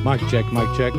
Mic check, mic check.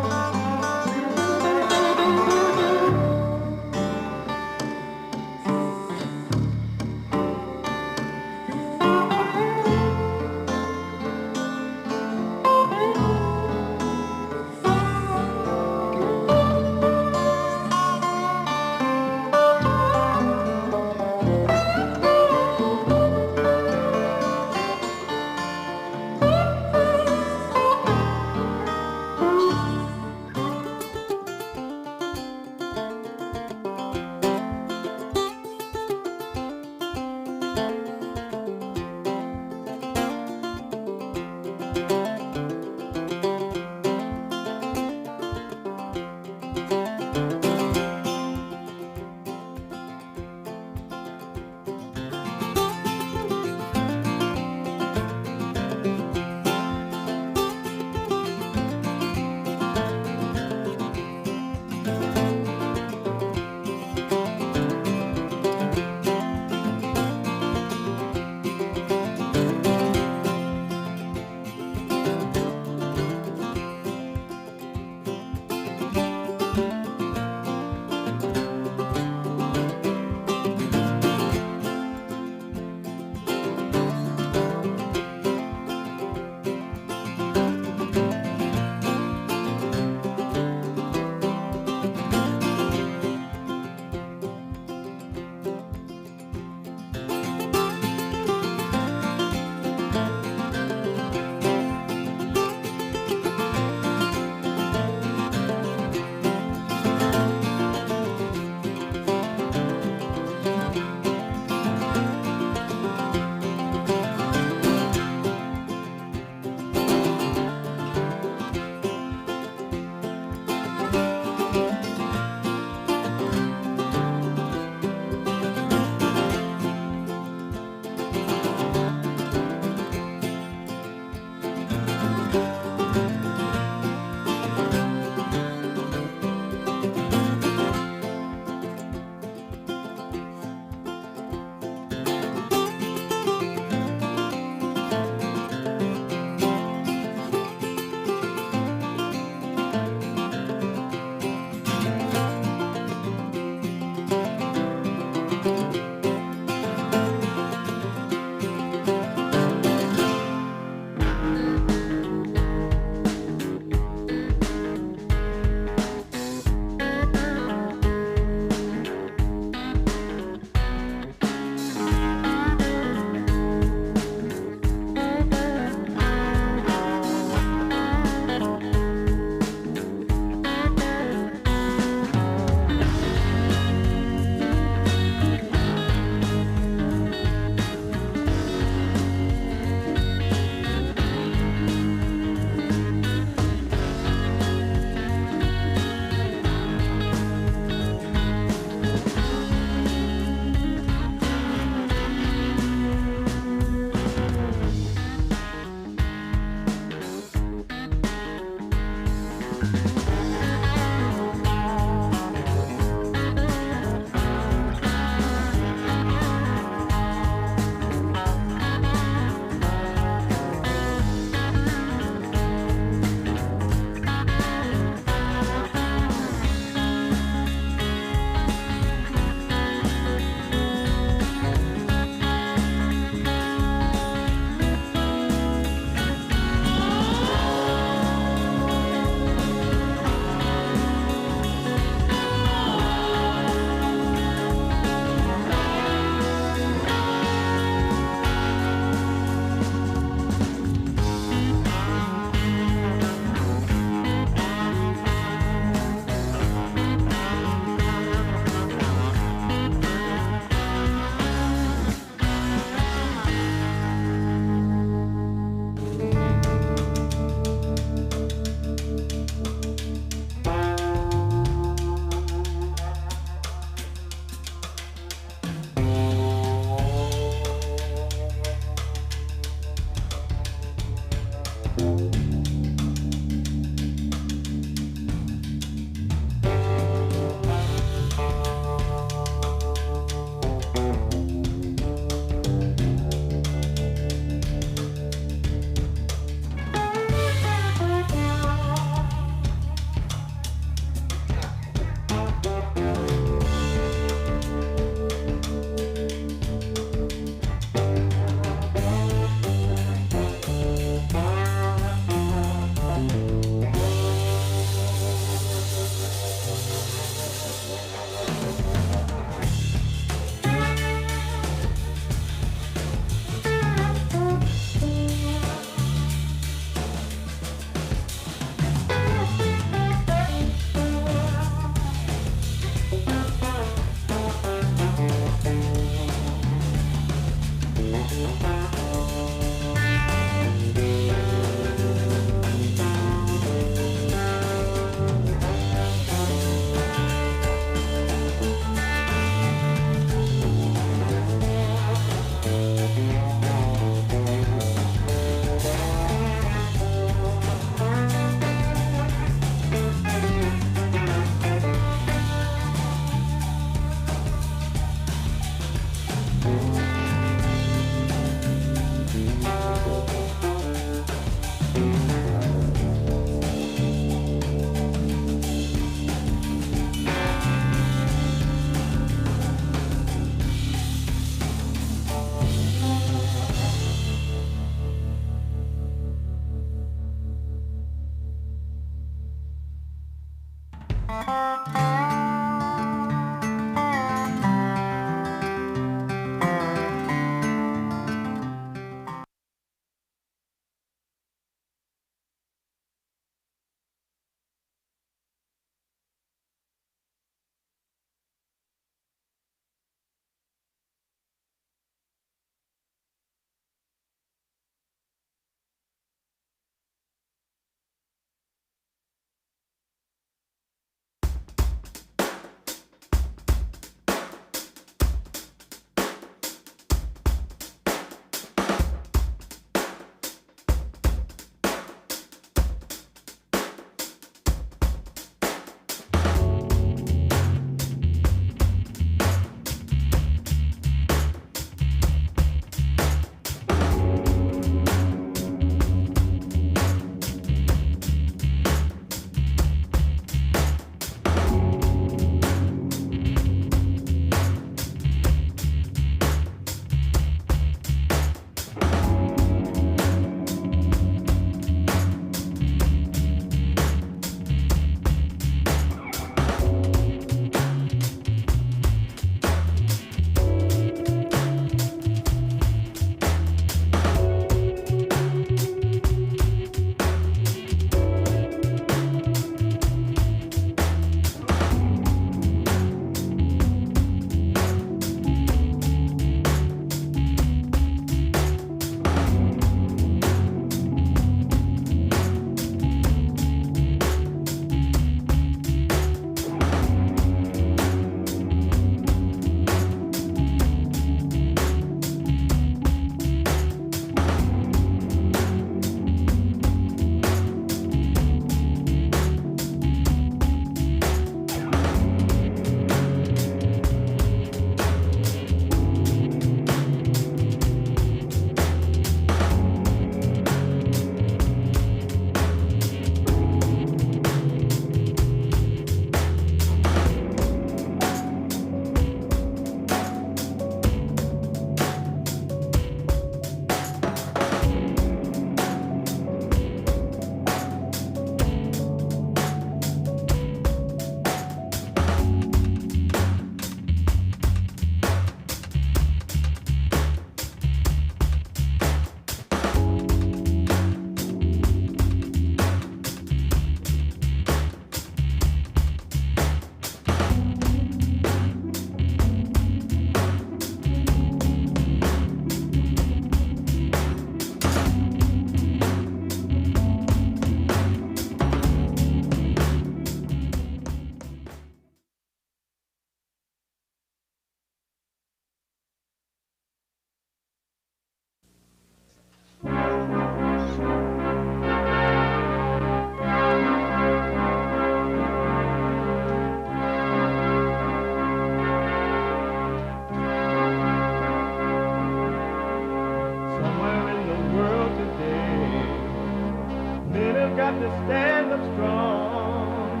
got to stand up strong,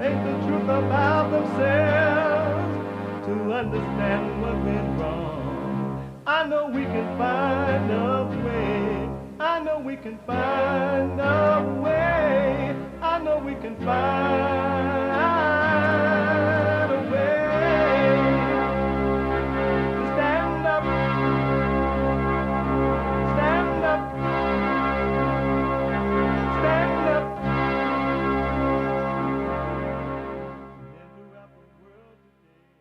face the truth about themselves, to understand what went wrong. I know we can find a way. I know we can find a way. I know we can find a way to stand up, stand up, stand up, and do help the world today.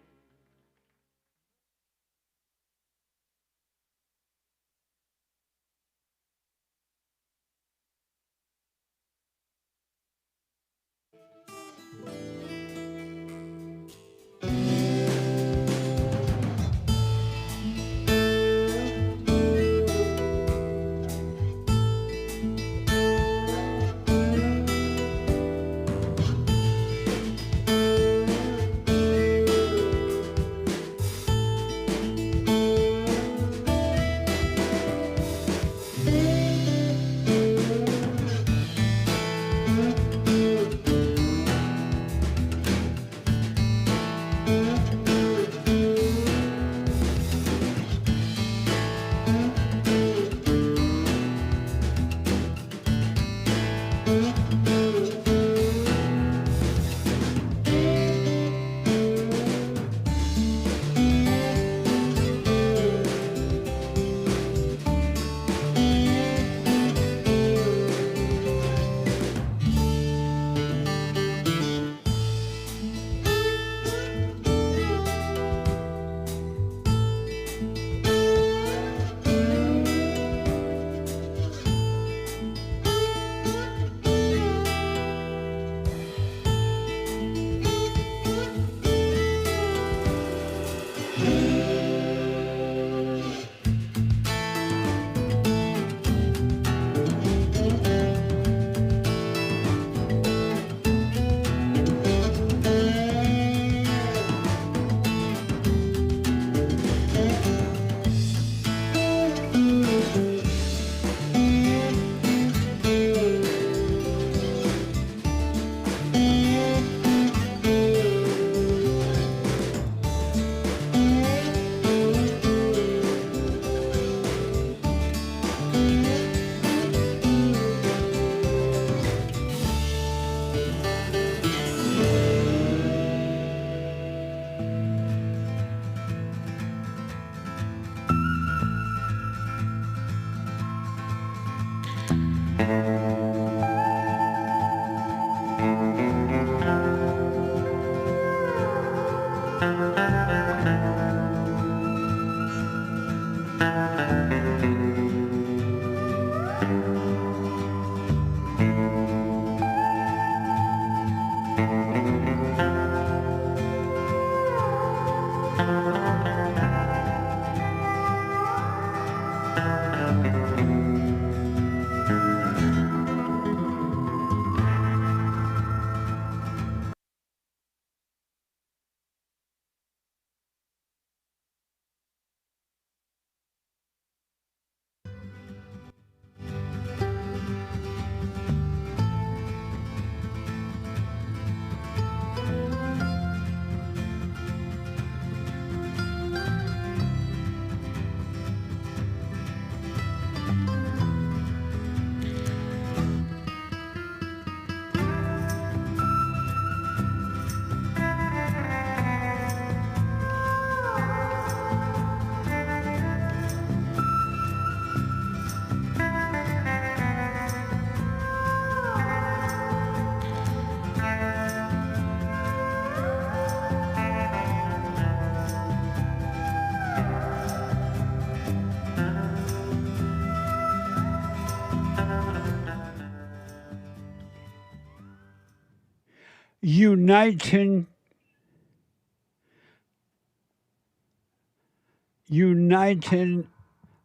uniting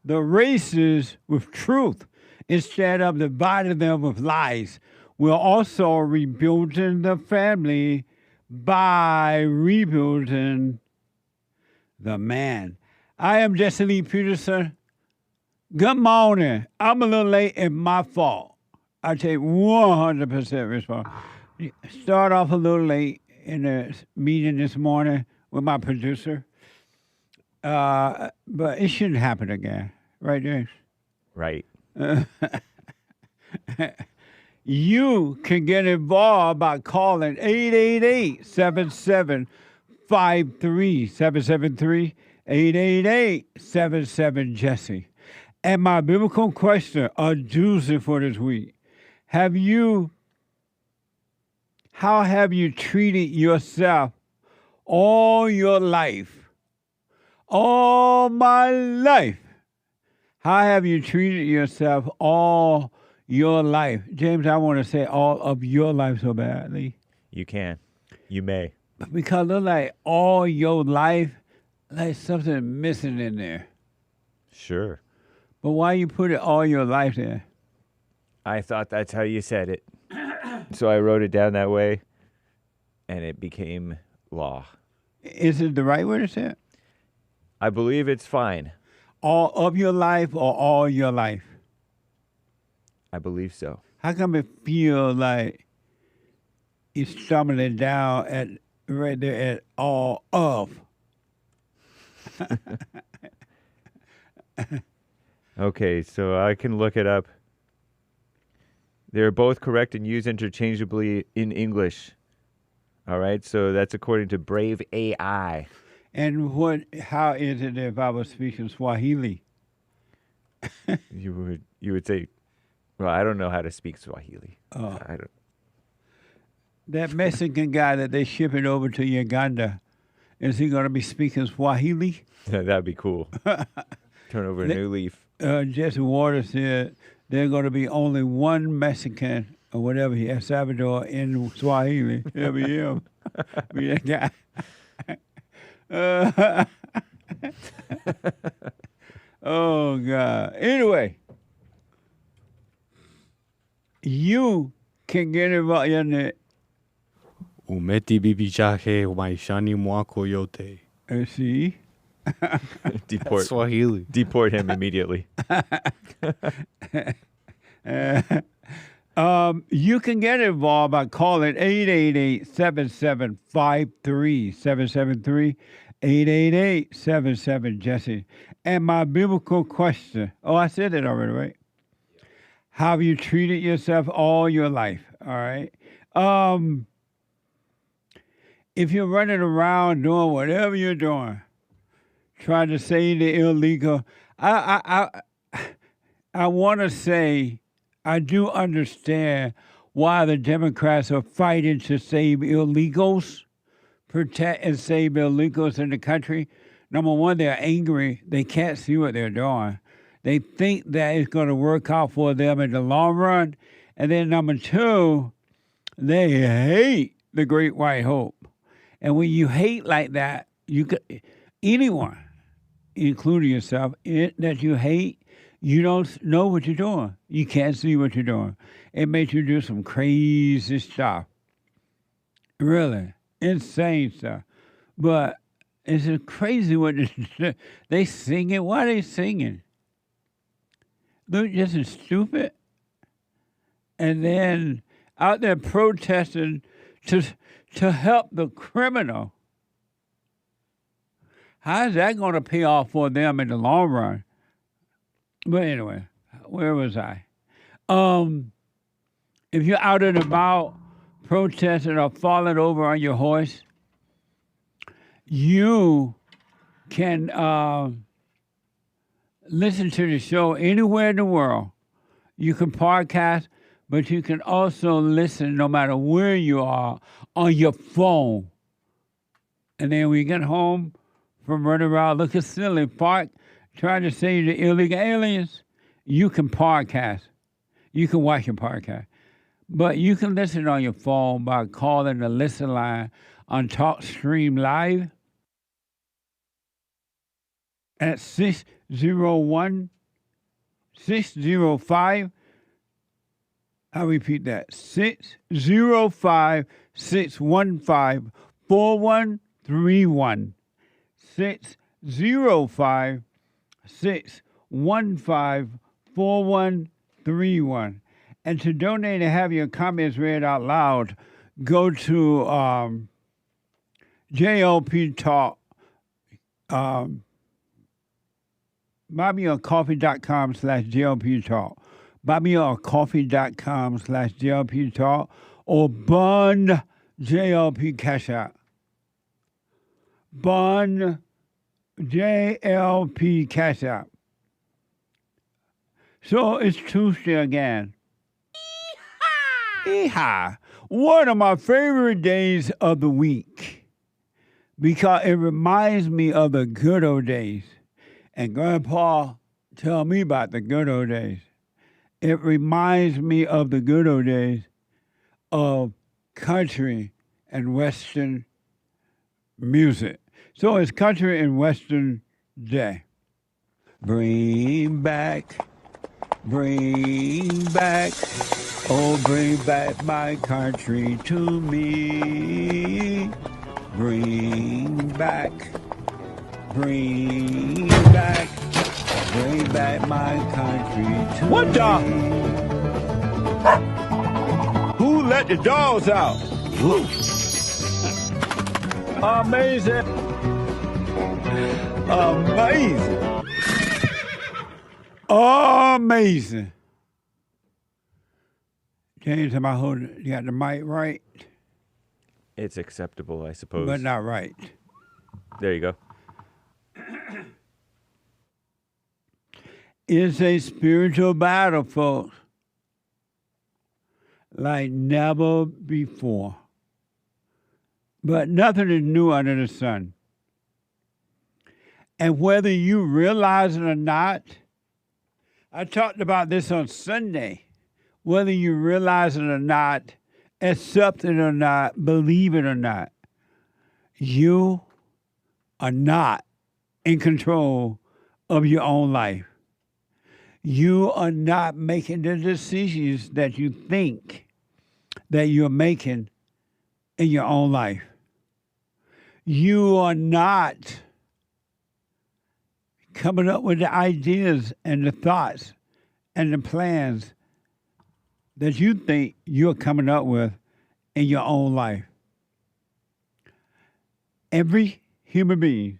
the races with truth instead of dividing them with lies. We're also rebuilding the family by rebuilding the man. I am Jesse Peterson. Good morning. I'm a little late, and my fault. I take 100% responsibility. Start off a little late in the meeting this morning with my producer, but it shouldn't happen again, right, James? Right. You can get involved by calling 888-7753, 773-888-77-JESSE. And my biblical question, a doozy for this week. How have you treated yourself all your life? All my life. How have you treated yourself all your life? James, I want to say all of your life so badly. You can. You may. Because look like all your life, like something missing in there. Sure. But why you put it all your life there? I thought that's how you said it. So I wrote it down that way, and it became law. Is it the right way to say it? I believe it's fine. All of your life or all your life? I believe so. How come it feel like you're stumbling down at right there at all of? Okay, so I can look it up. They're both correct and used interchangeably in English. All right, so that's according to Brave AI. And how is it if I was speaking Swahili? You would say, well, I don't know how to speak Swahili. Oh. I don't. That Mexican guy that they shipping over to Uganda, is he going to be speaking Swahili? That'd be cool. Turn over a new leaf. Jesse Waters said there's going to be only one Mexican or whatever he El Salvador in Swahili. It'll be him. Be that guy. Oh, God. Anyway, you can get involved in it. Umeti bibichaje maishani mwa coyote. See? Swahili. Deport him immediately. You can get involved by calling 888-7753, 773-888-77-JESSE. And my biblical question, I said it already, right? How have you treated yourself all your life, all right? If you're running around doing whatever you're doing, trying to say the illegal, I want to say I do understand why the Democrats are fighting to save illegals, protect and save illegals in the country. Number one, they're angry. They can't see what they're doing. They think that it's going to work out for them in the long run. And then number two, they hate the great white hope. And when you hate like that, anyone, including yourself, that you hate, you don't know what you're doing. You can't see what you're doing. It makes you do some crazy stuff. Really. Insane stuff. But it's crazy what they singing. Why are they singing? They're just stupid. And then out there protesting to help the criminal. How is that going to pay off for them in the long run? But anyway, where was I? If you're out and about protesting or falling over on your horse, you can listen to the show anywhere in the world. You can podcast, but you can also listen no matter where you are on your phone. And then when you get home from running around looking silly, trying to save the illegal aliens, you can podcast. You can watch your podcast. But you can listen on your phone by calling the listen line on TalkStream Live at 605. I'll repeat that. 605-615-4131. 605-615-4131. And to donate and have your comments read out loud, go to JLP Talk, buymeacoffee.com/JLP Talk, buymeacoffee.com/JLP Talk, or Bun JLP Cash App. Bun JLP Cash App. So it's Tuesday again. Yeehaw! One of my favorite days of the week because it reminds me of the good old days. And Grandpa told me about the good old days. It reminds me of the good old days of country and Western music. So it's country and Western day. Bring back, oh, bring back my country to me. Bring back my country to me. What the? Who let the dogs out? Amazing. Amazing. James, am I holding? You got the mic right? It's acceptable, I suppose. But not right. There you go. It's a spiritual battle, folks, like never before. But nothing is new under the sun. And whether you realize it or not, I talked about this on Sunday. Whether you realize it or not, accept it or not, believe it or not, you are not in control of your own life. You are not making the decisions that you think that you're making in your own life. You are not coming up with the ideas and the thoughts and the plans that you think you're coming up with in your own life. Every human being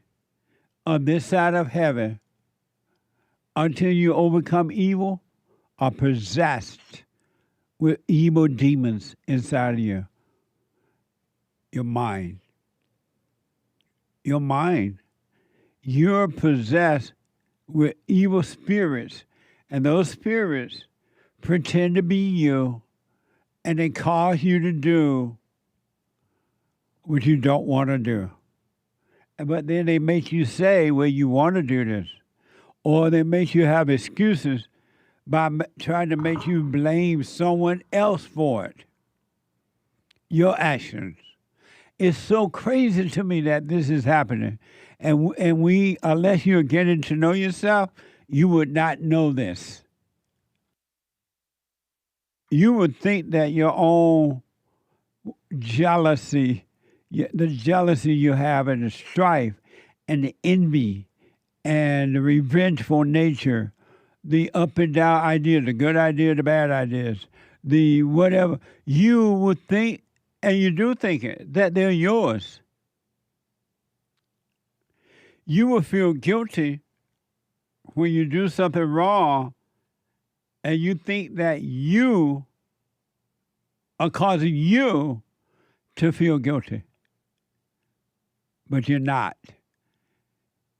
on this side of heaven, until you overcome evil, are possessed with evil demons inside of you. Your mind. Your mind. You're possessed with evil spirits, and those spirits pretend to be you, and they cause you to do what you don't want to do. But then they make you say, well, you want to do this. Or they make you have excuses by trying to make you blame someone else for it. Your actions. It's so crazy to me that this is happening. And we, unless you're getting to know yourself, you would not know this. You would think that your own jealousy, the jealousy you have and the strife and the envy and the revengeful nature, the up and down idea, the good idea, the bad ideas, the whatever, you would think, and you do think it, that they're yours. You will feel guilty when you do something wrong and you think that you are causing you to feel guilty. But you're not.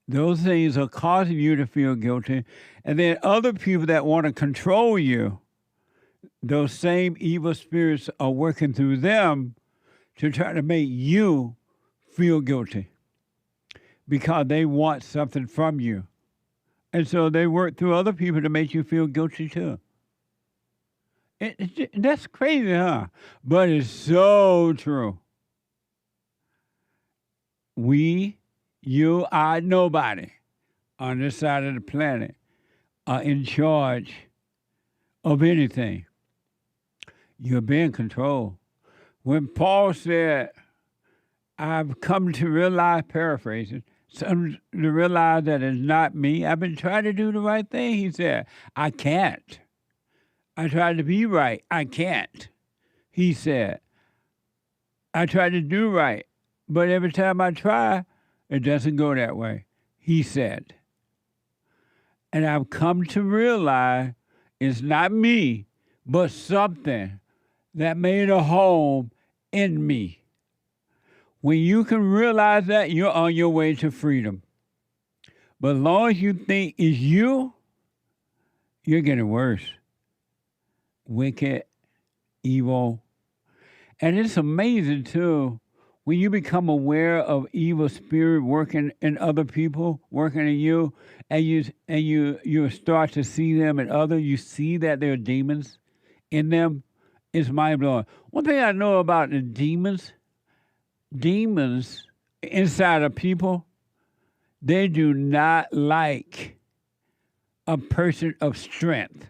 Those things are causing you to feel guilty. And then other people that want to control you, those same evil spirits are working through them to try to make you feel guilty because they want something from you. And so they work through other people to make you feel guilty too. That's crazy, huh? But it's so true. We, you, I, nobody on this side of the planet are in charge of anything. You're being controlled. When Paul said, I've come to realize, paraphrasing, to realize that it's not me. I've been trying to do the right thing, he said. I can't. I tried to be right. I can't, he said. I try to do right, but every time I try, it doesn't go that way, he said. And I've come to realize it's not me, but something that made a home in me. When you can realize that, you're on your way to freedom. But as long as you think it's you, you're getting worse. Wicked, evil. And it's amazing, too, when you become aware of evil spirit working in other people, working in you, and you start to see them in others, you see that there are demons in them, it's mind-blowing. One thing I know about the demons inside of people, they do not like a person of strength,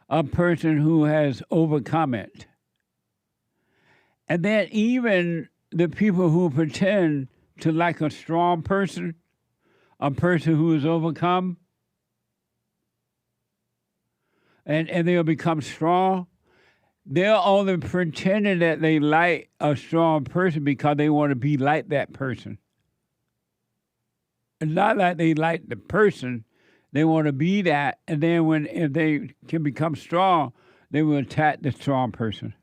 a person who has overcome it. And then even the people who pretend to like a strong person, a person who is overcome, and they'll become strong, they're only pretending that they like a strong person because they want to be like that person. It's not like they like the person, they want to be that, and then if they can become strong, they will attack the strong person.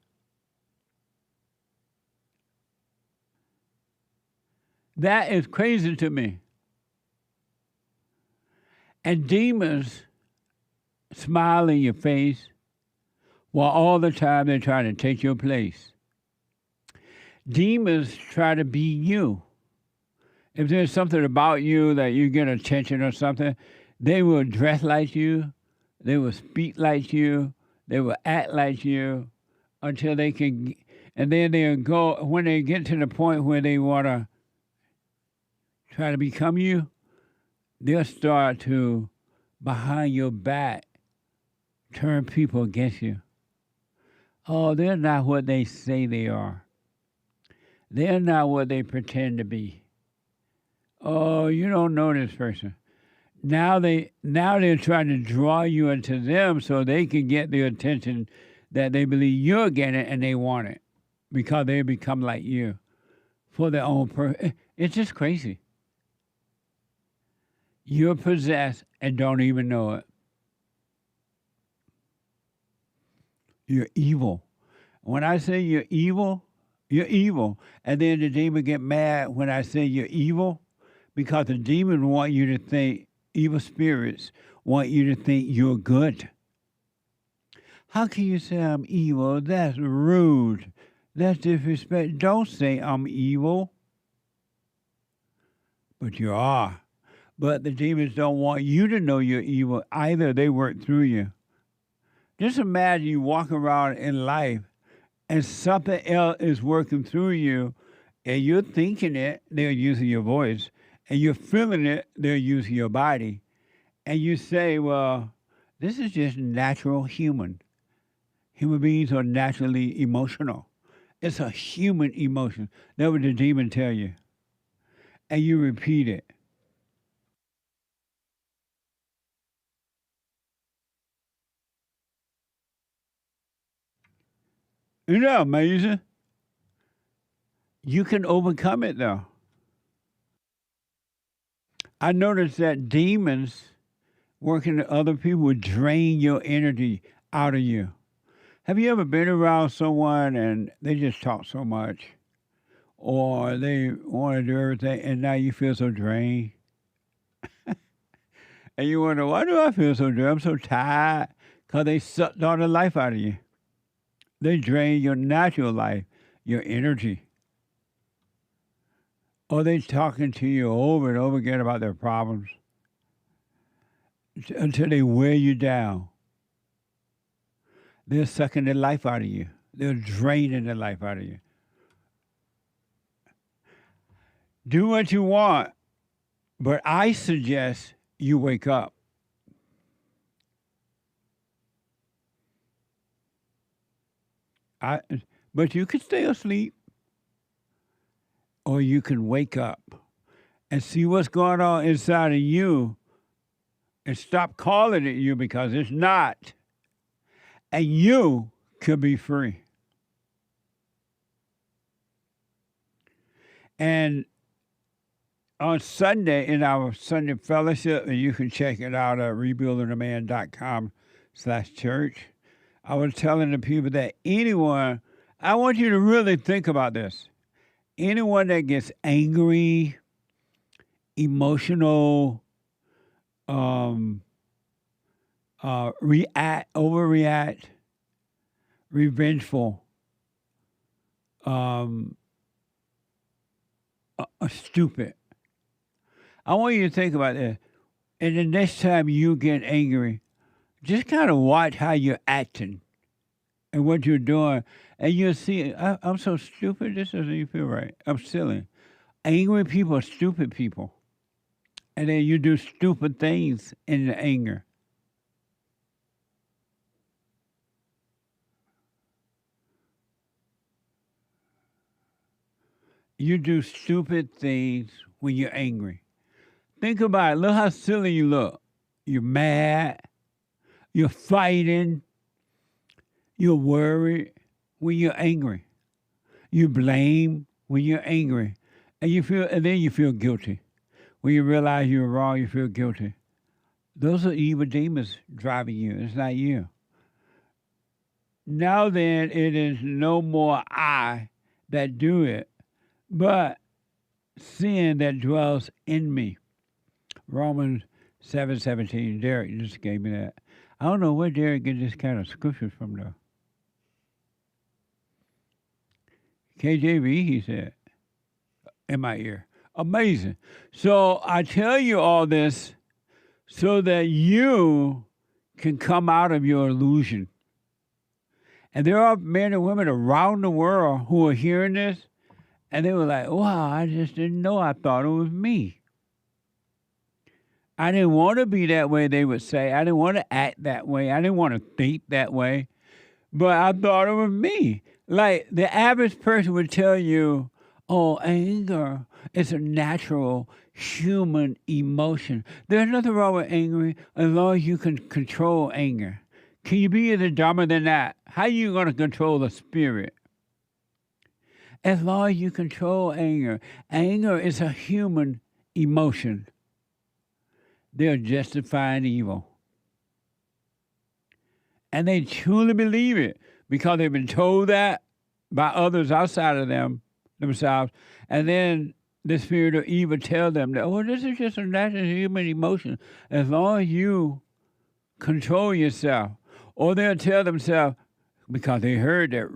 That is crazy to me. And demons smile in your face while all the time they're trying to take your place. Demons try to be you. If there's something about you that you get attention or something, they will dress like you, they will speak like you, they will act like you until they can, and then they'll go, when they get to the point where they want to try to become you, they'll start to, behind your back, turn people against you. Oh, they're not what they say they are. They're not what they pretend to be. Oh, you don't know this person. Now they're trying to draw you into them so they can get the attention that they believe you're getting and they want it because they become like you for their own purpose. It's just crazy. You're possessed and don't even know it. You're evil. When I say you're evil, you're evil. And then the demon get mad when I say you're evil because the demon want you to think, evil spirits want you to think you're good. How can you say I'm evil? That's rude. That's disrespect. Don't say I'm evil. But you are. But the demons don't want you to know you're evil either. They work through you. Just imagine you walk around in life and something else is working through you and you're thinking it, they're using your voice, and you're feeling it, they're using your body. And you say, well, this is just natural human. Human beings are naturally emotional. It's a human emotion. That's what the demon tell you. And you repeat it. Isn't that amazing? You can overcome it, though. I noticed that demons working with other people would drain your energy out of you. Have you ever been around someone and they just talk so much? Or they want to do everything and now you feel so drained? And you wonder, why do I feel so drained? I'm so tired. Because they sucked all the life out of you. They drain your natural life, your energy. Or they talking to you over and over again about their problems until they wear you down. They're sucking the life out of you. They're draining the life out of you. Do what you want, but I suggest you wake up. But you can stay asleep, or you can wake up and see what's going on inside of you and stop calling it you because it's not. And you could be free. And on Sunday, in our Sunday fellowship, and you can check it out at rebuildingtheman.com/church, I was telling the people that anyone, I want you to really think about this. Anyone that gets angry, emotional, overreact, revengeful, stupid. I want you to think about this. And the next time you get angry, just kind of watch how you're acting and what you're doing. And you'll see, I'm so stupid, this doesn't even feel right. I'm silly. Angry people are stupid people. And then you do stupid things in the anger. You do stupid things when you're angry. Think about it. Look how silly you look. You're mad. You're fighting. You're worried when you're angry. You blame when you're angry. And then you feel guilty. When you realize you're wrong, you feel guilty. Those are evil demons driving you. It's not you. Now then, it is no more I that do it, but sin that dwells in me. Romans 7:17. Derek just gave me that. I don't know where Derek gets this kind of scriptures from, though. KJV, he said, in my ear. Amazing. So I tell you all this so that you can come out of your illusion. And there are men and women around the world who are hearing this, and they were like, wow, I just didn't know. I thought it was me. I didn't want to be that way, they would say. I didn't want to act that way. I didn't want to think that way. But I thought it was me. Like the average person would tell you, oh, anger is a natural human emotion. There's nothing wrong with anger as long as you can control anger. Can you be any dumber than that? How are you going to control the spirit? As long as you control anger. Anger is a human emotion. They're justifying evil. And they truly believe it because they've been told that by others outside of themselves. And then the spirit of evil tell them that, oh, this is just a natural human emotion. As long as you control yourself. Or they'll tell themselves, because they heard that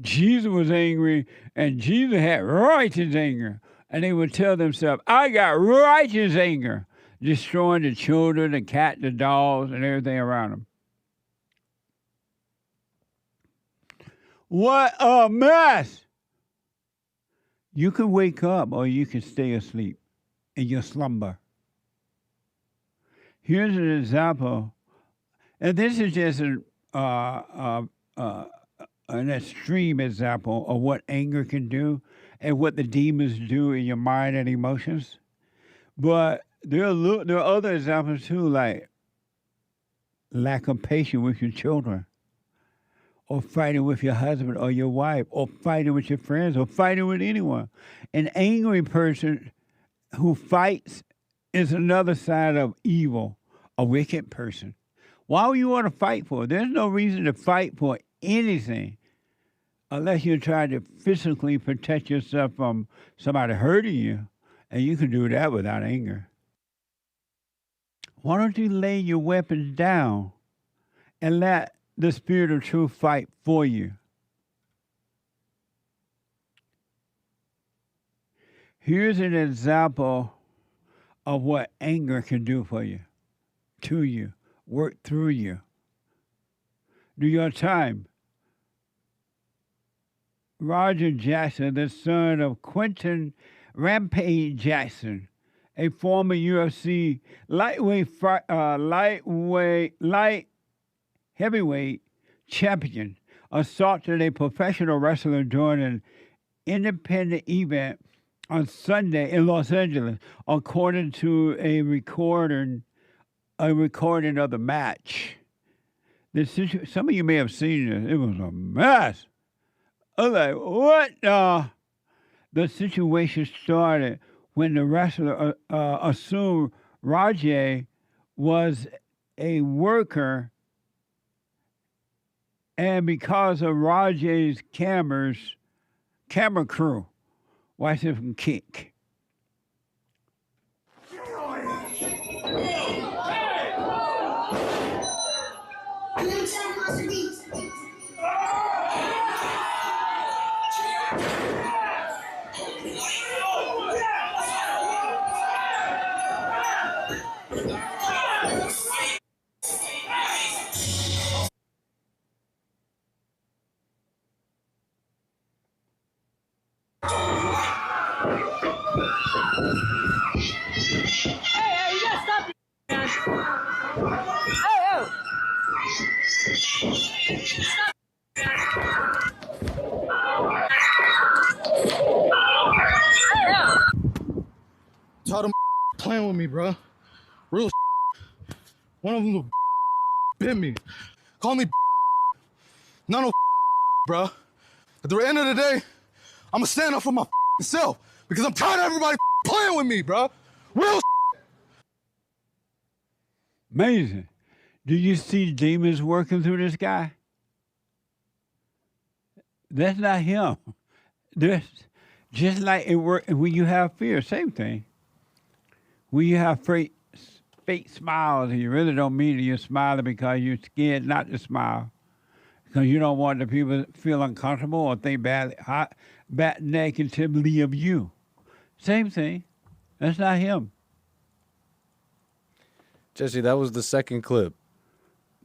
Jesus was angry and Jesus had righteous anger. And they would tell themselves, I got righteous anger. Destroying the children, the cat, the dogs, and everything around them. What a mess! You can wake up or you can stay asleep in your slumber. Here's an example, and this is just an extreme example of what anger can do and what the demons do in your mind and emotions. But there are other examples too, like lack of patience with your children, or fighting with your husband or your wife, or fighting with your friends, or fighting with anyone. An angry person who fights is another side of evil, a wicked person. Why would you want to fight for? There's no reason to fight for anything unless you're trying to physically protect yourself from somebody hurting you, and you can do that without anger. Why don't you lay your weapons down and let the Spirit of truth fight for you? Here's an example of what anger can do for you, to you, work through you. New York Times. Roger Jackson, the son of Quentin Rampage Jackson, a former UFC light heavyweight champion, assaulted a professional wrestler during an independent event on Sunday in Los Angeles, according to a recording a recording of the match. Some of you may have seen it. It was a mess. I was like, what? The situation started when the wrestler assumed Rajay was a worker, and because of Rajay's camera crew, watch it from Kick. Taught them playing with me, bro. Real. One of them bit me. Call me. No, bro. At the end of the day, I'm gonna stand up for my self because I'm tired of everybody playing with me, bro. Real. Amazing. Do you see demons working through this guy? That's not him. There's just like it works when you have fear, same thing. When you have fake smiles and you really don't mean it, you're smiling because you're scared not to smile. Because you don't want the people to feel uncomfortable or think bad negatively of you. Same thing. That's not him. Jesse, that was the second clip.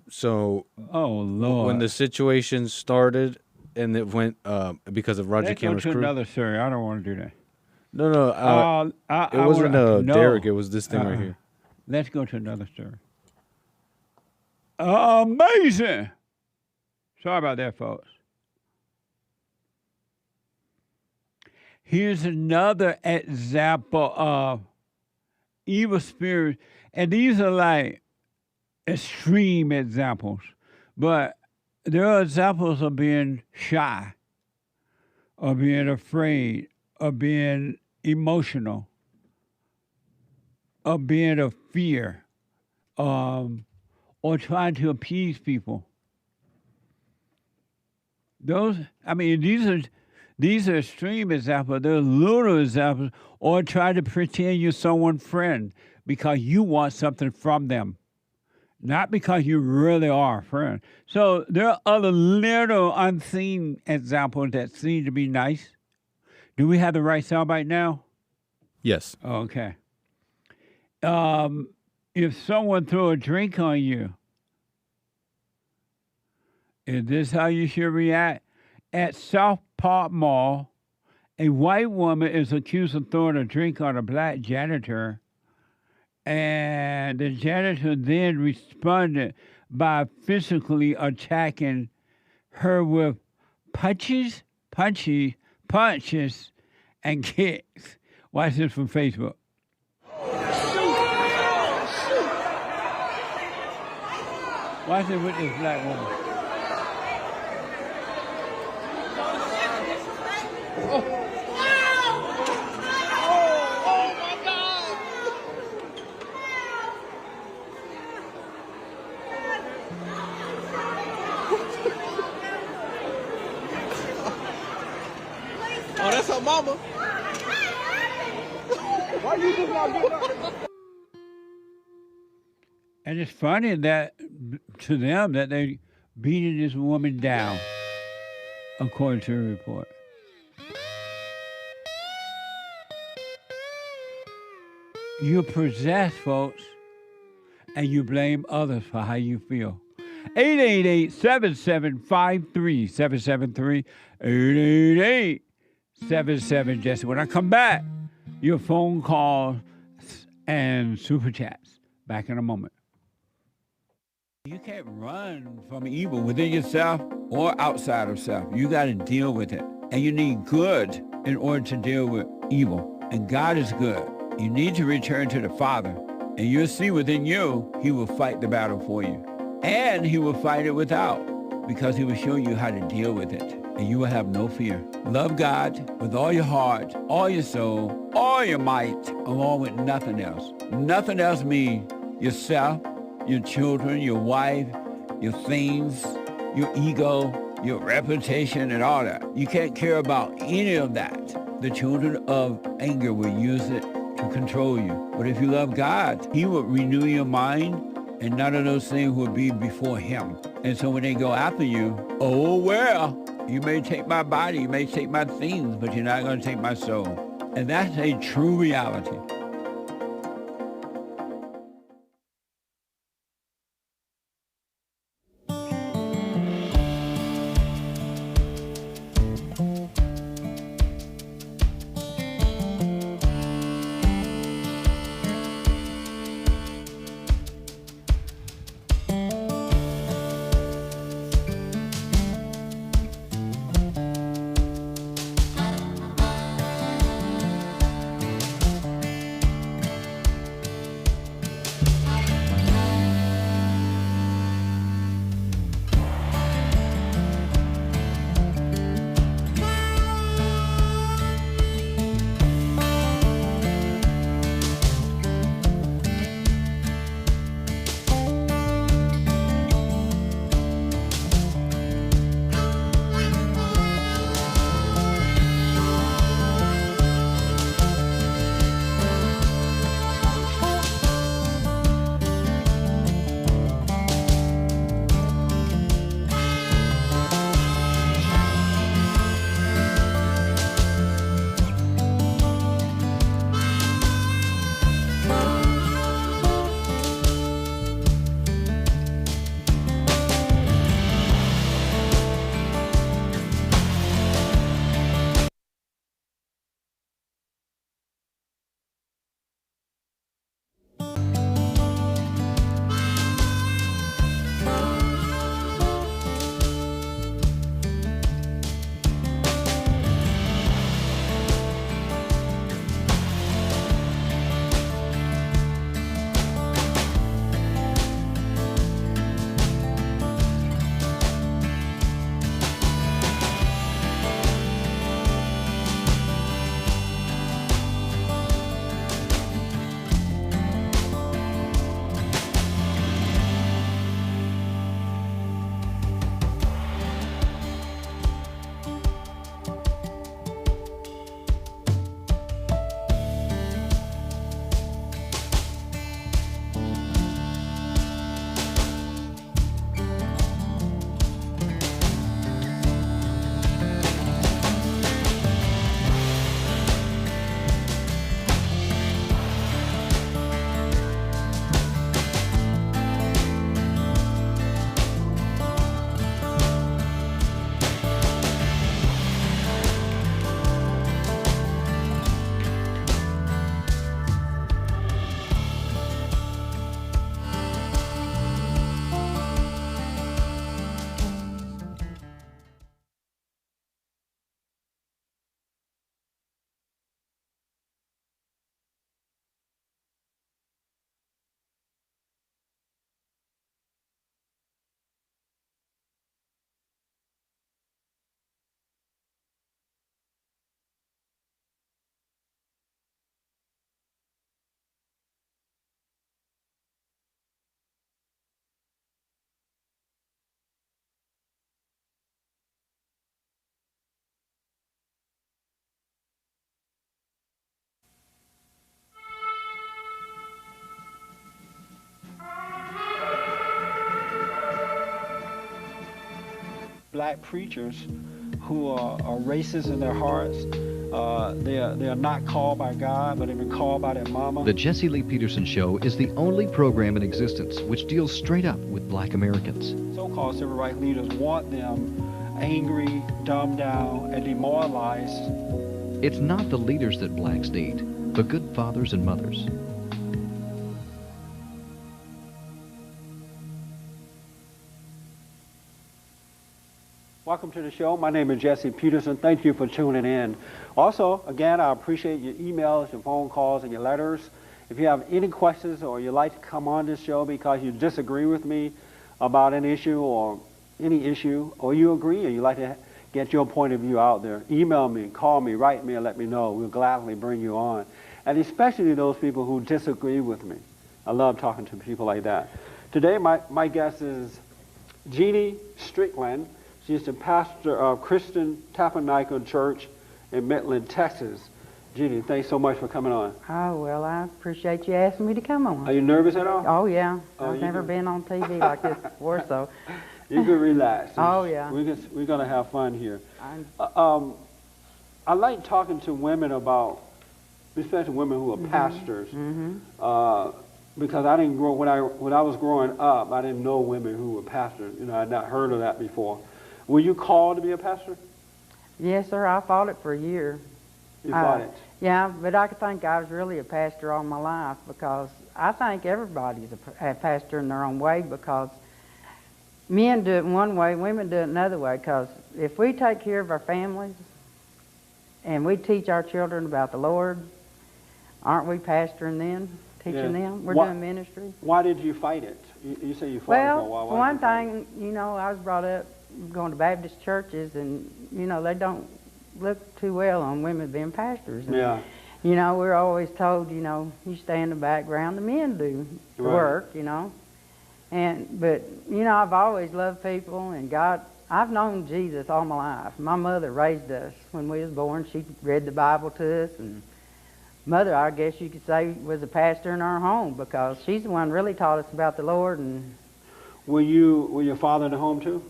So, oh Lord, when the situation started and it went because of Roger Cameron's crew. Let's go to another story. I don't want to do that. No. It wasn't Derek. It was this thing right here. Let's go to another story. Amazing. Sorry about that, folks. Here's another example of evil spirits. And these are like extreme examples. But there are examples of being shy, of being afraid, of being emotional, of being of fear, or trying to appease people. These are extreme examples. They're little examples, or try to pretend you're someone's friend because you want something from them, not because you really are a friend. So there are other little unseen examples that seem to be nice. Do we have the right soundbite now? Yes. Okay. If someone throw a drink on you, is this how you should react? At South Park Mall, a white woman is accused of throwing a drink on a black janitor, and the janitor then responded by physically attacking her with punches, and kicks. Watch this from Facebook. Watch it with this black woman. Oh, that's her mama. Why you just not getting up? And it's funny that to them that they beating this woman down, according to a report. You're possessed, folks, and you blame others for how you feel. 888-7753-773. 888-77 Jesse. When I come back, your phone calls and super chats. Back in a moment. You can't run from evil within yourself or outside of self. You got to deal with it. And you need good in order to deal with evil. And God is good. You need to return to the Father And you'll see within you, he will fight the battle for you. And he will fight it without, because he will show you how to deal with it. And you will have no fear. Love God with all your heart, all your soul, all your might, along with nothing else. Nothing else means yourself, your children, your wife, your things, your ego, your reputation, and all that. You can't care about any of that. The children of anger will use it to control you. But if you love God, he will renew your mind, and none of those things will be before him. And so when they go after you, oh, well, you may take my body, you may take my things, but you're not going to take my soul. And that's a true reality. Black preachers who are racist in their hearts. They are not called by God, but they've been called by their mama. The Jesse Lee Peterson Show is the only program in existence which deals straight up with black Americans. So-called civil rights leaders want them angry, dumbed down, and demoralized. It's not the leaders that blacks need, but good fathers and mothers. Welcome to the show. My name is Jesse Peterson. Thank you for tuning in. Also, again, I appreciate your emails, your phone calls, and your letters. If you have any questions or you'd like to come on this show because you disagree with me about an issue or any issue, or you agree and you'd like to get your point of view out there, email me, call me, write me, and let me know. We'll gladly bring you on. And especially those people who disagree with me. I love talking to people like that. Today, my guest is Jeanie Strickland. She's the pastor of Christian Tabernacle Church in Midland, Texas. Jeanie, thanks so much for coming on. Oh, well, I appreciate you asking me to come on. Are you nervous at all? Oh, yeah. Oh, I've never been on TV like this before, so. You can relax. Oh, yeah. We're going to have fun here. I like talking to women about, especially women who are pastors, because I didn't grow, when I was growing up, I didn't know women who were pastors. You know, I had not heard of that before. Were you called to be a pastor? Yes, sir. I fought it for a year. You fought it? Yeah, but I think I was really a pastor all my life, because I think everybody's a pastor in their own way, because men do it one way, women do it another way, because if we take care of our families and we teach our children about the Lord, aren't we pastoring them, teaching them? We're doing ministry. Why did you fight it? You say you fought it for a while. Well, one thing, you know, I was brought up going to Baptist churches, and, you know, they don't look too well on women being pastors. And, yeah. You know, we're always told, you know, you stay in the background, the men do the work, you know. But, you know, I've always loved people, and God, I've known Jesus all my life. My mother raised us when we was born. She read the Bible to us, and Mother, I guess you could say, was a pastor in our home, because she's the one really taught us about the Lord. And were your father in the home too?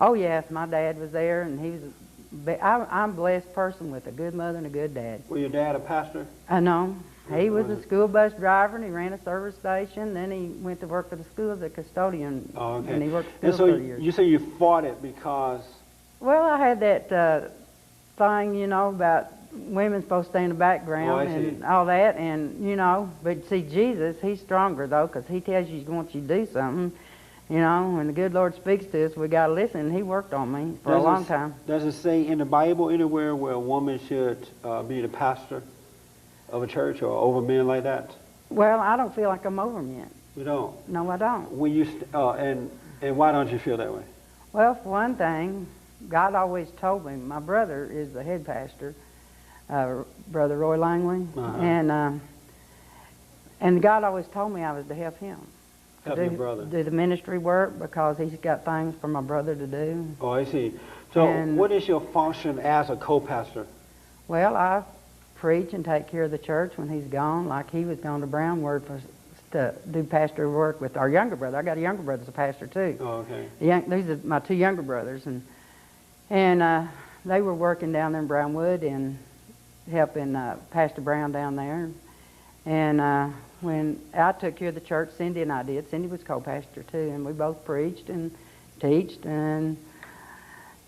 Oh yes, my dad was there, and he was. I'm a blessed person with a good mother and a good dad. Was your dad a pastor? I know. He was a school bus driver, and he ran a service station. Then he went to work for the school as a custodian. Oh, okay. And he worked and for so 30 years. You say you fought it because? Well, I had that thing, you know, about women supposed to stay in the background and all that, and, you know, but see, Jesus, he's stronger, though, because he tells you he wants you to do something. You know, when the good Lord speaks to us, we got to listen. He worked on me for a long time. Does it say in the Bible anywhere where a woman should be the pastor of a church or over men like that? Well, I don't feel like I'm over men. You don't? No, I don't. When you and why don't you feel that way? Well, for one thing, God always told me. My brother is the head pastor, Brother Roy Langley, and God always told me I was to help him. Help your brother. Do the ministry work, because he's got things for my brother to do. Oh, I see. So what is your function as a co-pastor? Well, I preach and take care of the church when he's gone, like he was gone to Brownward to do pastor work with our younger brother. I got a younger brother that's a pastor too. Oh, okay. These are my two younger brothers, and they were working down there in Brownwood and helping Pastor Brown down there. And when I took care of the church, Cindy and I did. Cindy was co-pastor too, and we both preached and teached and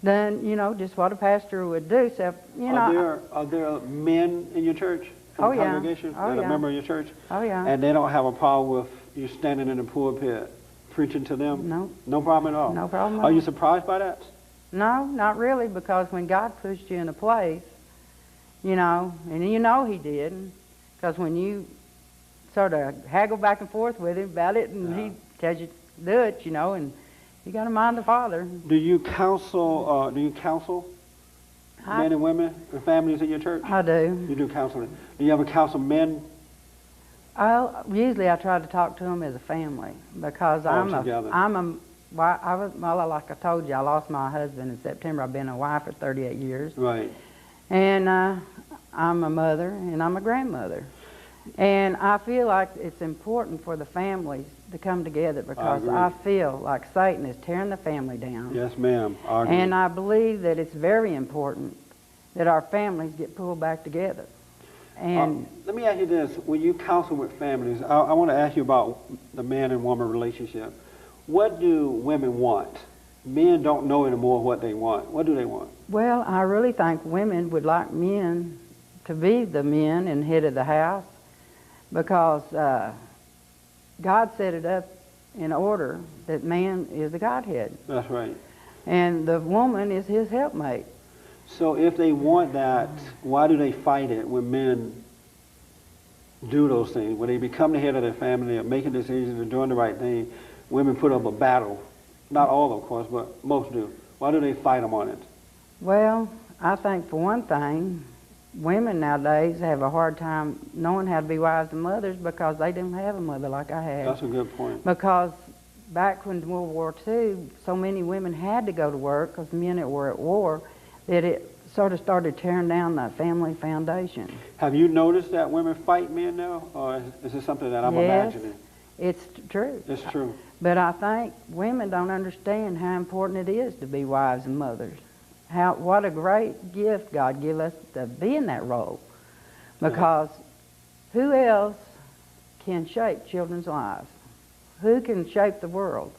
done, you know, just what a pastor would do. So, you know, are there men in your church? Oh yeah. Congregation that are a member of your church? Oh yeah. And they don't have a problem with you standing in the pulpit preaching to them? No. No problem at all? No problem at all. Are all. you surprised by that? No, not really, because when God pushed you in a place, you know, and you know he did, because when you sort of haggle back and forth with him about it, and he tells you to do it, you know, and you got to mind the Father. Do you counsel? Men and women and families in your church? I do. You do counseling. Do you ever counsel men? Usually I try to talk to them as a family, because like I told you, I lost my husband in September. I've been a wife for 38 years. Right. And I'm a mother and I'm a grandmother. And I feel like it's important for the families to come together, because I feel like Satan is tearing the family down. Yes, ma'am. I agree. And I believe that it's very important that our families get pulled back together. And let me ask you this. When you counsel with families, I want to ask you about the man and woman relationship. What do women want? Men don't know anymore what they want. What do they want? Well, I really think women would like men to be the men and head of the house, because God set it up in order that man is the Godhead. That's right. And the woman is his helpmate. So if they want that, why do they fight it when men do those things. When they become the head of their family, they're making decisions and doing the right thing, women put up a battle. Not all, of course, but most do. Why do they fight them on it? Well, I think for one thing, women nowadays have a hard time knowing how to be wives and mothers because they didn't have a mother like I had. That's a good point. Because back when World War II, so many women had to go to work because men that were at war, that it sort of started tearing down the family foundation. Have you noticed that women fight men now, or is this something that I'm imagining? It's true. It's true. But I think women don't understand how important it is to be wives and mothers. What a great gift God gave us to be in that role. Because who else can shape children's lives? Who can shape the world?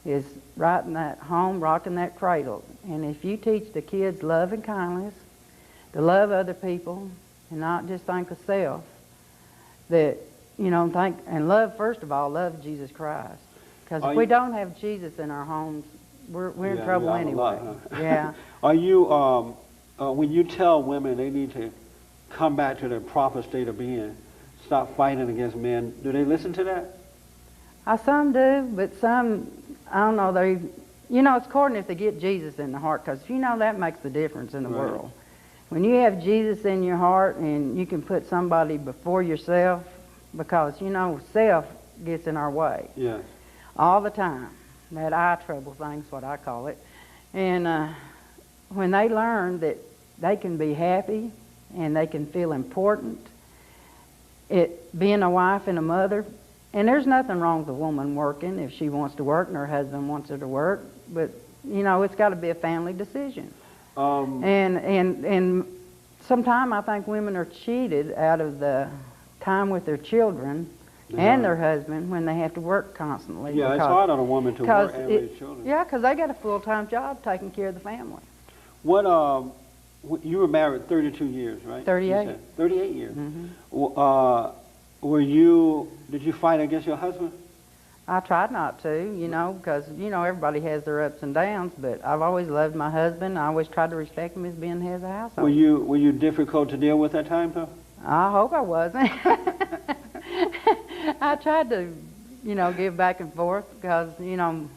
Is right in that home, rocking that cradle. And if you teach the kids love and kindness, to love other people, and not just think of self, that, you know, and love, first of all, love Jesus Christ. Because if we don't have Jesus in our homes, we're in trouble anyway. Yeah. Are you, when you tell women they need to come back to their proper state of being, stop fighting against men, do they listen to that? Some do, but some, I don't know, you know, it's important if they get Jesus in the heart, because you know that makes the difference in the world. When you have Jesus in your heart and you can put somebody before yourself, because, you know, self gets in our way. Yes. All the time. That eye trouble thing's what I call it. And when they learn that they can be happy and they can feel important, being a wife and a mother, and there's nothing wrong with a woman working if she wants to work and her husband wants her to work, but, you know, it's got to be a family decision. And sometimes I think women are cheated out of the time with their children and their husband when they have to work constantly. Yeah, it's hard on a woman to work and raise children. Yeah, because they got a full-time job taking care of the family. What, you were married 32 years, right? 38. 38 years. Mm-hmm. Did you fight against your husband? I tried not to, you know, because, you know, everybody has their ups and downs, but I've always loved my husband. I always tried to respect him as being head of the household. Were you difficult to deal with at times, though? I hope I wasn't. I tried to, you know, give back and forth because, you know,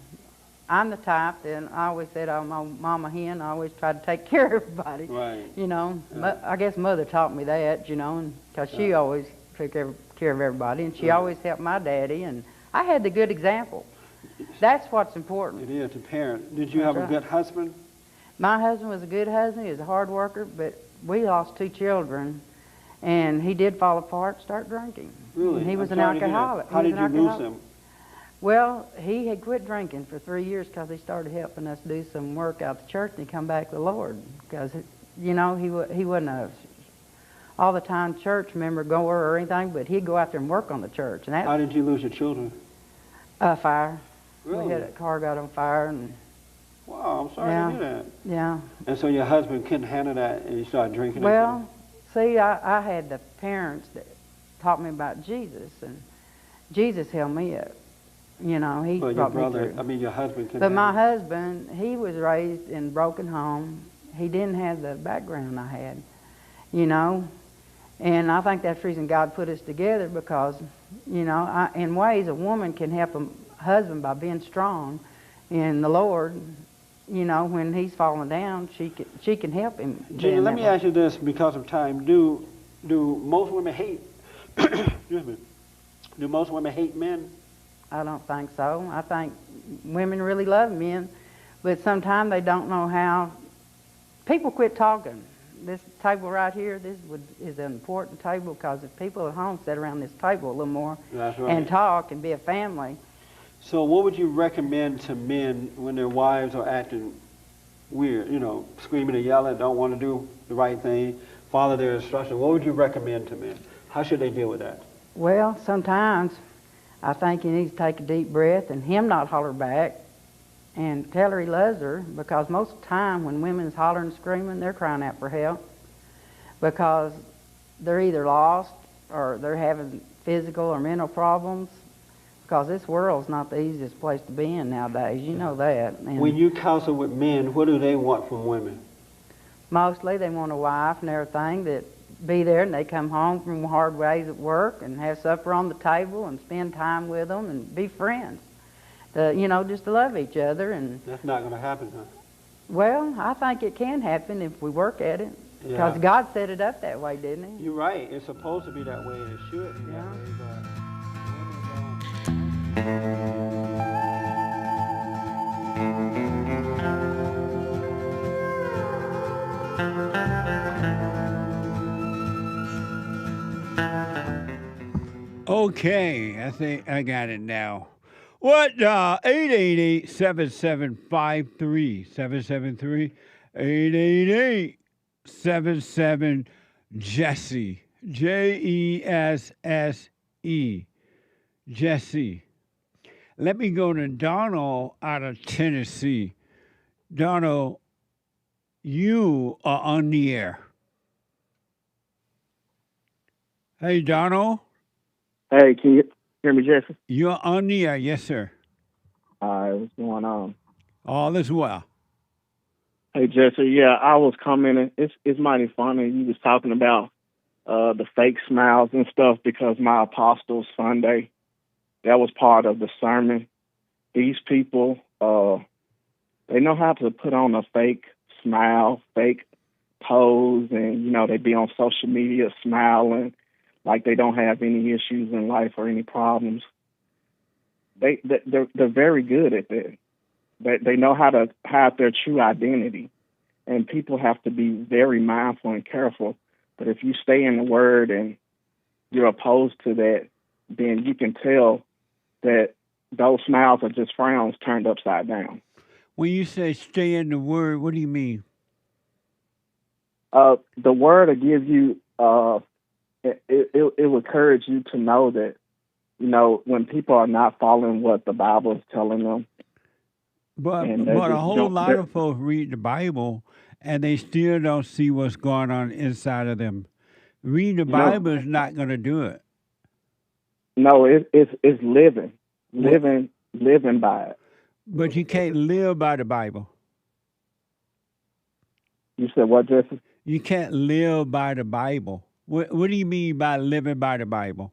I'm the type that I always said I'm a mama hen. I always tried to take care of everybody. Right. You know, I guess Mother taught me that, you know, because she always took care of everybody, and she always helped my daddy, and I had the good example. That's what's important. It is to parent. Did you have a good husband? My husband was a good husband. He was a hard worker, but we lost 2 children, and he did fall apart, start drinking. Really? And he was an alcoholic. How did you lose him? Well, he had quit drinking for 3 years because he started helping us do some work out the church, and he come back to the Lord. Because, you know, he wasn't a all the time church member goer or anything, but he'd go out there and work on the church. And how did you lose your children? Fire. Really? We had a car got on fire, and wow, I'm sorry to hear that. Yeah. And so your husband couldn't handle that, and you started drinking. Well, see, I had the parents that taught me about Jesus, and Jesus held me up. You know, he brought me through. I mean, your husband couldn't. But my husband, he was raised in a broken home. He didn't have the background I had, you know. And I think that's the reason God put us together, because, you know, in ways a woman can help a husband by being strong in the Lord. You know, when he's falling down, she can help him. Jeanie, let me ask you this because of time. Do most women hate, excuse me, do most women hate men? I don't think so. I think women really love men, but sometimes they don't know how. People quit talking. This table right here, is an important table, because if people at home sit around this table a little more and talk and be a family. So what would you recommend to men when their wives are acting weird, you know, screaming and yelling, don't want to do the right thing, follow their instructions? What would you recommend to men? How should they deal with that? Well, sometimes I think he needs to take a deep breath and him not holler back and tell her he loves her, because most of the time when women's hollering and screaming, they're crying out for help, because they're either lost or they're having physical or mental problems, because this world's not the easiest place to be in nowadays. You know that. And when you counsel with men, what do they want from women? Mostly they want a wife and everything that be there, and they come home from hard days at work and have supper on the table and spend time with them and be friends. Just to love each other. And that's not going to happen, huh? Well, I think it can happen if we work at it. Because God set it up that way, didn't He? You're right. It's supposed to be that way, and it should be that way, Okay, I think I got it now. What? 888-7753-773. 888-77 Jesse. Jesse. Jesse. Let me go to Donald out of Tennessee. Donald, you are on the air. Hey, Donald. Hey, can you hear me, Jesse? You're on the air, yes, sir. All right, what's going on? All is well. Hey, Jesse, yeah, I was commenting. It's mighty funny. You was talking about the fake smiles and stuff because my Apostles Sunday, that was part of the sermon. These people, they know how to put on a fake smile, fake pose, and, they be on social media smiling like they don't have any issues in life or any problems. They're very good at that. They know how to hide their true identity, and people have to be very mindful and careful. But if you stay in the Word and you're opposed to that, then you can tell that those smiles are just frowns turned upside down. When you say stay in the Word, what do you mean? The Word will give you, it will encourage you to know that, when people are not following what the Bible is telling them. But a whole lot of folks read the Bible and they still don't see what's going on inside of them. Reading the Bible is not going to do it. No, it's living by it. But you can't live by the Bible. You said what, Jesse? You can't live by the Bible. What do you mean by living by the Bible?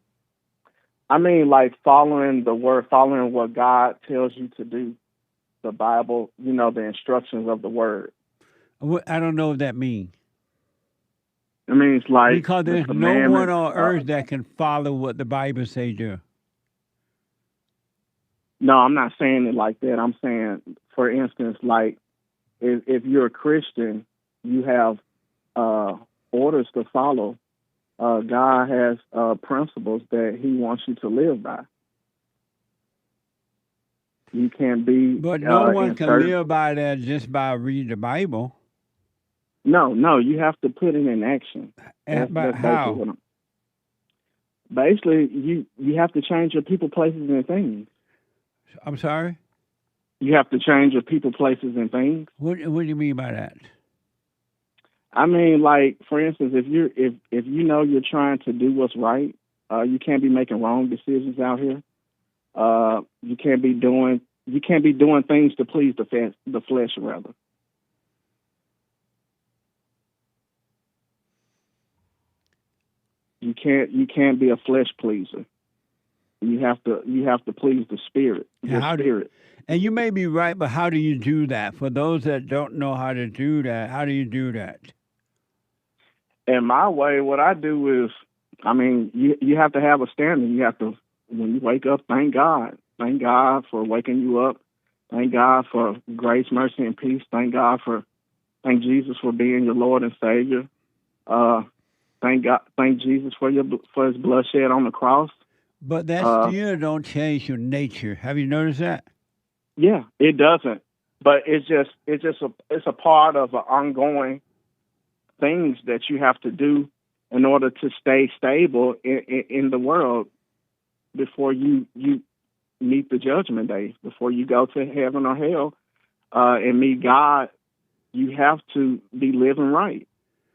I mean, like following the Word, following what God tells you to do. The Bible, the instructions of the Word. I don't know what that means. I mean, it's like because there's no one on earth that can follow what the Bible say do. No, I'm not saying it like that. I'm saying, for instance, like if you're a Christian, you have orders to follow. God has principles that He wants you to live by. You can't be. But no one can live by that just by reading the Bible. No, you have to put it in action. But how? Basically, you have to change your people, places, and things. I'm sorry? You have to change your people, places, and things. What do you mean by that? I mean, like, for instance, if you're trying to do what's right, you can't be making wrong decisions out here. You can't be doing things to please the flesh, rather. You can't be a flesh pleaser. You have to please the spirit. Spirit. And you may be right, but how do you do that? For those that don't know how to do that, how do you do that? In my way, what I do is, I mean, you have to have a standard. You have to, when you wake up, thank God. Thank God for waking you up. Thank God for grace, mercy, and peace. Thank Jesus for being your Lord and Savior. Thank Jesus for His blood shed on the cross. But that still don't change your nature. Have you noticed that? Yeah, it doesn't. But it's a part of an ongoing things that you have to do in order to stay stable in the world before you meet the judgment day, before you go to heaven or hell and meet God. You have to be living right.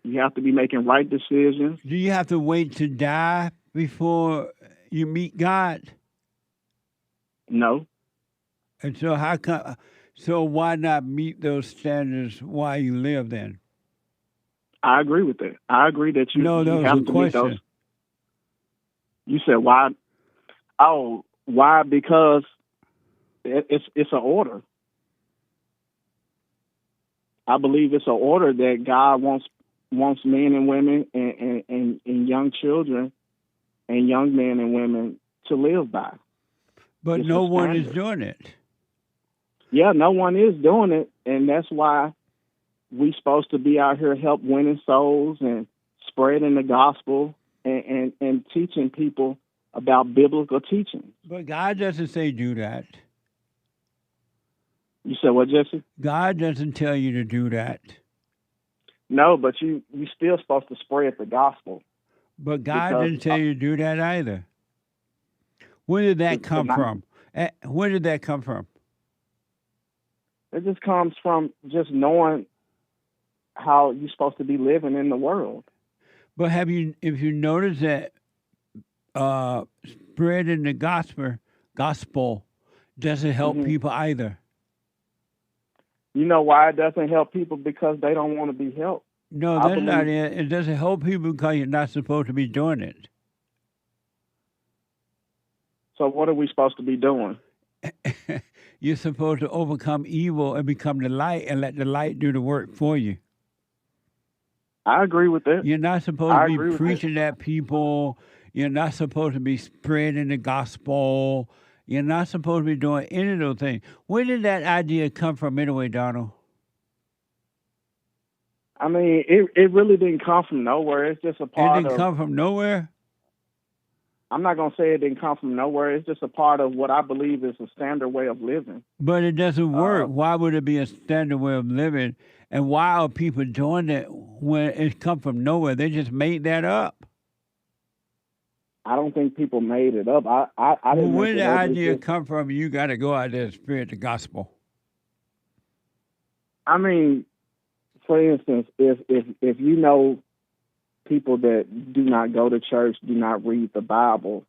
You have to be making right decisions. Do you have to wait to die before you meet God? No. And so how come? So why not meet those standards while you live then? I agree with that. I agree that you, No, that you was have a to meet those. question. You said why? Oh, why? Because it's an order. I believe it's an order that God wants men and women and young children and young men and women to live by. But It's no a one is standard. doing it. Yeah, no one is doing it, and that's why we supposed to be out here help winning souls and spreading the gospel and teaching people about biblical teaching. But God doesn't say do that. You said what, Jesse? God doesn't tell you to do that. No, but you still supposed to spread the gospel. But God Because, didn't tell you to do that either. Where did that come from? Where did that come from? It just comes from just knowing how you're supposed to be living in the world. But if you notice that spreading the gospel doesn't help people either. You know why it doesn't help people? Because they don't want to be helped. No, that's not it. It doesn't help people because you're not supposed to be doing it. So what are we supposed to be doing? You're supposed to overcome evil and become the light and let the light do the work for you. I agree with that. You're not supposed to be preaching at people. You're not supposed to be spreading the gospel. You're not supposed to be doing any of those things. Where did that idea come from anyway, Donald? I mean, it really didn't come from nowhere. It's just a part of... It didn't come from nowhere? I'm not going to say it didn't come from nowhere. It's just a part of what I believe is a standard way of living. But it doesn't work. Why would it be a standard way of living? And why are people doing it when it come from nowhere? They just made that up. I don't think people made it up. I didn't. Where did the idea come from? You got to go out there and spread the gospel. I mean, for instance, if you know people that do not go to church, do not read the Bible,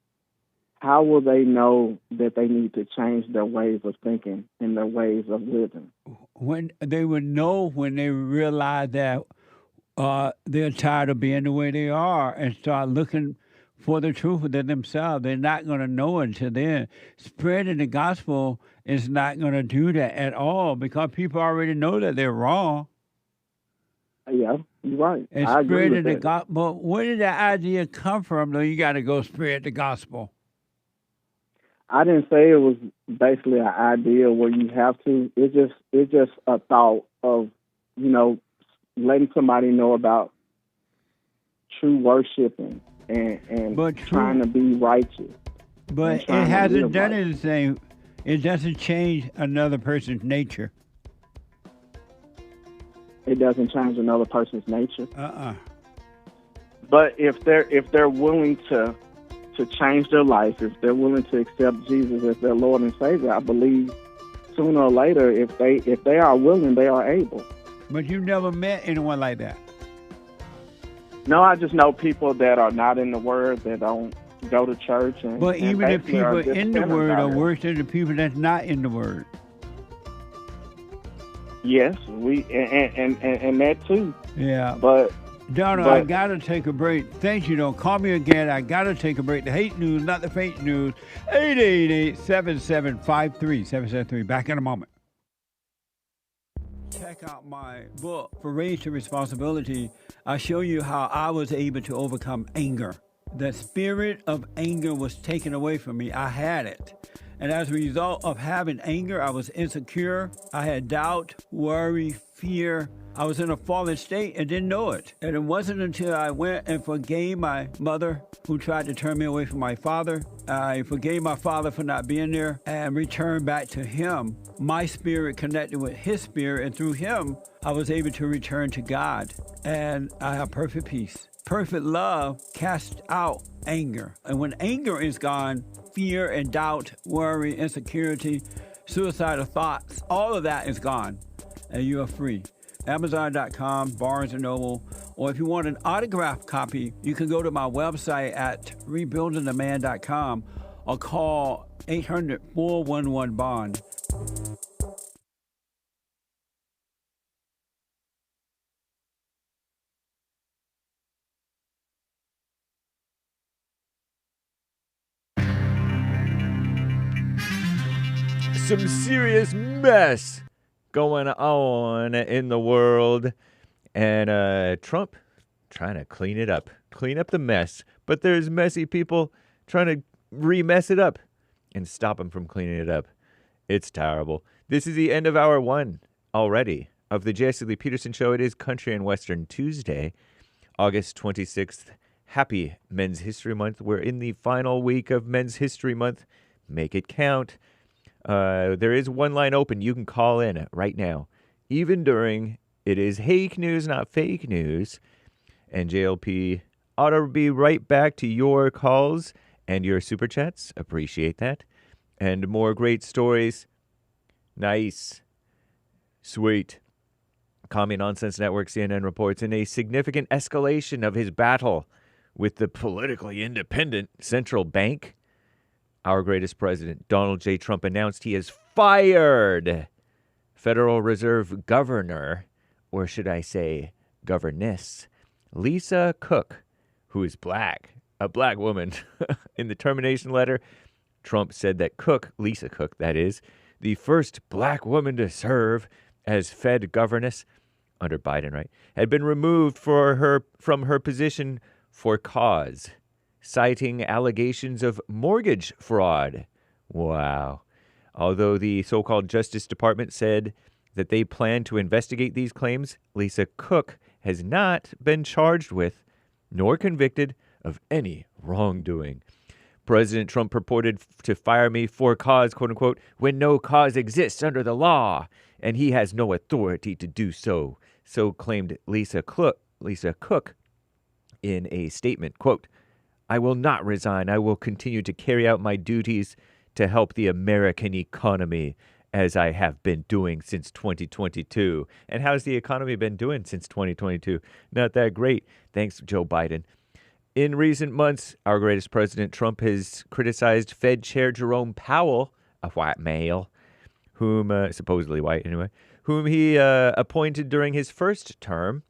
how will they know that they need to change their ways of thinking and their ways of living? When they would know when they realize that they're tired of being the way they are and start looking for the truth within themselves. They're not going to know until then. Spreading the gospel is not going to do that at all because people already know that they're wrong. Yeah, you're right. And I agree spreading with the that. gospel. But where did that idea come from, though? You got to go spread the gospel. I didn't say it was basically an idea where you have to. It's just a thought of, letting somebody know about true worshiping and trying to be righteous. But it hasn't done anything. It doesn't change another person's nature. It doesn't change another person's nature. But if they're willing to change their life, if they're willing to accept Jesus as their Lord and Savior, I believe sooner or later, if they are willing, they are able. But you've never met anyone like that. No, I just know people that are not in the Word, that don't go to church. But even the people in the Word are worse than the people that's not in the Word. Yes, and that too. Yeah. But Donald, I got to take a break. Thank you, don't call me again. I got to take a break. The hate news, not the fake news. 888-7753-773. Back in a moment. Check out my book, For Raised to Responsibility. I show you how I was able to overcome anger. The spirit of anger was taken away from me. I had it. And as a result of having anger, I was insecure. I had doubt, worry, fear. I was in a fallen state and didn't know it. And it wasn't until I went and forgave my mother who tried to turn me away from my father. I forgave my father for not being there and returned back to him. My spirit connected with his spirit, and through him, I was able to return to God. And I have perfect peace. Perfect love casts out anger. And when anger is gone, fear and doubt, worry, insecurity, suicidal thoughts, all of that is gone. And you are free. Amazon.com, Barnes & Noble, or if you want an autographed copy, you can go to my website at rebuildingtheman.com or call 800-411-BOND. some serious mess going on in the world. And Trump trying to clean it up, clean up the mess. But there's messy people trying to re-mess it up and stop him from cleaning it up. It's terrible. This is the end of hour one already of the Jesse Lee Peterson Show. It is Country and Western Tuesday, August 26th. Happy Men's History Month. We're in the final week of Men's History Month. Make it count. There is one line open. You can call in right now. Even during, it is Hake news, not fake news. And JLP ought to be right back to your calls and your super chats. Appreciate that. And more great stories. Nice. Sweet. Commie Nonsense Network, CNN reports, in a significant escalation of his battle with the politically independent central bank, our greatest president, Donald J. Trump, announced he has fired Federal Reserve Governor, or should I say governess, Lisa Cook, who is black, a black woman. In the termination letter, Trump said that Cook, Lisa Cook, that is, the first black woman to serve as Fed governess under Biden, right, had been removed from her position for cause, citing allegations of mortgage fraud. Wow. Although the so-called Justice Department said that they plan to investigate these claims, Lisa Cook has not been charged with nor convicted of any wrongdoing. President Trump purported to fire me for cause, quote unquote, when no cause exists under the law, and he has no authority to do so. So claimed Lisa Cook in a statement, quote, I will not resign. I will continue to carry out my duties to help the American economy as I have been doing since 2022. And how's the economy been doing since 2022? Not that great. Thanks, Joe Biden. In recent months, our greatest president, Trump, has criticized Fed Chair Jerome Powell, a white male, whom, supposedly white anyway, whom he appointed during his first term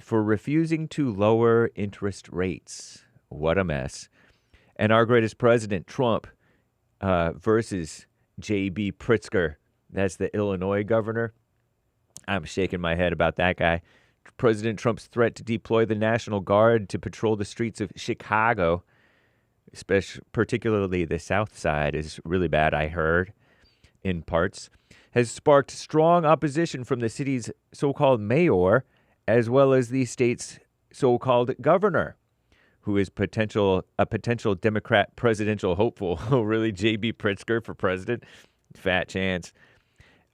for refusing to lower interest rates. What a mess. And our greatest president, Trump, versus J.B. Pritzker, that's the Illinois governor. I'm shaking my head about that guy. President Trump's threat to deploy the National Guard to patrol the streets of Chicago, particularly the South Side, is really bad, I heard, in parts, has sparked strong opposition from the city's so-called mayor, as well as the state's so-called governor, who is a potential Democrat presidential hopeful. Oh, really? J.B. Pritzker for president? Fat chance.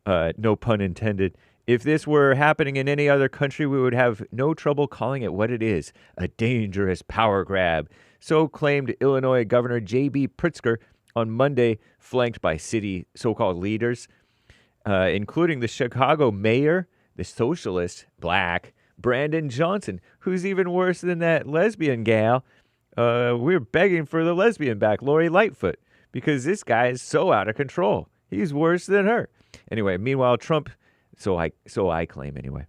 No pun intended. If this were happening in any other country, we would have no trouble calling it what it is, a dangerous power grab. So claimed Illinois Governor J.B. Pritzker on Monday, flanked by city so-called leaders, including the Chicago mayor, the socialist, black, Brandon Johnson, who's even worse than that lesbian gal. We're begging for the lesbian back, Lori Lightfoot, because this guy is so out of control. He's worse than her. Anyway, meanwhile, Trump, so I claim anyway,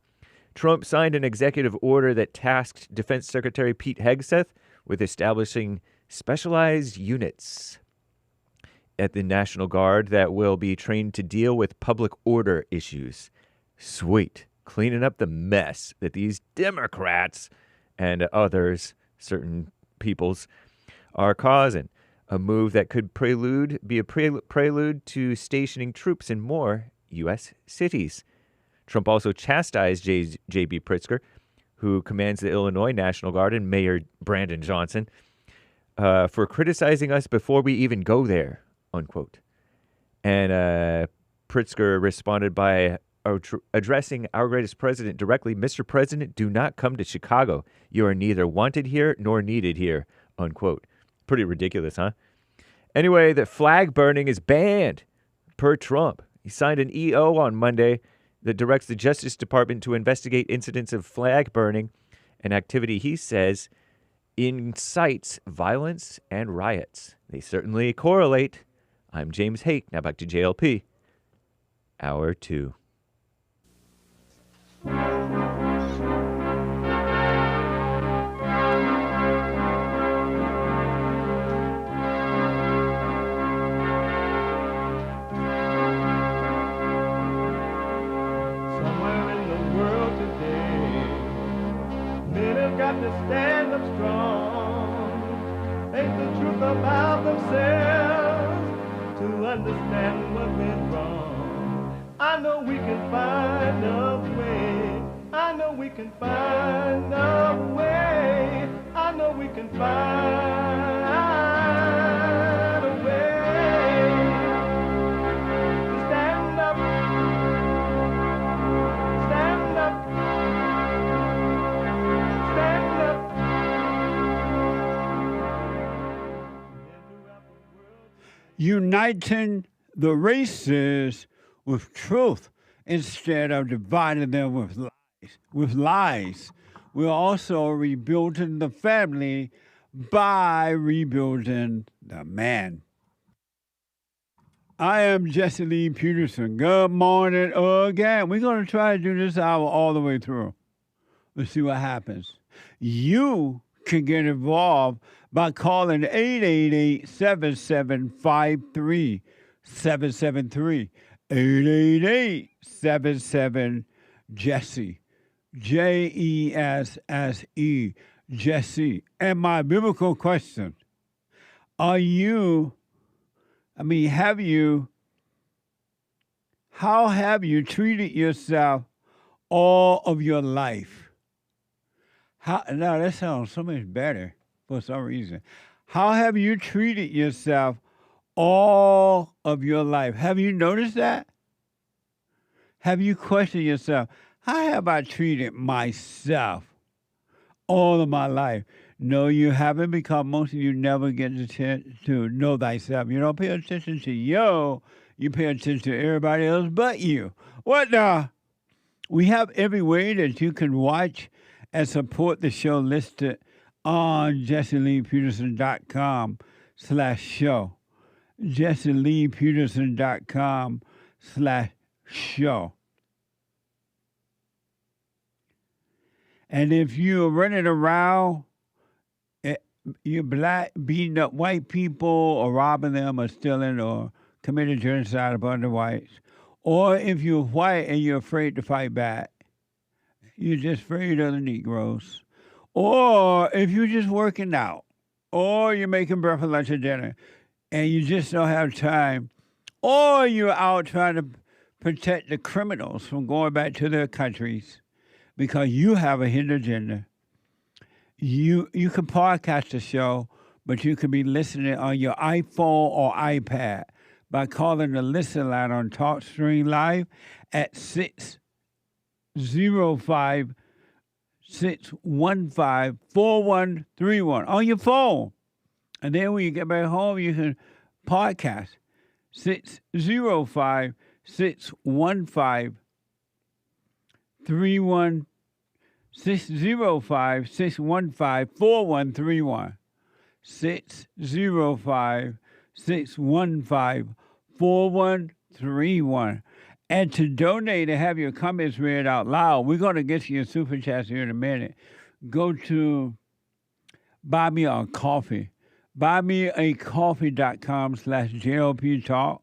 Trump signed an executive order that tasked Defense Secretary Pete Hegseth with establishing specialized units at the National Guard that will be trained to deal with public order issues. Sweet. Cleaning up the mess that these Democrats and others, certain peoples, are causing. A move that could be a prelude to stationing troops in more U.S. cities. Trump also chastised J.B. Pritzker, who commands the Illinois National Guard, and Mayor Brandon Johnson, for criticizing us before we even go there, unquote. And Pritzker responded by addressing our greatest president directly, Mr. President, do not come to Chicago. You are neither wanted here nor needed here, unquote. Pretty ridiculous, huh? Anyway, the flag burning is banned, per Trump. He signed an EO on Monday that directs the Justice Department to investigate incidents of flag burning, an activity he says incites violence and riots. They certainly correlate. I'm James Hake. Now back to JLP. Hour 2. got to stand up strong. Ain't the truth about themselves to understand what went wrong. I know we can find a way. I know we can find a way. I know we can find a way to stand up, stand up, stand up. Uniting the races with truth instead of dividing them with lies. We're also rebuilding the family by rebuilding the man. I am Jesse Lee Peterson. Good morning again. We're going to try to do this hour all the way through. Let's see what happens. You can get involved by calling 888-7753-773. 888-77-JESSE. JESSE. Jesse. And my biblical question, how have you treated yourself all of your life? Now that sounds so much better for some reason. How have you treated yourself all of your life? Have you noticed that? Have you questioned yourself? How have I treated myself all of my life? No, you haven't, because most of you never get the chance to know thyself. You don't pay attention to you. You pay attention to everybody else but you. What now? We have every way that you can watch and support the show listed on JesseLeePeterson.com/show. JesseLeePeterson.com/show. And if you're running around, you're beating up white people or robbing them or stealing or committing genocide upon the whites, or if you're white and you're afraid to fight back, you're just afraid of the Negroes, or if you're just working out, or you're making breakfast, lunch, and dinner, and you just don't have time, or you're out trying to protect the criminals from going back to their countries, because you have a hidden agenda. You can podcast the show, but you can be listening on your iPhone or iPad by calling the listen line on TalkStream Live at 605-615-4131 on your phone. And then when you get back home, you can podcast 605-615-4131. 605-615-4131. 605-615-4131. And to donate and have your comments read out loud, we're going to get to your super chats here in a minute. Go to Buy Me a Coffee. BuyMeACoffee.com/JLP Talk.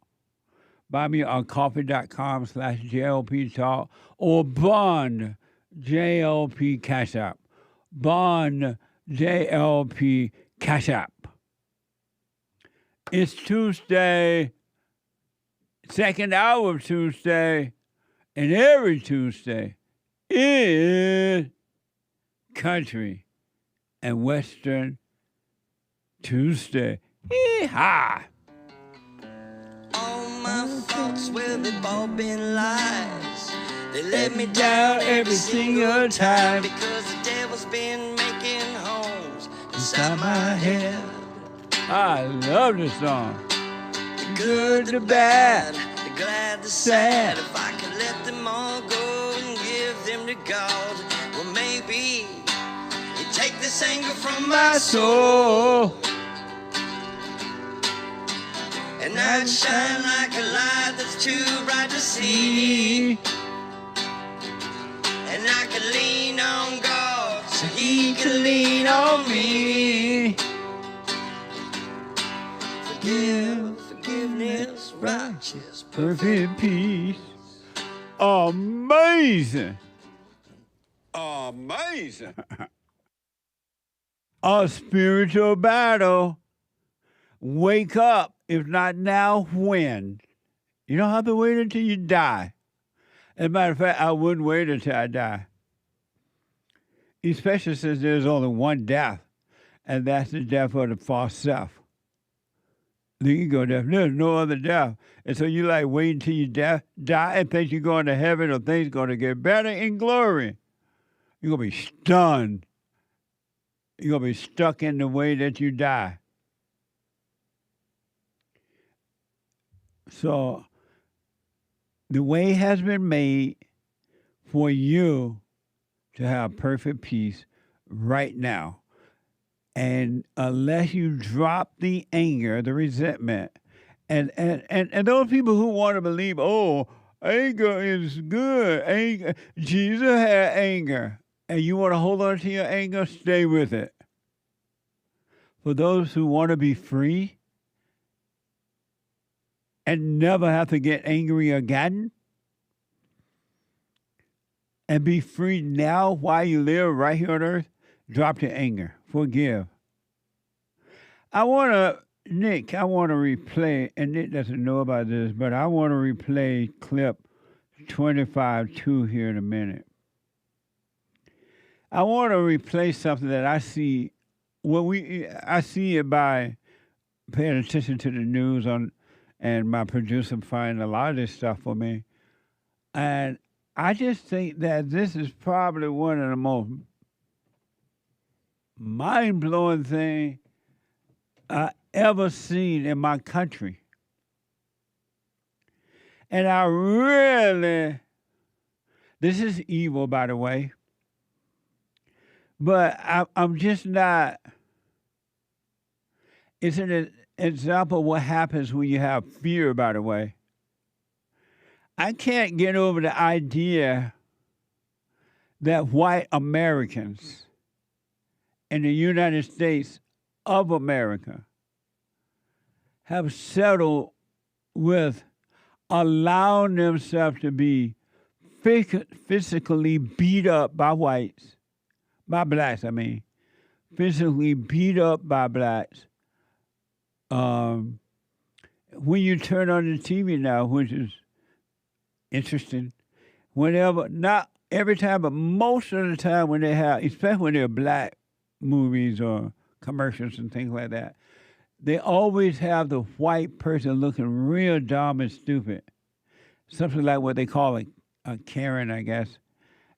BuyMeACoffee.com/JLP Talk. Or Bond JLP Cash App. Bond JLP Cash App. It's Tuesday, second hour of Tuesday, and every Tuesday is Country and Western Tuesday. Yee-haw! All my thoughts, well, they've all been lies. They let me down every single time, because the devil's been making homes inside my head. I love this song. The good, the bad, the glad, the sad. If I could let them all go and give them to God, well, maybe you take this anger from my soul, and I'd shine like a light that's too bright to see. And I can lean on God so He can lean on me. Forgiveness, righteous, Perfect peace. Amazing. Amazing. a spiritual battle. Wake up. If not now, when? You don't have to wait until you die. As a matter of fact, I wouldn't wait until I die. Especially since there's only one death, and that's the death of the false self. The ego death. There's no other death. And so you like wait until you die and think you're going to heaven or things going to get better in glory. You're going to be stunned. You're going to be stuck in the way that you die. So the way has been made for you to have perfect peace right now. And unless you drop the anger, the resentment, and those people who want to believe, oh, anger is good. Anger, Jesus had anger. And you want to hold on to your anger, stay with it. For those who want to be free and never have to get angry again, and be free now while you live right here on earth, drop your anger. Forgive. Nick, I want to replay, and Nick doesn't know about this, but I want to replay clip 25-2 here in a minute. I want to replay something that I see I see it by paying attention to the news and my producer finding a lot of this stuff for me. And I just think that this is probably one of the most mind-blowing things I ever seen in my country. And this is evil, by the way, but I'm just not, it's an example of what happens when you have fear, by the way. I can't get over the idea that white Americans in the United States of America have settled with allowing themselves to be physically beat up by whites, by blacks, physically beat up by blacks. When you turn on the TV now, which is interesting, whenever, not every time, but most of the time when they have, especially when they're black movies or commercials and things like that, they always have the white person looking real dumb and stupid. Something like what they call a Karen, I guess.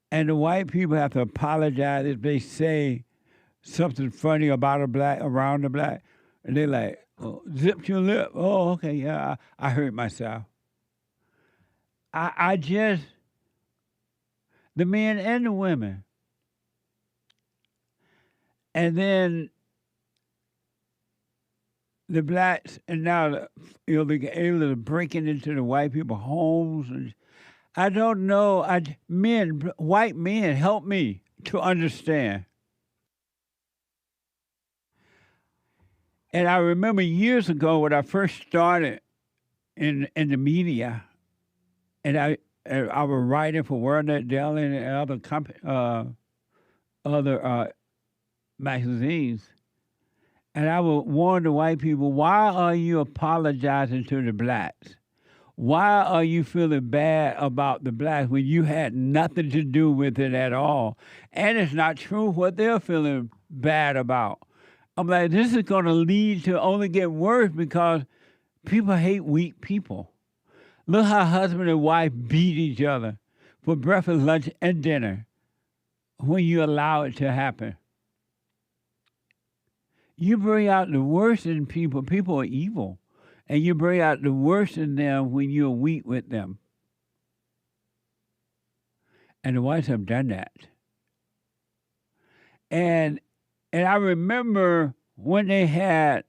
And the white people have to apologize if they say something funny about a black, around the black. And they're like, oh, zip your lip. Oh, okay, yeah, I hurt myself. I just, the men and the women. And then the blacks, and now they're able to breaking into the white people's homes. And I don't know, white men, help me to understand. And I remember years ago when I first started in the media, and I was writing for World Net Daily and other magazines. And I would warn the white people, why are you apologizing to the blacks? Why are you feeling bad about the blacks when you had nothing to do with it at all? And it's not true what they're feeling bad about. I'm like, this is going to lead to only get worse because people hate weak people. Look how husband and wife beat each other for breakfast, lunch, and dinner when you allow it to happen. You bring out the worst in people. People are evil. And you bring out the worst in them when you're weak with them. And the whites have done that. And I remember when they had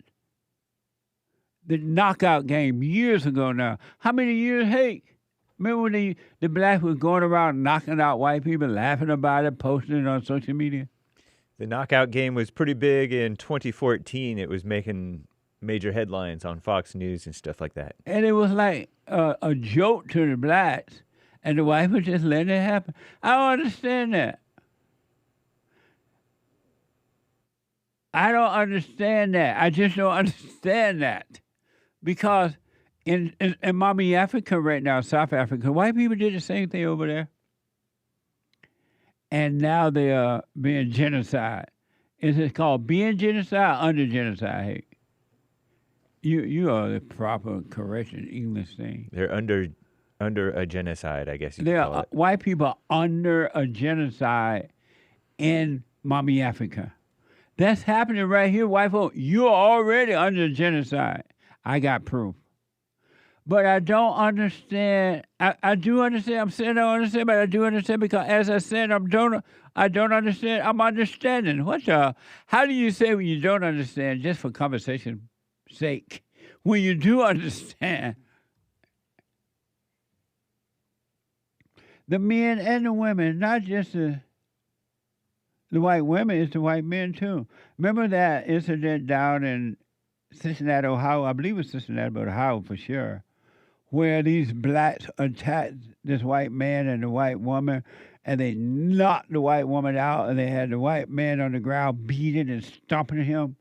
the knockout game years ago now. How many years, Hake? Remember when the blacks were going around knocking out white people, laughing about it, posting it on social media? The knockout game was pretty big in 2014. It was making major headlines on Fox News and stuff like that. And it was like a joke to the blacks, and the whites were just letting it happen. I don't understand that. I don't understand that. I just don't understand that. Because in Mommy Africa right now, South Africa, white people did the same thing over there. And now they are being genocide. Is it called being genocide or under genocide? Hake? You are the proper correction English thing. They're under a genocide, I guess you could call it. White people are under a genocide in Mommy Africa. That's happening right here, white folk. You're already under genocide. I got proof. But I don't understand. I do understand. I'm saying I don't understand, but I do understand because, as I said, I don't understand. I'm understanding. How do you say when you don't understand just for conversation's sake? When you do understand, the men and the women, not just the white women, it's the white men too. Remember that incident down in Cincinnati, Ohio? I believe it's Cincinnati, but Ohio for sure, where these blacks attacked this white man and the white woman, and they knocked the white woman out, and they had the white man on the ground beating and stomping him.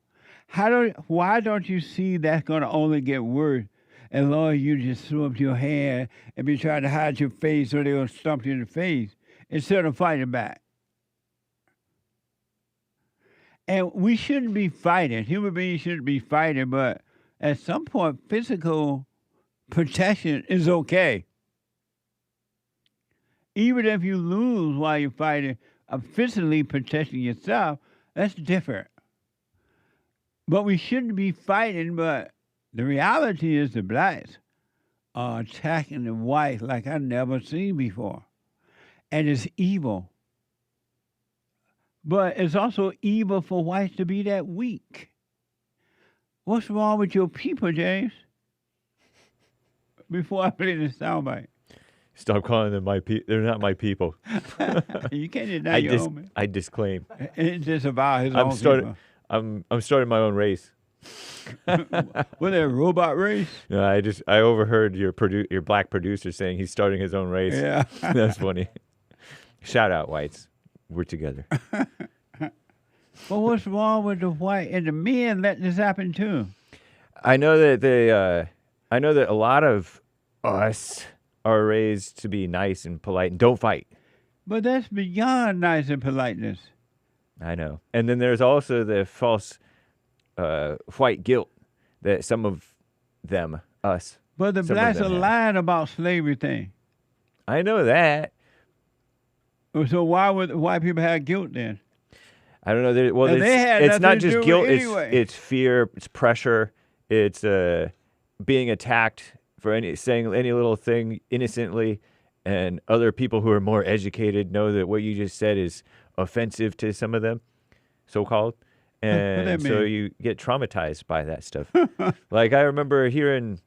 Why don't you see that's going to only get worse as long as you just throw up your hand and be trying to hide your face so they're going to stomp you in the face instead of fighting back? And we shouldn't be fighting. Human beings shouldn't be fighting, but at some point, physical protection is okay. Even if you lose while you're fighting, physically protecting yourself, that's different. But we shouldn't be fighting, but the reality is the blacks are attacking the whites like I've never seen before. And it's evil. But it's also evil for whites to be that weak. What's wrong with your people, James? Before I play the soundbite. Stop calling them my people. They're not my people. You can't deny your own. I disclaim. It's just about his own people. I'm starting my own race. Was it a robot race? No, I overheard your black producer saying he's starting his own race. Yeah. That's funny. Shout out, whites. We're together. Well, what's wrong with the white and the men letting this happen too? I know that I know that a lot of us are raised to be nice and polite and don't fight. But that's beyond nice and politeness. I know. And then there's also the false white guilt that some of them, us. But the blacks are lying about slavery thing. I know that. So why would white people have guilt then? I don't know. Well, it's not just guilt. It's fear. It's pressure. It's being attacked for saying any little thing innocently, and other people who are more educated know that what you just said is offensive to some of them, so-called, and so you get traumatized by that stuff. Like I remember hearing,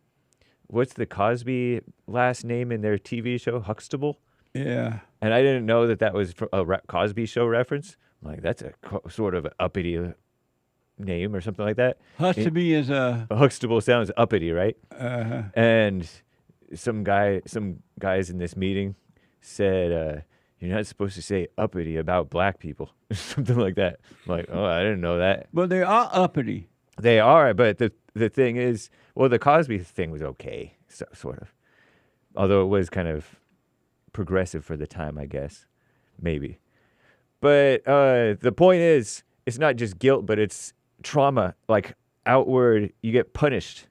what's the Cosby last name in their TV show, Huxtable? Yeah. And I didn't know that was a Cosby Show reference. I'm like, that's a sort of uppity name or something like that. Huxtable is a... Huxtable sounds uppity, right? Uh-huh. And some guys in this meeting said, you're not supposed to say uppity about black people. Something like that. I'm like, oh, I didn't know that. But they are uppity. They are, but the thing is, well, the Cosby thing was okay, sort of. Although it was kind of progressive for the time, I guess. Maybe. But the point is, it's not just guilt, but it's trauma. Like outward, you get punished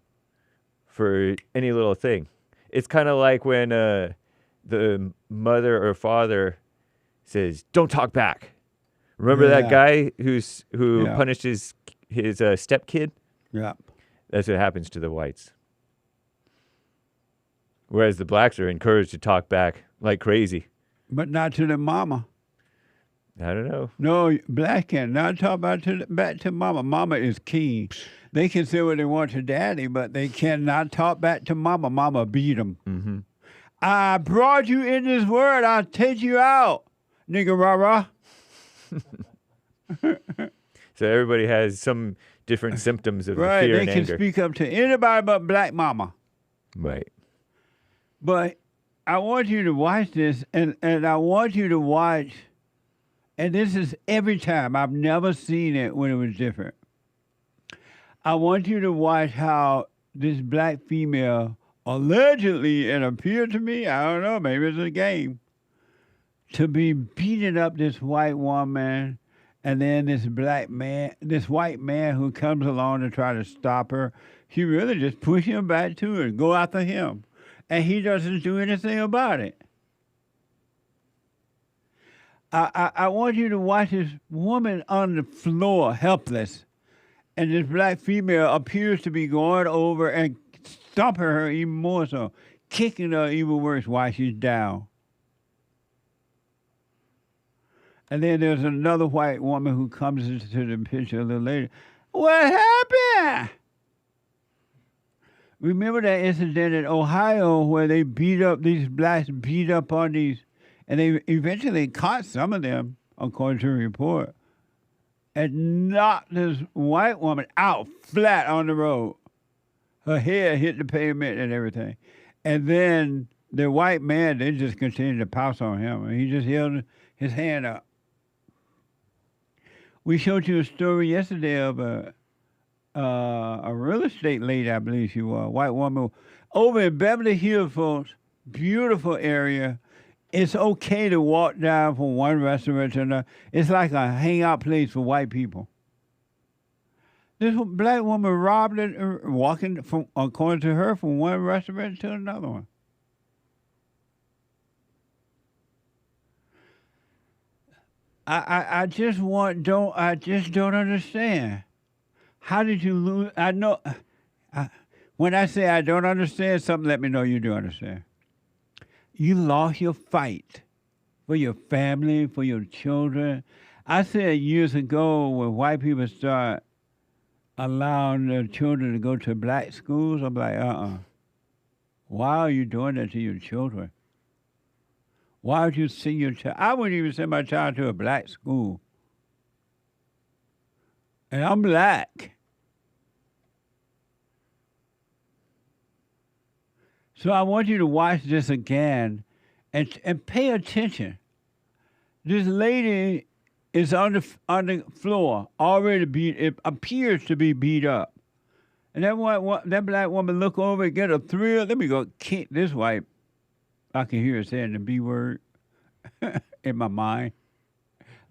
for any little thing. It's kind of like when the mother or father says, "Don't talk back." Remember that guy who punished his stepkid? Yeah. That's what happens to the whites. Whereas the blacks are encouraged to talk back like crazy. But not to the mama. I don't know. No, black can not talk back to mama. Mama is king. They can say what they want to daddy, but they cannot talk back to mama. Mama beat them. Mm-hmm. I brought you in this world. I'll take you out, nigga rah-rah. So everybody has some different symptoms of fear they and anger. They can speak up to anybody but black mama. Right. But I want you to watch this, and I want you to watch, and this is every time. I've never seen it when it was different. I want you to watch how this black female allegedly, it appeared to me, I don't know, maybe it's a game, to be beating up this white woman, and then this white man who comes along to try to stop her, she really just push him back to her, go after him. And he doesn't do anything about it. I want you to watch this woman on the floor, helpless, and this black female appears to be going over and stomping her even more so, kicking her even worse while she's down. And then there's another white woman who comes into the picture a little later. What happened? Remember that incident in Ohio where they beat up, these blacks beat up on these, and they eventually caught some of them, according to a report, and knocked this white woman out flat on the road. Her head hit the pavement and everything. And then the white man, they just continued to pounce on him, and he just held his hand up. We showed you a story yesterday of a real estate lady, I believe she was, a white woman, over in Beverly Hills, folks, beautiful area. It's okay to walk down from one restaurant to another. It's like a hangout place for white people. This black woman robbed it, walking, from, according to her, from one restaurant to another one. I just don't understand. How did you lose? I know, when I say I don't understand something, let me know you do understand. You lost your fight for your family, for your children. I said years ago when white people start allowing their children to go to black schools, I'm like, why are you doing that to your children? Why would you send your child? I wouldn't even send my child to a black school. And I'm black. So I want you to watch this again and pay attention. This lady is on the floor, already beat. It appears to be beat up. And that black woman look over and get a thrill. Let me go kick this white. I can hear her saying the B word in my mind.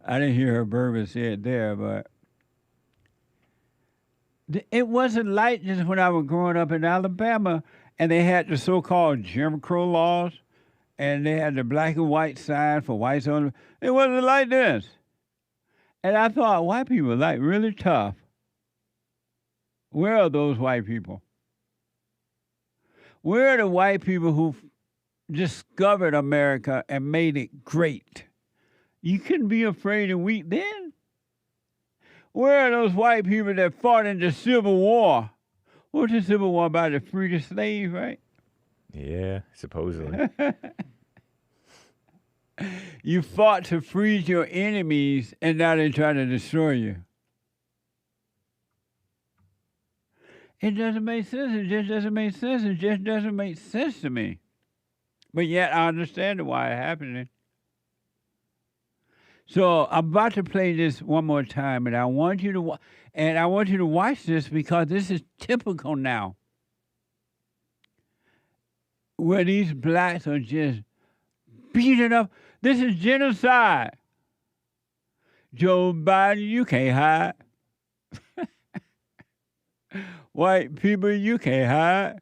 I didn't hear her verbally say it there, but it wasn't like this when I was growing up in Alabama, and they had the so-called Jim Crow laws, and they had the black and white sign for whites only. It wasn't like this. And I thought, white people are like really tough. Where are those white people? Where are the white people who discovered America and made it great? You couldn't be afraid and weak then. Where are those white people that fought in the Civil War? What was the Civil War about? To free the slaves, right? Yeah, supposedly. You fought to free your enemies, and now they're trying to destroy you. It doesn't make sense. It just doesn't make sense. It just doesn't make sense to me. But yet I understand why it's happening. So I'm about to play this one more time, and I want you to watch this because this is typical now, where these blacks are just beating up. This is genocide. Joe Biden, you can't hide. White people, you can't hide.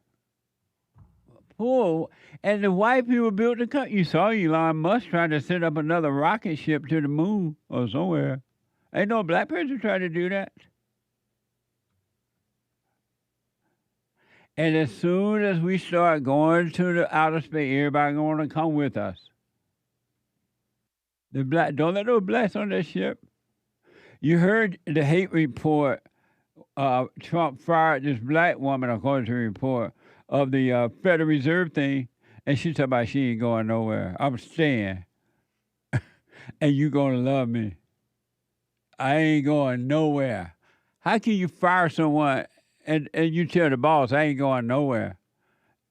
Poor. And the white people built the country. You saw Elon Musk trying to set up another rocket ship to the moon or somewhere. Ain't no black person trying to do that. And as soon as we start going to the outer space, everybody going to come with us. Don't let those blacks on that ship. You heard the Hake report. Trump fired this black woman, according to the report, of the Federal Reserve thing. And she talking about she ain't going nowhere. I'm staying. And you going to love me. I ain't going nowhere. How can you fire someone and you tell the boss, I ain't going nowhere?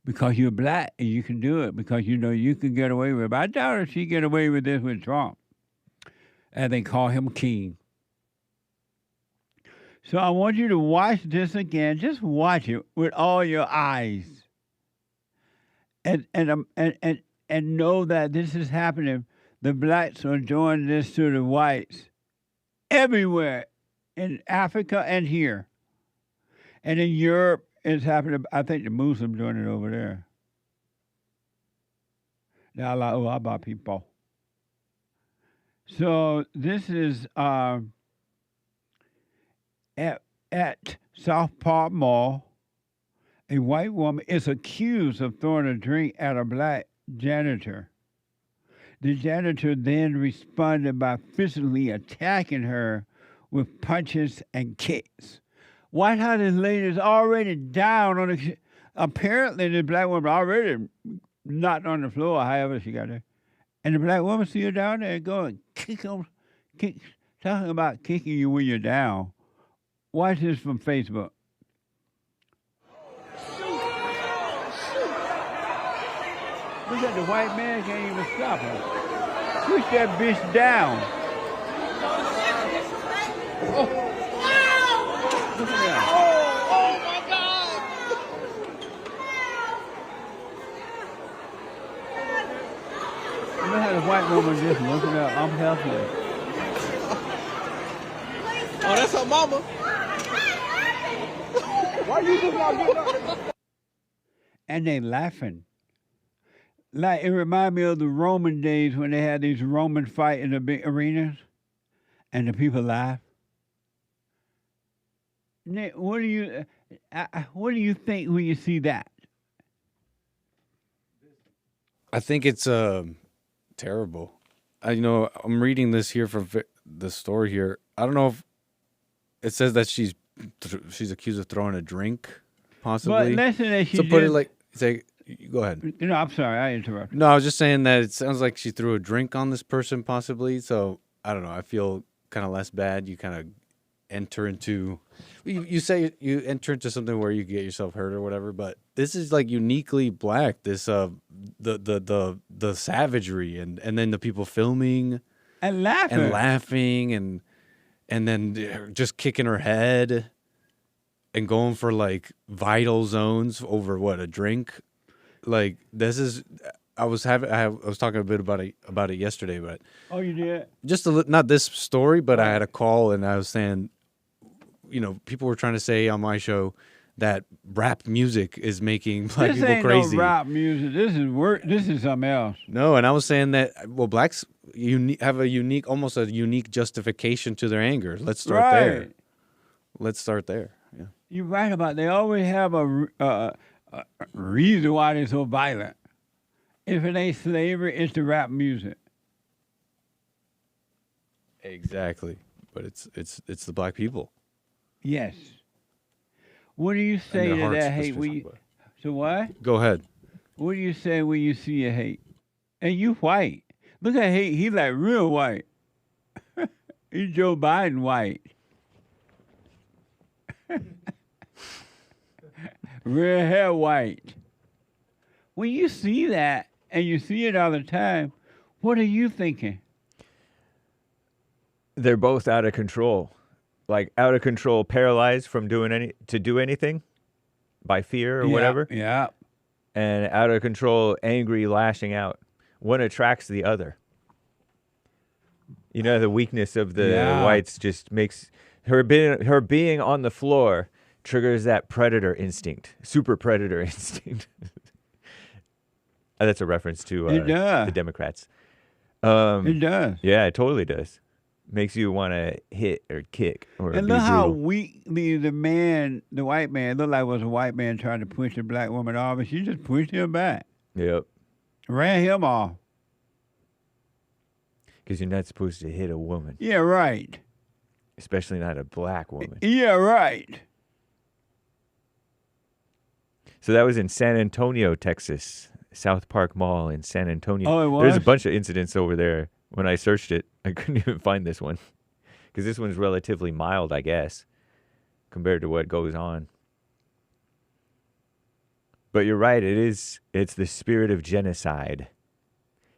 Because you're black and you can do it because you know you can get away with it. But I doubt if she get away with this with Trump. And they call him king. So I want you to watch this again. Just watch it with all your eyes, and know that this is happening. The blacks are doing this to the whites everywhere in Africa and here, and in Europe it's happening. I think the Muslims doing it over there. Now, like, oh, about people. So this is at South Park Mall. A white woman is accused of throwing a drink at a black janitor. The janitor then responded by physically attacking her with punches and kicks. White House lady is already down on the. Apparently, the black woman already knocked on the floor. However, she got there, and the black woman see her down there and go and kick talking about kicking you when you're down. Watch this from Facebook. Look at the white man can't even stop her. Push that bitch down. Oh. Look at that. Oh my God! Look how the white woman just looking up. I'm helpless. Oh, that's her mama. Why you just not getting up? And they laughing. Like, it reminds me of the Roman days when they had these Roman fight in the big arenas, and the people laugh. Nick, what do you think when you see that? I think it's terrible. I'm reading this here from the story here. I don't know if it says that she's accused of throwing a drink, possibly. But listen, that she so put it like say. Go ahead. No, I'm sorry, I interrupted. No, I was just saying that it sounds like she threw a drink on this person, possibly. So I don't know. I feel kind of less bad. You kind of enter into, you say you enter into something where you get yourself hurt or whatever. But this is like uniquely black. This the savagery and then the people filming and laughing and then just kicking her head and going for like vital zones over a drink. Like this is, I was talking a bit about it yesterday, but oh, you did just not this story, but I had a call and I was saying, people were trying to say on my show that rap music is making black people crazy. This ain't no rap music. This is work. This is something else. No, and I was saying that blacks have almost a unique justification to their anger. Let's start there. Let's start there. Yeah, you're right about. They always have a reason why they're so violent. If it ain't slavery, it's the rap music. Exactly, but it's the black people. Yes. What do you say to that hate? So what? Go ahead. What do you say when you see a hate? And you white. Look at Hake. He like real white. He's Joe Biden white. Red hair white. When you see that, and you see it all the time, what are you thinking? They're both out of control. Like out of control, paralyzed from do anything by fear or whatever. Yeah. And out of control, angry, lashing out. One attracts the other. The weakness of the whites just makes her being on the floor triggers that predator instinct, super predator instinct. That's a reference to the Democrats. It does. Yeah, it totally does. Makes you want to hit or kick or and be look how brutal. weakly the white man, looked like it was a white man trying to push the black woman off, and she just pushed him back. Yep. Ran him off. Because you're not supposed to hit a woman. Yeah, right. Especially not a black woman. Yeah, right. So that was in San Antonio, Texas. South Park Mall in San Antonio. Oh, it was? There's a bunch of incidents over there. When I searched it, I couldn't even find this one. Because this one's relatively mild, I guess, compared to what goes on. But you're right, it's the spirit of genocide,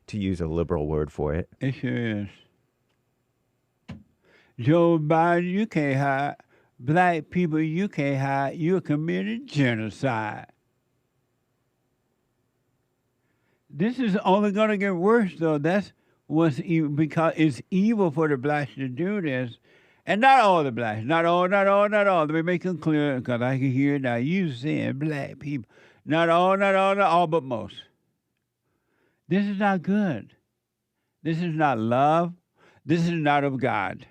to use a liberal word for it. It sure is. Joe Biden, you can't hide. black people you can't hide, you're committing genocide. This is only going to get worse, though. That's what's evil, because it's evil for the blacks to do this. And not all the blacks. Not all. Let me make it clear, because I can hear it now. You saying black people. Not all, but most. This is not good. This is not love. This is not of God.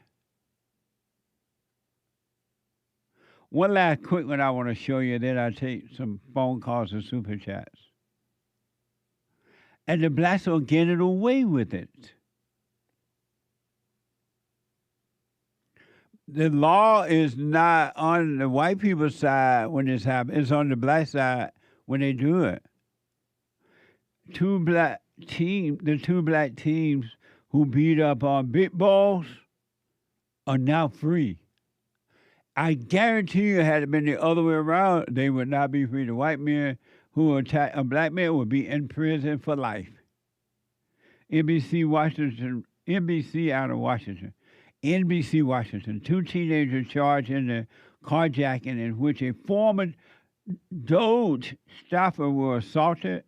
One last quick one I want to show you, then I'll take some phone calls and super chats. And the blacks are getting away with it. The law is not on the white people's side when this happens. It's on the black side when they do it. The two black teams who beat up on big balls are now free. I guarantee you, had it been the other way around, they would not be free. The white men who attacked a black man would be in prison for life. NBC out of Washington. NBC Washington. 2 teenagers charged in the carjacking in which a former Doge staffer was assaulted.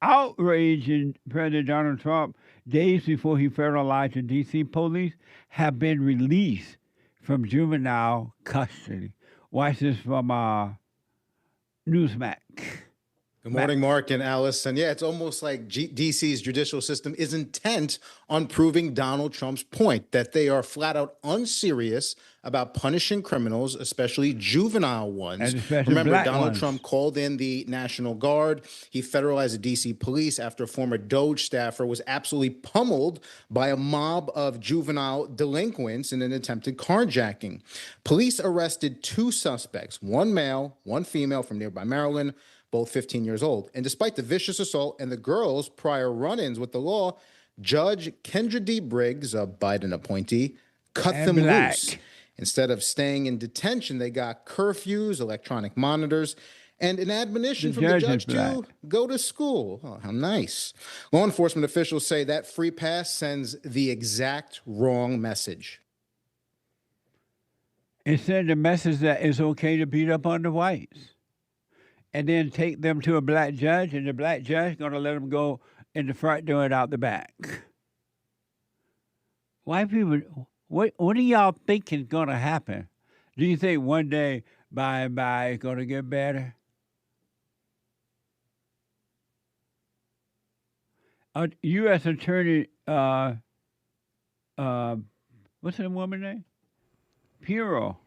Outraging President Donald Trump days before he federalized the D.C. police have been released from juvenile custody. Watch this from Newsmax. Good morning, Mark and Alice. And yeah, it's almost like DC's judicial system is intent on proving Donald Trump's point that they are flat out unserious about punishing criminals, especially juvenile ones. Remember, Donald Trump called in the National Guard. He federalized the DC police after a former Doge staffer was absolutely pummeled by a mob of juvenile delinquents in an attempted carjacking. Police arrested 2 suspects, 1 male, 1 female from nearby Maryland, both 15 years old. And despite the vicious assault and the girls' prior run-ins with the law, Judge Kendra D. Briggs, a Biden appointee, cut them loose. Instead of staying in detention, they got curfews, electronic monitors, and an admonition from the judge to go to school. Oh, how nice. Law enforcement officials say that free pass sends the exact wrong message. It sent the message that it's okay to beat up on the whites, and then take them to a black judge, and the black judge is going to let them go in the front door and out the back. White people, what do y'all think is going to happen? Do you think one day, by and by, it's going to get better? U.S. Attorney, what's that woman's name? Pirro.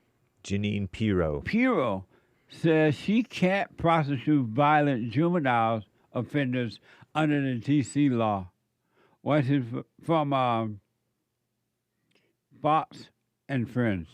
Jeanine Pirro. Pirro says she can't prosecute violent juveniles offenders under the D.C. law. What's it from Fox and Friends?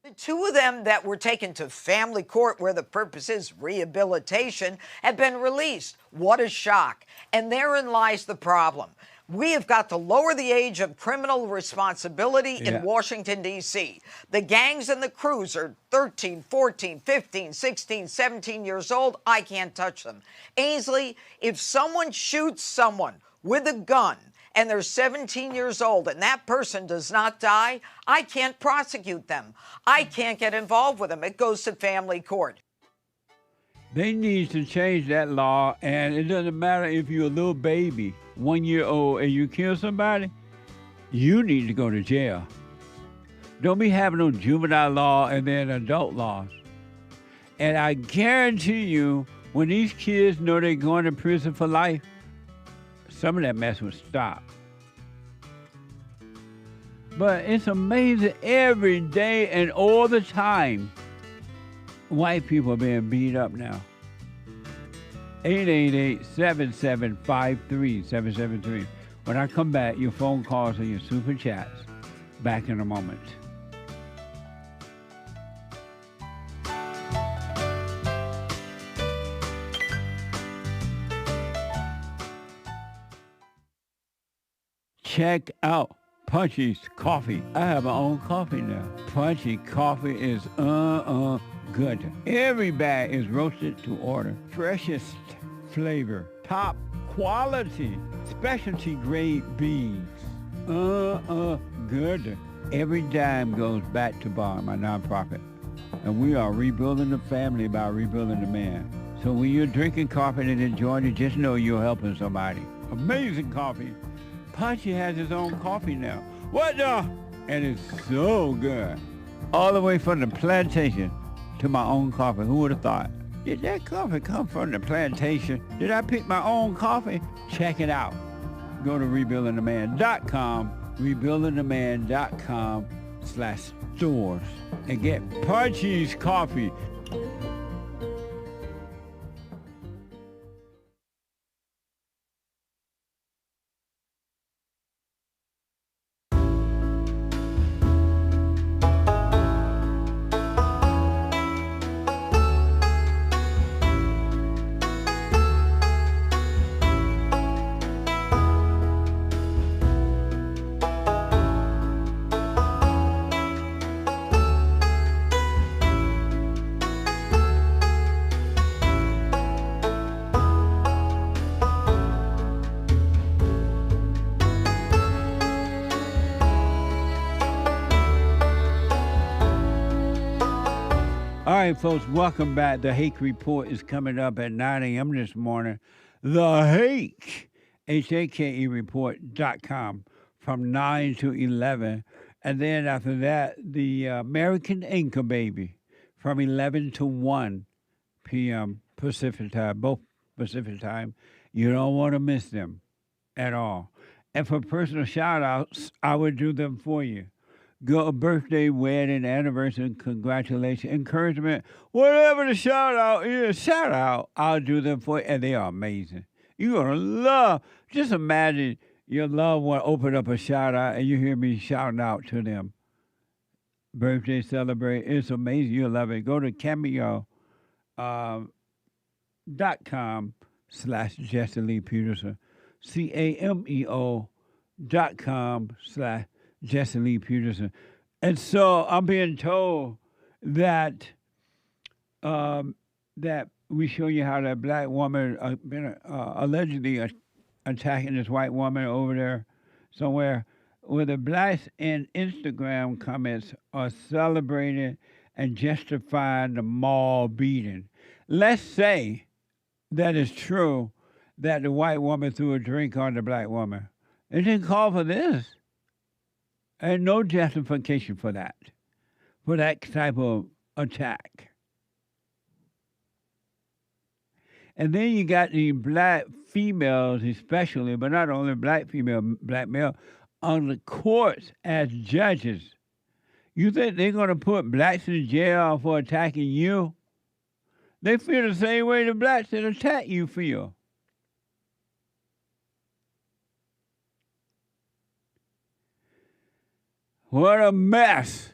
The 2 of them that were taken to family court where the purpose is rehabilitation have been released. What a shock. And therein lies the problem. We have got to lower the age of criminal responsibility in Washington, D.C. The gangs and the crews are 13, 14, 15, 16, 17 years old. I can't touch them. Ainsley, if someone shoots someone with a gun and they're 17 years old and that person does not die, I can't prosecute them. I can't get involved with them. It goes to family court. They need to change that law, and it doesn't matter if you're a little baby, 1 year old, and you kill somebody, you need to go to jail. Don't be having no juvenile law and then adult laws. And I guarantee you, when these kids know they're going to prison for life, some of that mess will stop. But it's amazing every day and all the time, white people are being beat up now. 888-7753-773. When I come back, your phone calls and your super chats. Back in a moment. Check out Punchy's Coffee. I have my own coffee now. Punchy Coffee is good. Every bag is roasted to order. Freshest flavor. Top quality. Specialty grade beans. Good. Every dime goes back to Bond, my nonprofit. And we are rebuilding the family by rebuilding the man. So when you're drinking coffee and enjoying it, just know you're helping somebody. Amazing coffee. Punchy has his own coffee now. What the? And it's so good. All the way from the plantation to my own coffee. Who would have thought? Did that coffee come from the plantation? Did I pick my own coffee? Check it out. Go to rebuildingtheman.com, rebuildingtheman.com/stores, and get Punchy's coffee. All right, folks, welcome back. The Hake Report is coming up at 9 a.m. this morning. The Hake, Hake report.com from 9 to 11. And then after that, the American Anchor Baby from 11 to 1 p.m. Pacific time, both Pacific time. You don't want to miss them at all. And for personal shout-outs, I would do them for you. Go birthday, wedding, anniversary, congratulations, encouragement, whatever the shout out is, shout out. I'll do them for you, and they are amazing. You're gonna love. Just imagine your loved one open up a shout out, and you hear me shouting out to them. Birthday celebrate, it's amazing. You'll love it. Go to cameo.com/Jesse Lee Peterson, cameo.com/Jesse Lee Peterson. And so I'm being told that that we show you how that black woman been allegedly attacking this white woman over there somewhere, where the blacks in Instagram comments are celebrating and justifying the mall beating. Let's say that it's true that the white woman threw a drink on the black woman. It didn't call for this. And no justification for that type of attack. And then you got the black females especially, but not only black female, black male, on the courts as judges. You think they're going to put blacks in jail for attacking you? They feel the same way the blacks that attack you feel. What a mess.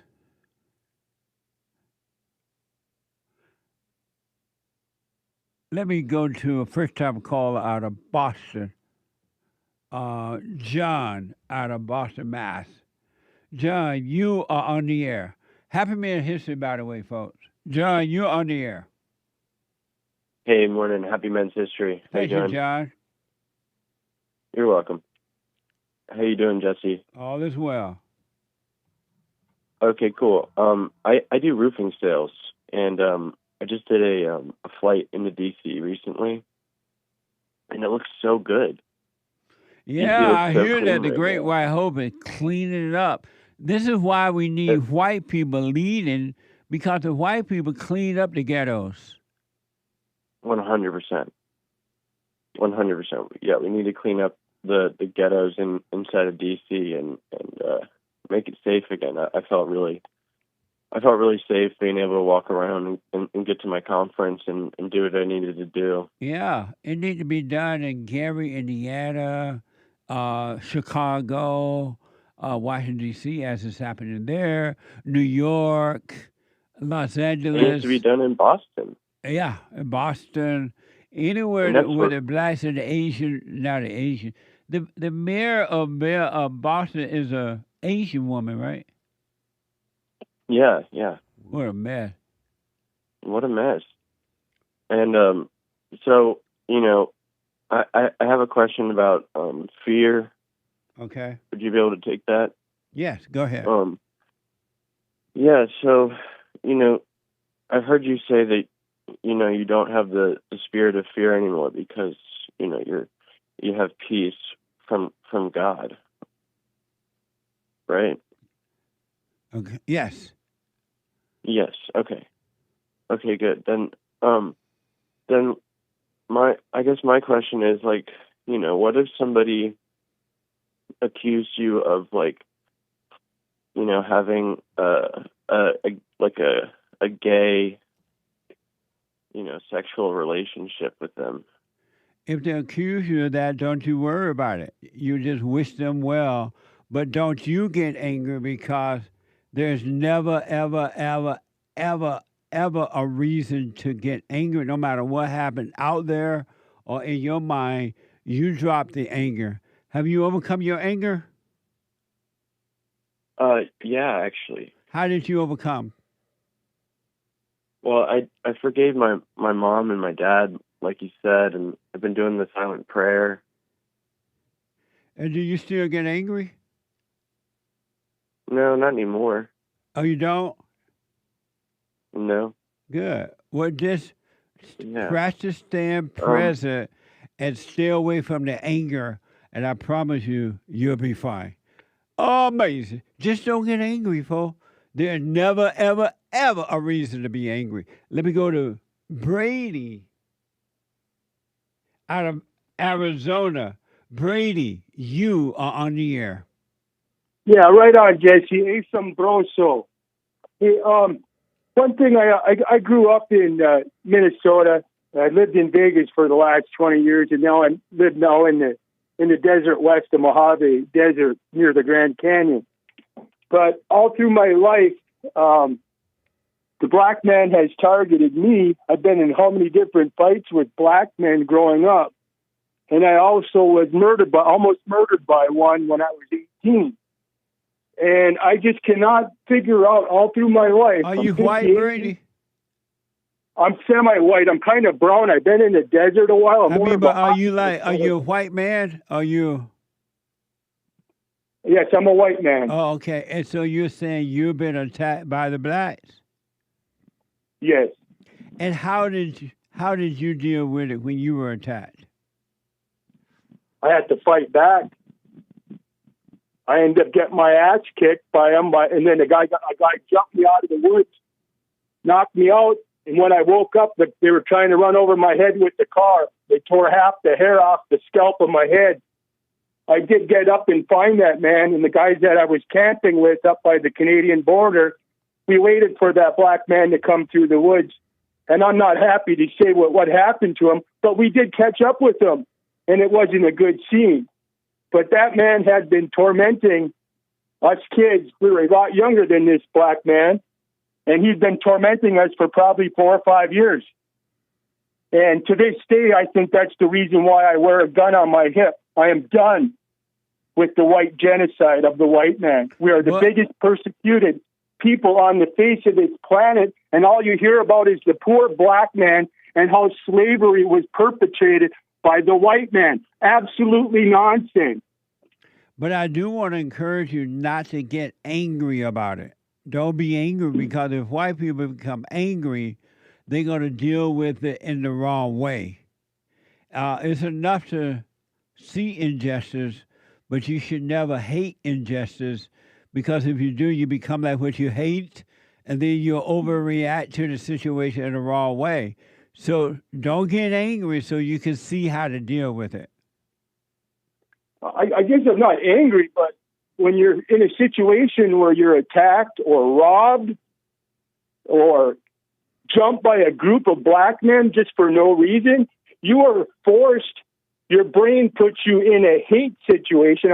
Let me go to a first-time caller out of Boston. John out of Boston, Mass. John, you are on the air. Happy Minute History, by the way, folks. John, you're on the air. Hey, morning. Happy Men's History. How Thank you you, doing? John. You're welcome. How you doing, Jesse? All is well. Okay, cool. I do roofing sales, and I just did a flight into D.C. recently, and it looks so good. Yeah, I so hear clean that the right Great now. White Hope is cleaning it up. This is why we need white people leading, because the white people clean up the ghettos. 100%. 100%. Yeah, we need to clean up the ghettos inside of D.C. and make it safe again. I felt really safe being able to walk around and get to my conference and do what I needed to do. Yeah, it needs to be done in Gary, Indiana, Chicago, Washington, D.C., as it's happening there, New York, Los Angeles. It needs to be done in Boston. Yeah, in Boston, anywhere And that's where what- the blacks and the Asian, not the Asian. The mayor of Boston is a Asian woman, right? Yeah. What a mess. What a mess. And so, I have a question about fear. Okay. Would you be able to take that? Yes, go ahead. Yeah, so, I've heard you say that, you don't have the spirit of fear anymore because, you have peace from God. Right? Okay. Yes. Yes. Okay. Okay, good. Then I guess my question is like, what if somebody accused you of like, having a gay, sexual relationship with them? If they accuse you of that, don't you worry about it. You just wish them well. But don't you get angry because there's never, ever, ever, ever, ever a reason to get angry, no matter what happened out there or in your mind. You drop the anger. Have you overcome your anger? Yeah, actually. How did you overcome? Well, I forgave my mom and my dad, like you said, and I've been doing the silent prayer. And do you still get angry? No, not anymore. Oh, you don't? No. Good. Well, just practice staying present and stay away from the anger, and I promise you, you'll be fine. Oh, amazing. Just don't get angry, folks. There's never, ever, ever a reason to be angry. Let me go to Brady out of Arizona. Brady, you are on the air. Yeah, right on, Jesse. Asombroso. Hey, one thing, I grew up in Minnesota. I lived in Vegas for the last 20 years, and now I live now in the desert west of Mojave Desert near the Grand Canyon. But all through my life, the black man has targeted me. I've been in how many different fights with black men growing up. And I also was almost murdered by one when I was 18. And I just cannot figure out all through my life. Are you white, Brady? I'm semi-white. I'm kind of brown. I've been in the desert a while. But are you a white man? Are you? Yes, I'm a white man. Oh, okay. And so you're saying you've been attacked by the blacks? Yes. And how did you deal with it when you were attacked? I had to fight back. I ended up getting my ass kicked by them, and then a guy jumped me out of the woods, knocked me out, and when I woke up, they were trying to run over my head with the car. They tore half the hair off the scalp of my head. I did get up and find that man, and the guys that I was camping with up by the Canadian border, we waited for that black man to come through the woods, and I'm not happy to say what happened to him, but we did catch up with him, and it wasn't a good scene. But that man had been tormenting us kids. We were a lot younger than this black man, and he'd been tormenting us for probably 4 or 5 years. And to this day, I think that's the reason why I wear a gun on my hip. I am done with the white genocide of the white man. We are the biggest persecuted people on the face of this planet, and all you hear about is the poor black man and how slavery was perpetrated by the white man. Absolutely nonsense. But I do want to encourage you not to get angry about it. Don't be angry, because if white people become angry, they're going to deal with it in the wrong way. It's enough to see injustice, but you should never hate injustice, because if you do, you become like what you hate, and then you'll overreact to the situation in the wrong way. So don't get angry so you can see how to deal with it. I guess I'm not angry, but when you're in a situation where you're attacked or robbed or jumped by a group of black men just for no reason, you are forced, your brain puts you in a hate situation.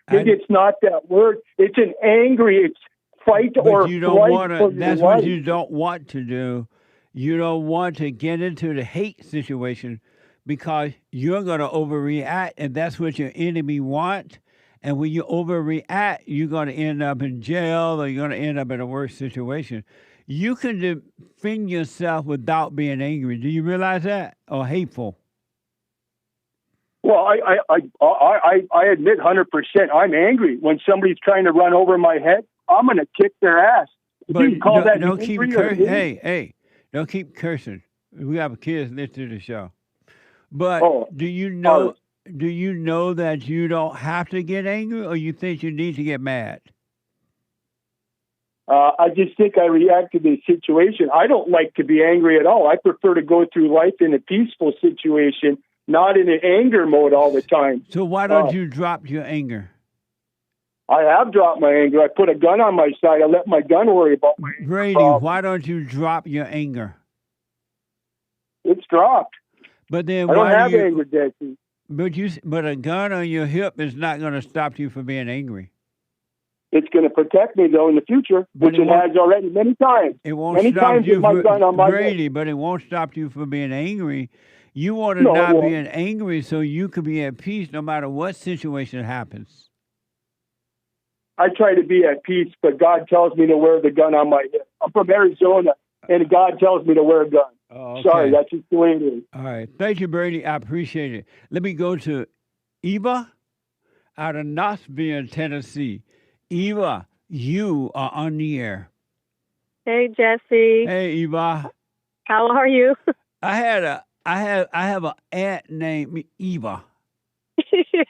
Maybe it's not that word. It's an angry, it's fight or you don't flight. Want to, that's what you don't want to do. You don't want to get into the hate situation, because you're going to overreact, and that's what your enemy wants. And when you overreact, you're going to end up in jail, or you're going to end up in a worse situation. You can defend yourself without being angry. Do you realize that? Or hateful? Well, I admit 100%. I'm angry when somebody's trying to run over my head. I'm going to kick their ass. But You can call that don't keep angry or cursing. angry. Hey, don't keep cursing. We have kids listening to the show. But do you know that you don't have to get angry, or you think you need to get mad? I just think I react to the situation. I don't like to be angry at all. I prefer to go through life in a peaceful situation, not in an anger mode all the time. So why don't you drop your anger? I have dropped my anger. I put a gun on my side. I let my gun worry about my anger. Brady, why don't you drop your anger? It's dropped. But then I don't why have do you, anger, Jesse. But a gun on your hip is not going to stop you from being angry. It's going to protect me, though, in the future, which it has already many times. It won't many stop times you with my gun on my Brady, hip. but it won't stop you from being angry. You want to No, it not won't. being angry so you can be at peace no matter what situation happens. I try to be at peace, but God tells me to wear the gun on my hip. I'm from Arizona, and God tells me to wear a gun. Oh, okay. Sorry, that's just the way it is. All right. Thank you, Brady. I appreciate it. Let me go to Eva out of Knoxville, Tennessee. Eva, you are on the air. Hey, Jesse. Hey, Eva. How are you? I have an aunt named Eva.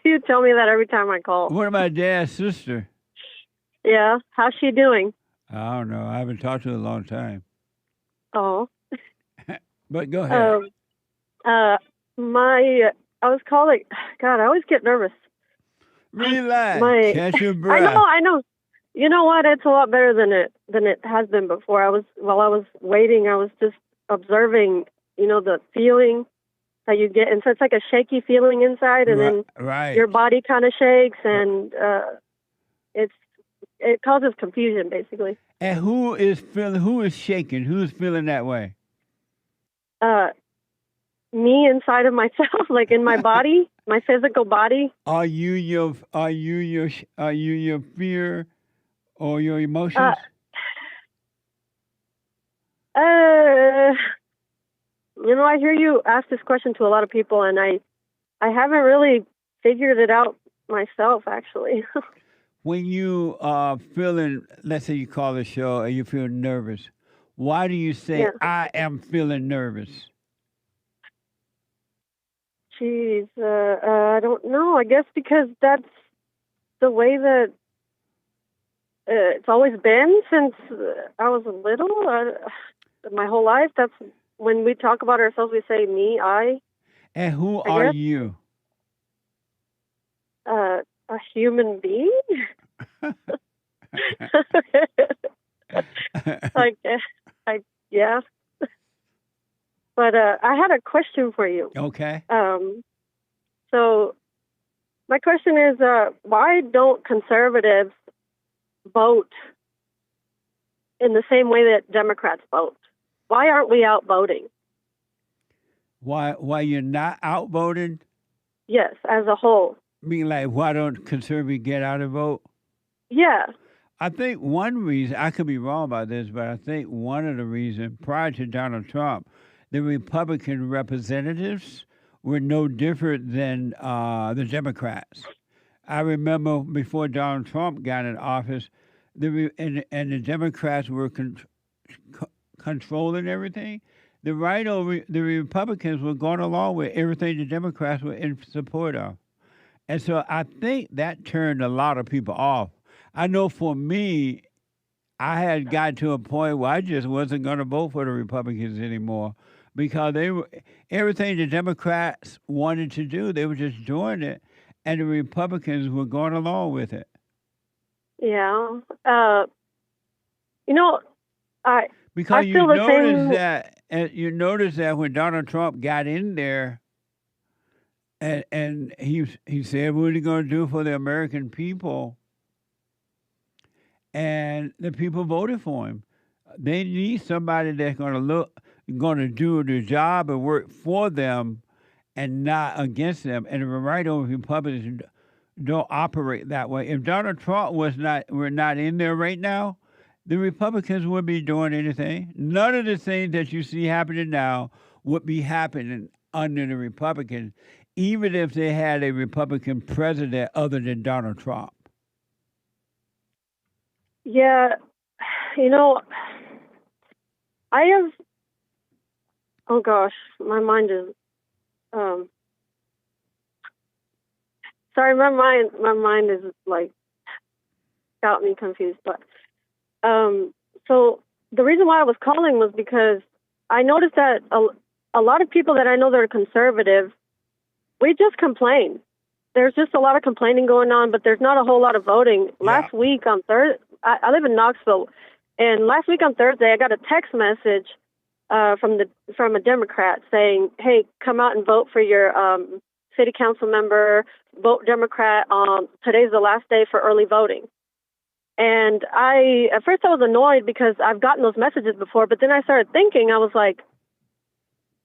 You tell me that every time I call. One of my dad's sister. Yeah. How's she doing? I don't know. I haven't talked to her in a long time. Oh. But go ahead. I was calling. God, I always get nervous. Relax. Catch your breath. I know. You know what? It's a lot better than it has been before. While I was waiting, I was just observing, the feeling that you get. And so it's like a shaky feeling inside, and then your body kind of shakes, and it causes confusion, basically. And who is shaking? Who's feeling that way? Me inside of myself, like in my body, my physical body. Are you your fear or your emotions? I hear you ask this question to a lot of people, and I haven't really figured it out myself, actually. When you are feeling, let's say you call the show and you feel nervous, why do you say, I am feeling nervous? Jeez, I don't know. I guess because that's the way that it's always been since I was little. My whole life, that's when we talk about ourselves, we say me, I. And who are you? A human being? Yeah. But I had a question for you. Okay. So my question is, why don't conservatives vote in the same way that Democrats vote? Why aren't we out voting? Why you're not outvoted? Yes, as a whole. I mean, like, why don't conservatives get out and vote? Yeah. I think one reason, I could be wrong about this, but I think one of the reasons, prior to Donald Trump, the Republican representatives were no different than the Democrats. I remember before Donald Trump got in office, and the Democrats were controlling everything. The Republicans were going along with everything the Democrats were in support of. And so I think that turned a lot of people off. I know for me, I had got to a point where I just wasn't going to vote for the Republicans anymore because everything the Democrats wanted to do, they were just doing it, and the Republicans were going along with it. Yeah. Because you notice that when Donald Trump got in there, and he said, what are you going to do for the American people? And the people voted for him. They need somebody that's going to do the job and work for them and not against them. And the right-over Republicans don't operate that way. If Donald Trump were not in there right now, the Republicans wouldn't be doing anything. None of the things that you see happening now would be happening under the Republicans even if they had a Republican president other than Donald Trump? Yeah, you know, I have. Oh gosh, my mind is. Sorry, my mind is like got me confused. But so the reason why I was calling was because I noticed that a lot of people that I know that are conservative, we just complain. There's just a lot of complaining going on, but there's not a whole lot of voting. Yeah. Last week on Thursday, I live in Knoxville, and last week on Thursday, I got a text message from a Democrat saying, "Hey, come out and vote for your city council member. Vote Democrat. Today's the last day for early voting." And at first I was annoyed because I've gotten those messages before, but then I started thinking, I was like,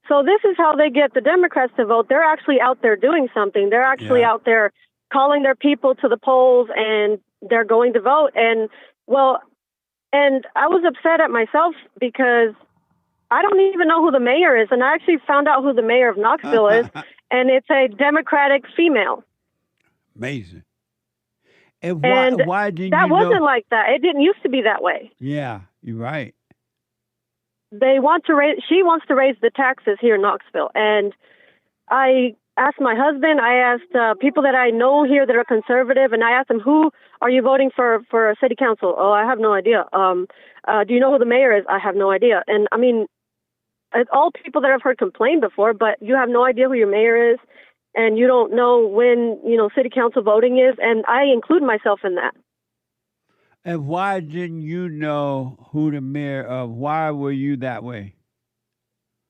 so this is how they get the Democrats to vote. They're actually out there doing something. They're actually out there calling their people to the polls, and they're going to vote. And I was upset at myself because I don't even know who the mayor is. And I actually found out who the mayor of Knoxville is, and it's a Democratic female. Amazing. And why didn't that you wasn't know? like that. It didn't used to be that way. Yeah, you're right. She wants to raise the taxes here in Knoxville. And I asked my husband, I asked people that I know here that are conservative, and I asked them, who are you voting for a city council? Oh, I have no idea. Do you know who the mayor is? I have no idea. And I mean, it's all people that I've heard complain before, but you have no idea who your mayor is, and you don't know when, city council voting is, and I include myself in that. And why didn't you know who the mayor of? Why were you that way?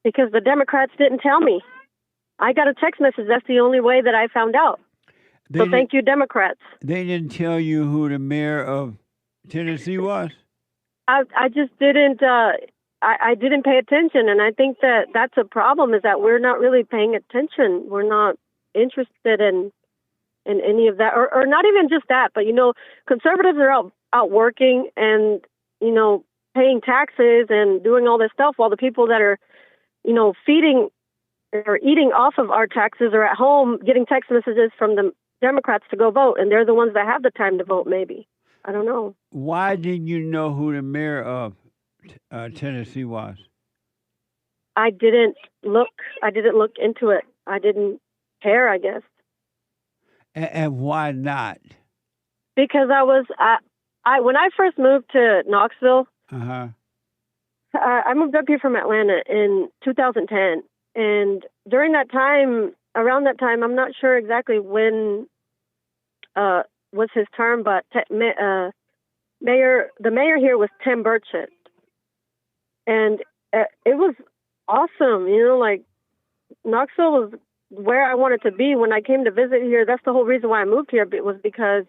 Because the Democrats didn't tell me. I got a text message. That's the only way that I found out. So thank you, Democrats. They didn't tell you who the mayor of Tennessee was? I just didn't. I didn't pay attention, and I think that's a problem. Is that we're not really paying attention. We're not interested in any of that, or not even just that. But conservatives are out working and paying taxes and doing all this stuff, while the people that are feeding or eating off of our taxes are at home getting text messages from the Democrats to go vote, and they're the ones that have the time to vote. Maybe, I don't know. Why didn't you know who the mayor of Tennessee was? I didn't look into it. I didn't care, I guess. And why not? Because I when I first moved to Knoxville, I moved up here from Atlanta in 2010, and around that time, I'm not sure exactly when was his term, but the mayor here was Tim Burchett, and it was awesome. Like Knoxville was where I wanted to be when I came to visit here. That's the whole reason why I moved here. It was because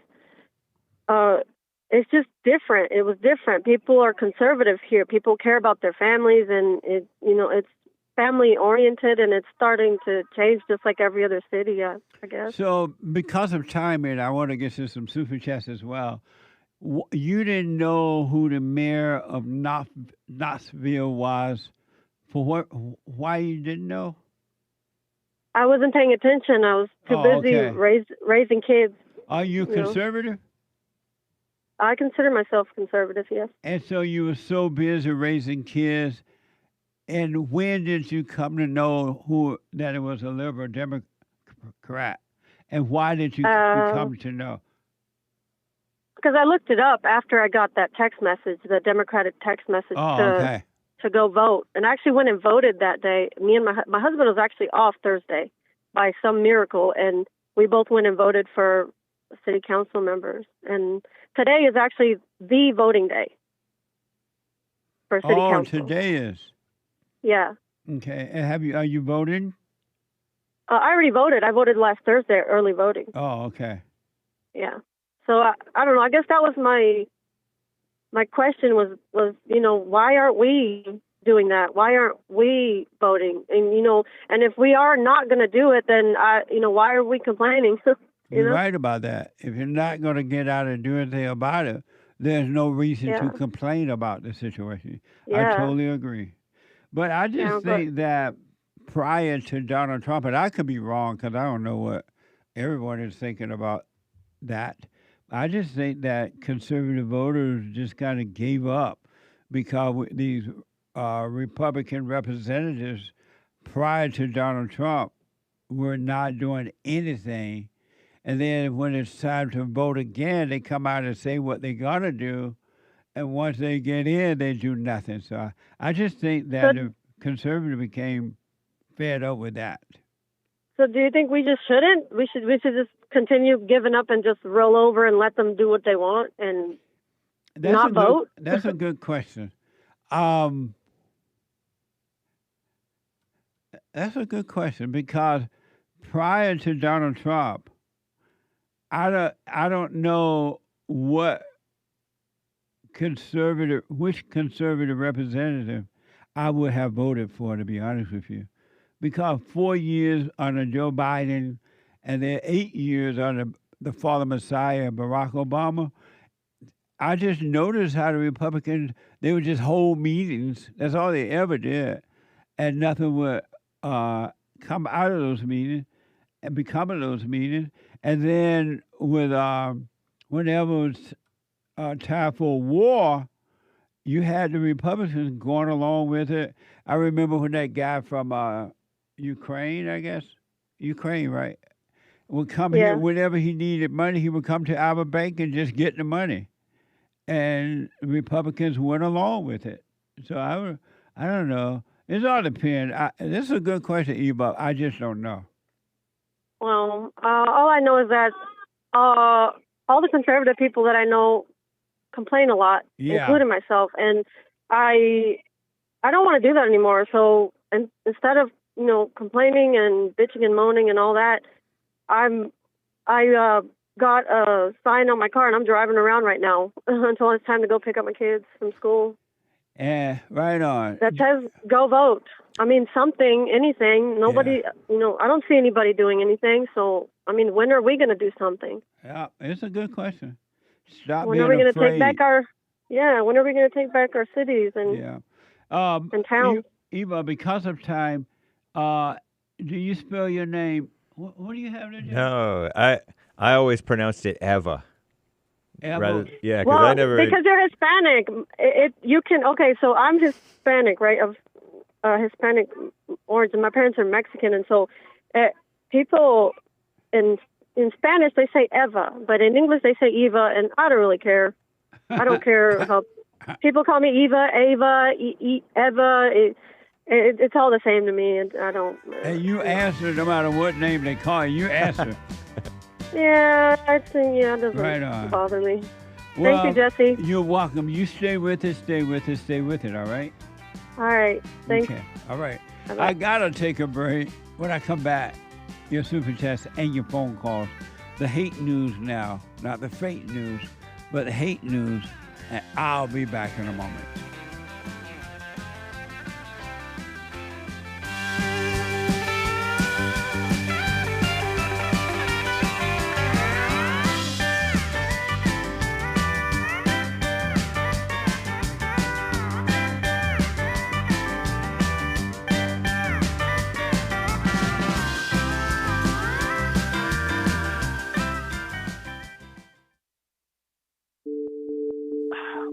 it's just different. It was different. People are conservative here. People care about their families, and it's family oriented, and it's starting to change just like every other city, I guess. So because of timing, I want to get to some super chats as well. You didn't know who the mayor of Knoxville was. For what? Why you didn't know? I wasn't paying attention. I was too busy raising kids. Are you conservative? I consider myself conservative, yes. And so you were so busy raising kids. And when did you come to know that it was a liberal Democrat? And why did you come to know? Because I looked it up after I got that text message, the Democratic text message to go vote. And I actually went and voted that day. Me and my husband was actually off Thursday by some miracle, and we both went and voted for city council members. And today is actually the voting day for city council. Oh, today is. Yeah. Okay. And are you voting? I already voted. I voted last Thursday, early voting. Oh, okay. Yeah. So I don't know. I guess that was my question was why aren't we doing that? Why aren't we voting? And and if we are not going to do it, then why are we complaining? You're right about that. If you're not going to get out and do anything about it, there's no reason to complain about the situation. Yeah. I totally agree. But I just think that prior to Donald Trump, and I could be wrong because I don't know what everyone is thinking about that. I just think that conservative voters just kind of gave up because these Republican representatives prior to Donald Trump were not doing anything. And then when it's time to vote again, they come out and say what they're going to do. And once they get in, they do nothing. So I just think that the conservative became fed up with that. So do you think we just shouldn't? We should just continue giving up and just roll over and let them do what they want and not vote? That's a good question. That's a good question because prior to Donald Trump, I don't know which conservative representative I would have voted for, to be honest with you, because 4 years under Joe Biden and then 8 years under the Father Messiah, Barack Obama, I just noticed how the Republicans, they would just hold meetings. That's all they ever did. And nothing would come out of those meetings and become of those meetings. And then with whenever it was time for war, you had the Republicans going along with it. I remember when that guy from Ukraine, I guess, Ukraine, right, would come here whenever he needed money. He would come to our bank and just get the money. And Republicans went along with it. So I don't know. It all depends. This is a good question, Eva. I just don't know. Well, all I know is that all the conservative people that I know complain a lot, including myself, and I don't want to do that anymore. So instead of complaining and bitching and moaning and all that, I got a sign on my car and I'm driving around right now until it's time to go pick up my kids from school. Right on. That says go vote. I mean, something, anything. Nobody, I don't see anybody doing anything. So, I mean, when are we going to do something? Yeah, it's a good question. Stop when being are we going to afraid. take back when are we going to take back our cities and towns? Eva, because of time, do you spell your name? What do you have to do? No, I always pronounced it Eva. Eva? Because well, I never. Because you're Hispanic. So I'm Hispanic, right? Of Hispanic origin. My parents are Mexican, and so people in Spanish they say Eva, but in English they say Eva, and I don't really care. I don't care how people call me Eva, Ava, Eva. It's all the same to me, and I don't. And you answer no matter what name they call you. You answer. Yeah, it doesn't bother me. Well, thank you, Jesse. You're welcome. You stay with it, stay with it, all right? All right. Thanks. Okay, all right. Bye-bye. I got to take a break. When I come back, your super chats and your phone calls. The hate news now, not the fake news, but the hate news. And I'll be back in a moment.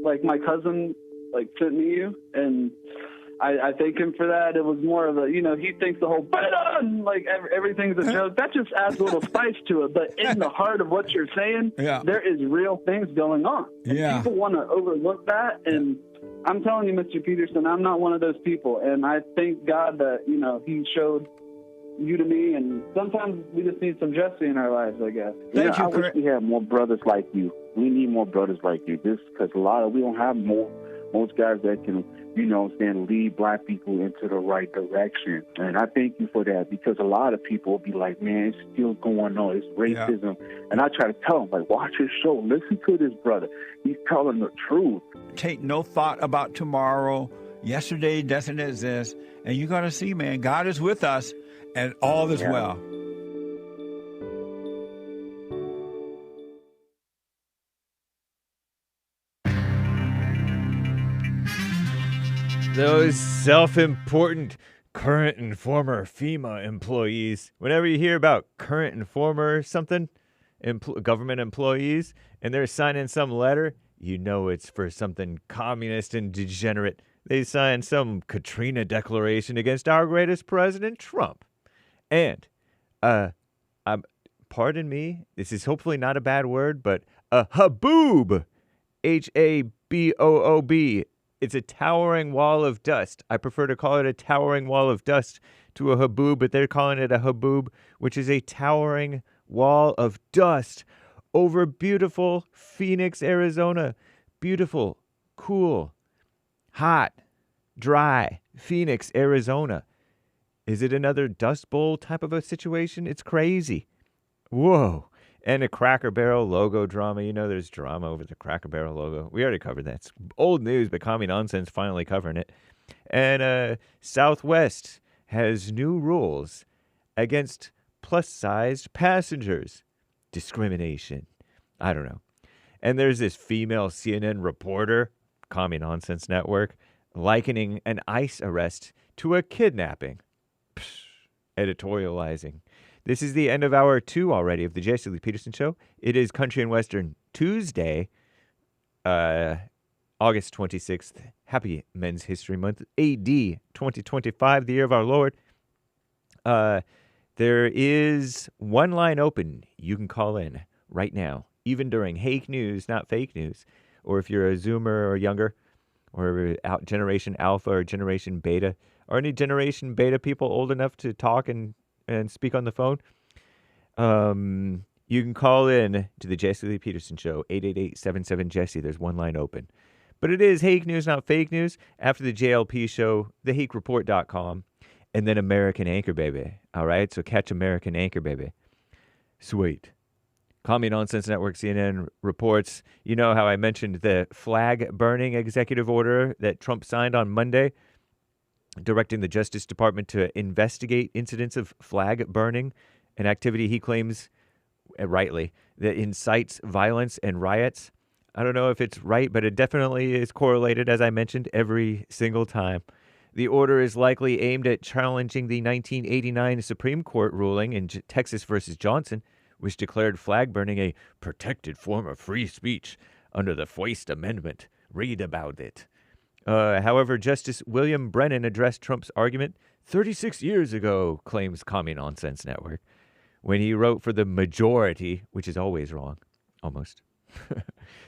Like my cousin sent me you, and I thank him for that. It was more of a, he thinks the whole everything's a joke. That just adds a little spice to it. But in the heart of what you're saying, there is real things going on. And people want to overlook that. And I'm telling you, Mr. Peterson, I'm not one of those people. And I thank God that, he showed you to me. And sometimes we just need some Jesse in our lives, I guess. I wish we had more brothers like you. We need more brothers like you. Because we don't have most guys that can, lead black people into the right direction. And I thank you for that, because a lot of people will be like, man, it's still going on. It's racism. And I try to tell them, watch his show. Listen to this brother. He's telling the truth. Take no thought about tomorrow. Yesterday doesn't exist. And you're going to see, man, God is with us and all is well. Those self-important current and former FEMA employees. Whenever you hear about current and former something, government employees, and they're signing some letter, you know it's for something communist and degenerate. They signed some Katrina declaration against our greatest president, Trump. And, pardon me, this is hopefully not a bad word, but a haboob, Haboob. It's a towering wall of dust. I prefer to call it a towering wall of dust to a haboob, but they're calling it a haboob, which is a towering wall of dust over beautiful Phoenix, Arizona. Beautiful, cool, hot, dry Phoenix, Arizona. Is it another Dust Bowl type of a situation? It's crazy. Whoa. And a Cracker Barrel logo drama. You know there's drama over the Cracker Barrel logo. We already covered that. It's old news, but Commie Nonsense finally covering it. And Southwest has new rules against plus-sized passengers. Discrimination. I don't know. And there's this female CNN reporter, Commie Nonsense Network, likening an ICE arrest to a kidnapping. Psh, editorializing. This is the end of hour 2 already of the Jesse Lee Peterson Show. It is Country and Western Tuesday, August 26th. Happy Men's History Month, AD 2025, the year of our Lord. There is one line open. You can call in right now, even during Hake News, not fake news. Or if you're a Zoomer or younger, or Generation Alpha or Generation Beta, or any Generation Beta people old enough to talk and speak on the phone, you can call in to the Jesse Lee Peterson Show, 888-77-JESSE. There's one line open. But it is Hake News, not fake news. After the JLP Show, thehakereport.com, and then American Anchor Baby. All right, so catch American Anchor Baby. Sweet. Commie Nonsense Network CNN reports, you know how I mentioned the flag burning executive order that Trump signed on Monday, directing the Justice Department to investigate incidents of flag burning, an activity he claims, rightly, that incites violence and riots. I don't know if it's right, but it definitely is correlated, as I mentioned, every single time. The order is likely aimed at challenging the 1989 Supreme Court ruling in Texas versus Johnson, which declared flag burning a protected form of free speech under the First Amendment. Read about it. However, Justice William Brennan addressed Trump's argument 36 years ago, claims Commie Nonsense Network, when he wrote for the majority, which is always wrong, almost.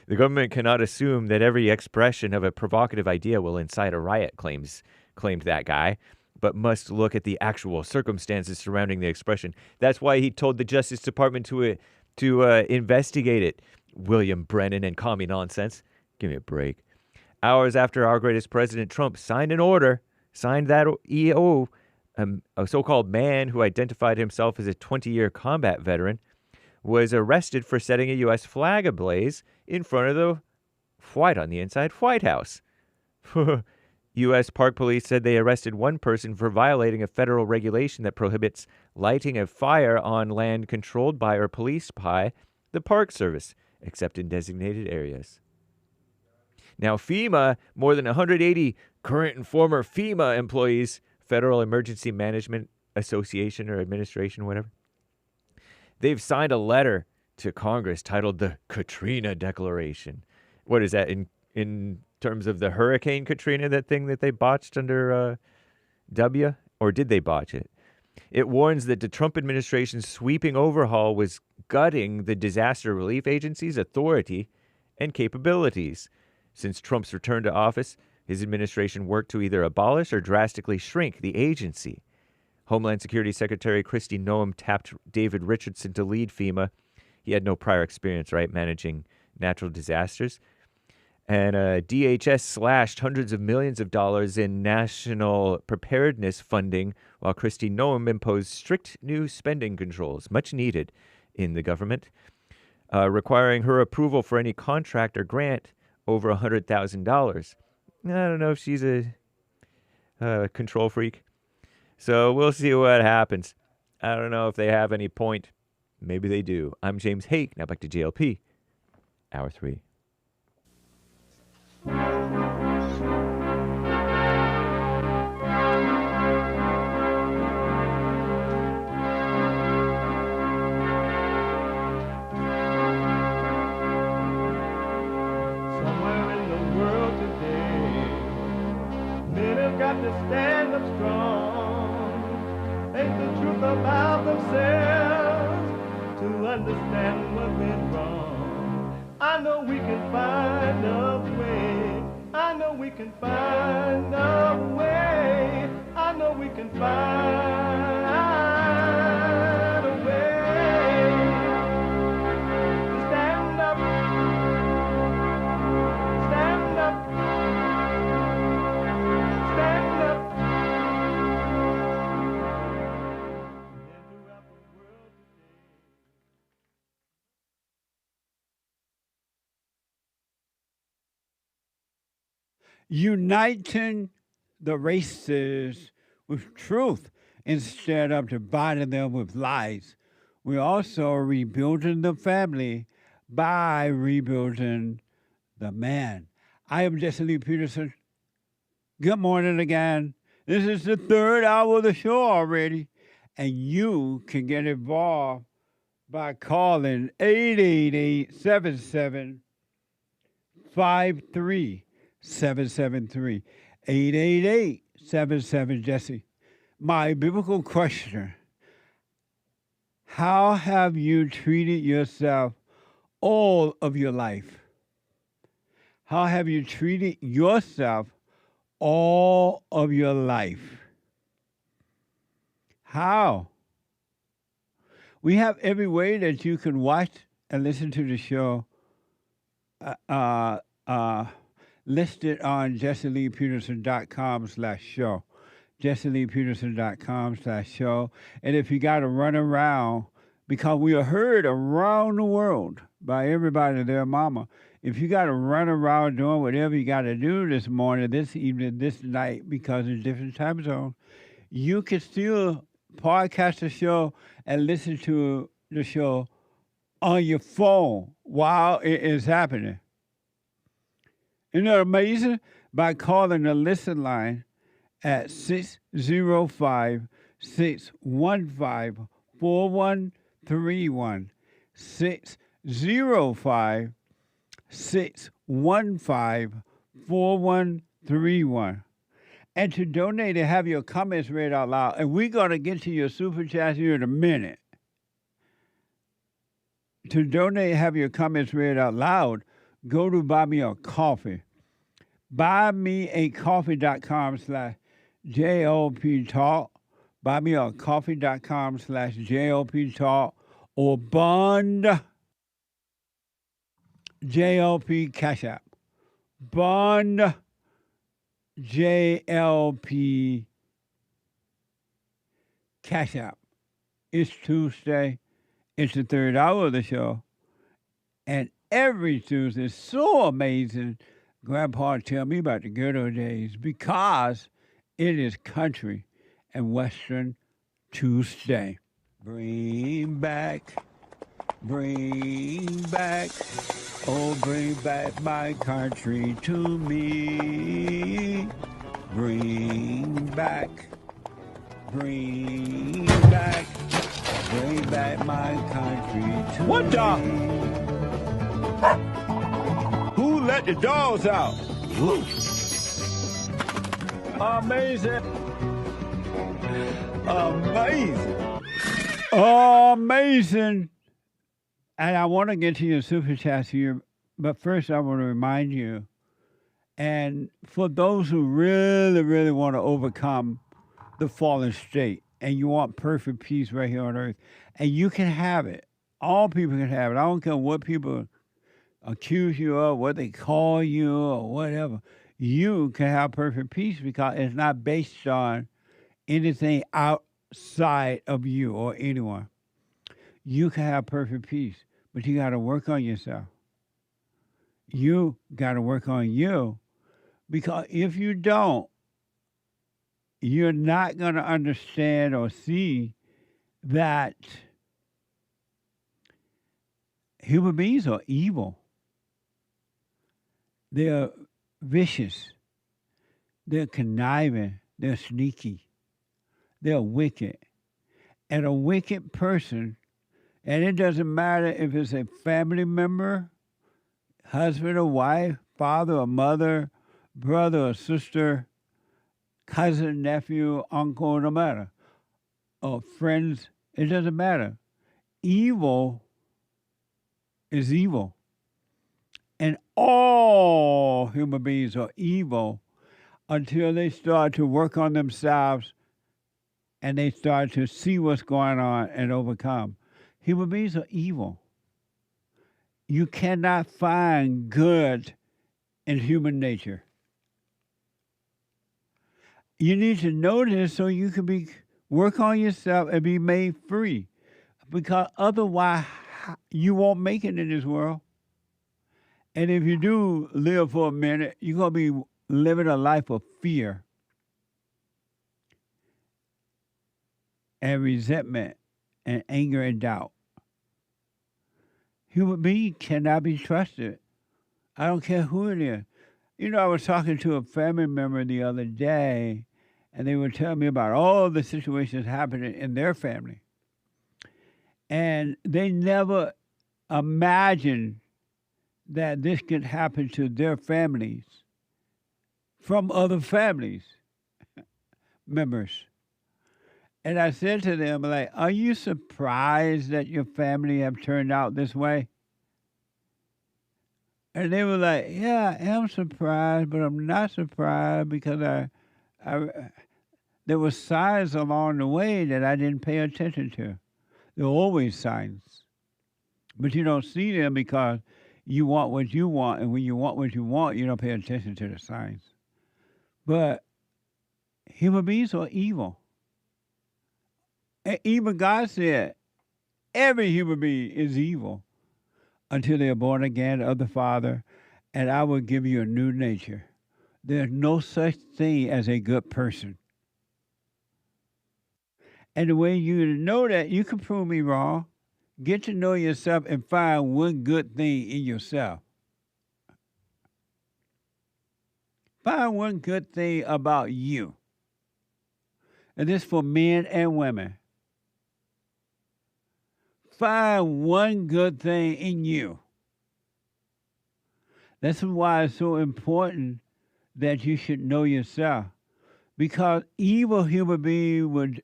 The government cannot assume that every expression of a provocative idea will incite a riot, claimed that guy, but must look at the actual circumstances surrounding the expression. That's why he told the Justice Department to investigate it. William Brennan and Commie Nonsense. Give me a break. Hours after our greatest president, Trump, signed that EO, a so-called man who identified himself as a 20-year combat veteran, was arrested for setting a U.S. flag ablaze in front of the White House. U.S. Park Police said they arrested one person for violating a federal regulation that prohibits lighting a fire on land controlled by or policed by the Park Service, except in designated areas. Now, FEMA, more than 180 current and former FEMA employees, Federal Emergency Management Association or Administration, whatever, they've signed a letter to Congress titled the Katrina Declaration. What is that in terms of the Hurricane Katrina, that thing that they botched under W? Or did they botch it? It warns that the Trump administration's sweeping overhaul was gutting the disaster relief agency's authority and capabilities. Since Trump's return to office, his administration worked to either abolish or drastically shrink the agency. Homeland Security Secretary Kristi Noem tapped David Richardson to lead FEMA. He had no prior experience, right, managing natural disasters. And DHS slashed hundreds of millions of dollars in national preparedness funding, while Kristi Noem imposed strict new spending controls, much needed in the government, requiring her approval for any contract or grant over $100,000. I don't know if she's a control freak. So we'll see what happens. I don't know if they have any point. Maybe they do. I'm James Hake. Now back to JLP. Hour 3. have to stand up strong. Ain't the truth about themselves to understand what went wrong. I know we can find a way. I know we can find a way. I know we can find a way to stand up, stand up, stand up. Uniting the races with truth instead of dividing them with lies. We're also rebuilding the family by rebuilding the man. I am Jesse Lee Peterson. Good morning again. This is the third hour of the show already, and you can get involved by calling 888-77-53. 773 888-77 Jesse. My biblical question: how have you treated yourself all of your life? How have you treated yourself all of your life? How? We have every way that you can watch and listen to the show listed on jesseleepeterson.com/show. jesseleepeterson.com/show. And if you got to run around, because we are heard around the world by everybody and their mama, if you got to run around doing whatever you got to do this morning, this evening, this night, because it's different time zone, you can still podcast the show and listen to the show on your phone while it is happening. Isn't that amazing? By calling the listen line at 605-615-4131. 605-615-4131. And to donate and have your comments read out loud. And we're going to get to your super chat here in a minute. To donate and have your comments read out loud, go to Buy Me a Coffee. BuyMeACoffee.com/JLP Talk. BuyMeACoffee.com/JLP Talk. Or Bond JLP Cash App. Bond JLP Cash App. It's Tuesday. It's the third hour of the show. And every Tuesday is so amazing. Grandpa tell me about the good old days because it is country and Western Tuesday. Bring back, oh, bring back my country to me. Bring back my country to What the? me. Who let the dogs out? Woo. Amazing. Amazing. And I want to get to your super chats here, but first I want to remind you, and for those who really, really want to overcome the fallen state, and you want perfect peace right here on earth, and you can have it. All people can have it. I don't care what people accuse you of, what they call you, or whatever. You can have perfect peace because it's not based on anything outside of you or anyone. You can have perfect peace, but you got to work on yourself. You got to work on you, because if you don't, you're not going to understand or see that human beings are evil. They're vicious. They're conniving. They're sneaky. They're wicked. And a wicked person, and it doesn't matter if it's a family member, husband or wife, father or mother, brother or sister, cousin, nephew, uncle, no matter. Or friends, it doesn't matter. Evil is evil. And all human beings are evil until they start to work on themselves and they start to see what's going on and overcome. Human beings are evil. You cannot find good in human nature. You need to know this so you can work on yourself and be made free. Because otherwise, you won't make it in this world. And if you do live for a minute, you're going to be living a life of fear and resentment and anger and doubt. Human beings cannot be trusted. I don't care who it is. You know, I was talking to a family member the other day, and they were telling me about all the situations happening in their family. And they never imagined that this could happen to their families from other families members. And I said to them, like, are you surprised that your family have turned out this way? And they were like, yeah, I am surprised, but I'm not surprised because there were signs along the way that I didn't pay attention to. There are always signs. But you don't see them because you want what you want, and when you want what you want, you don't pay attention to the signs. But human beings are evil. And even God said, every human being is evil until they are born again of the Father, and I will give you a new nature. There's no such thing as a good person. And the way you know that, you can prove me wrong. Get to know yourself and find one good thing in yourself. Find one good thing about you. And this is for men and women. Find one good thing in you. That's why it's so important that you should know yourself. Because evil human beings would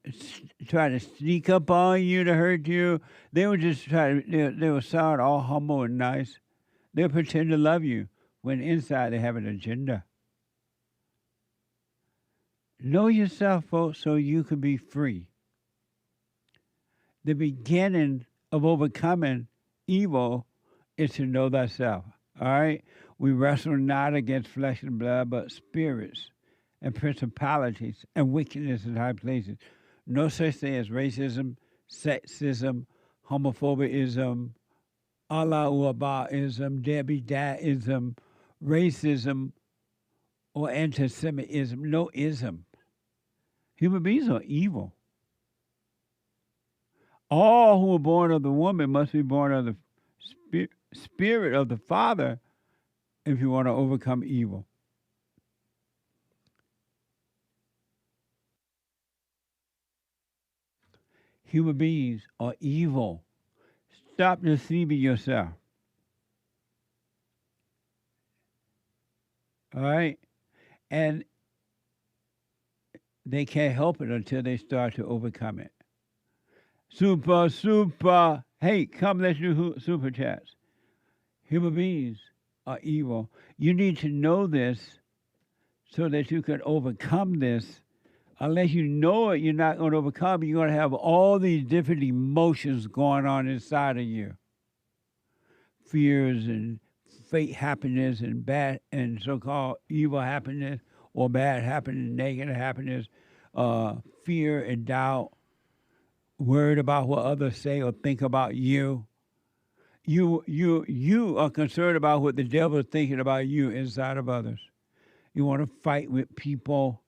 try to sneak up on you to hurt you. They would just they would sound all humble and nice. They'll pretend to love you when inside they have an agenda. Know yourself, folks, so you can be free. The beginning of overcoming evil is to know thyself. All right? We wrestle not against flesh and blood, but spirits and principalities and wickedness in high places. No such thing as racism, sexism, homophobism, Allah-u-Abba-ism, Debbie-Dad-ism, racism, or anti-Semitism. No ism. Human beings are evil. All who are born of the woman must be born of the spirit of the Father if you want to overcome evil. Human beings are evil. Stop deceiving yourself. All right? And they can't help it until they start to overcome it. Super. Hey, come, let's do super chats. Human beings are evil. You need to know this so that you can overcome this. Unless you know it, you're not going to overcome it. You're going to have all these different emotions going on inside of you. Fears and fake happiness and bad and so-called evil happiness or bad happiness, negative happiness, fear and doubt, worried about what others say or think about you. You are concerned about what the devil is thinking about you inside of others. You want to fight with people.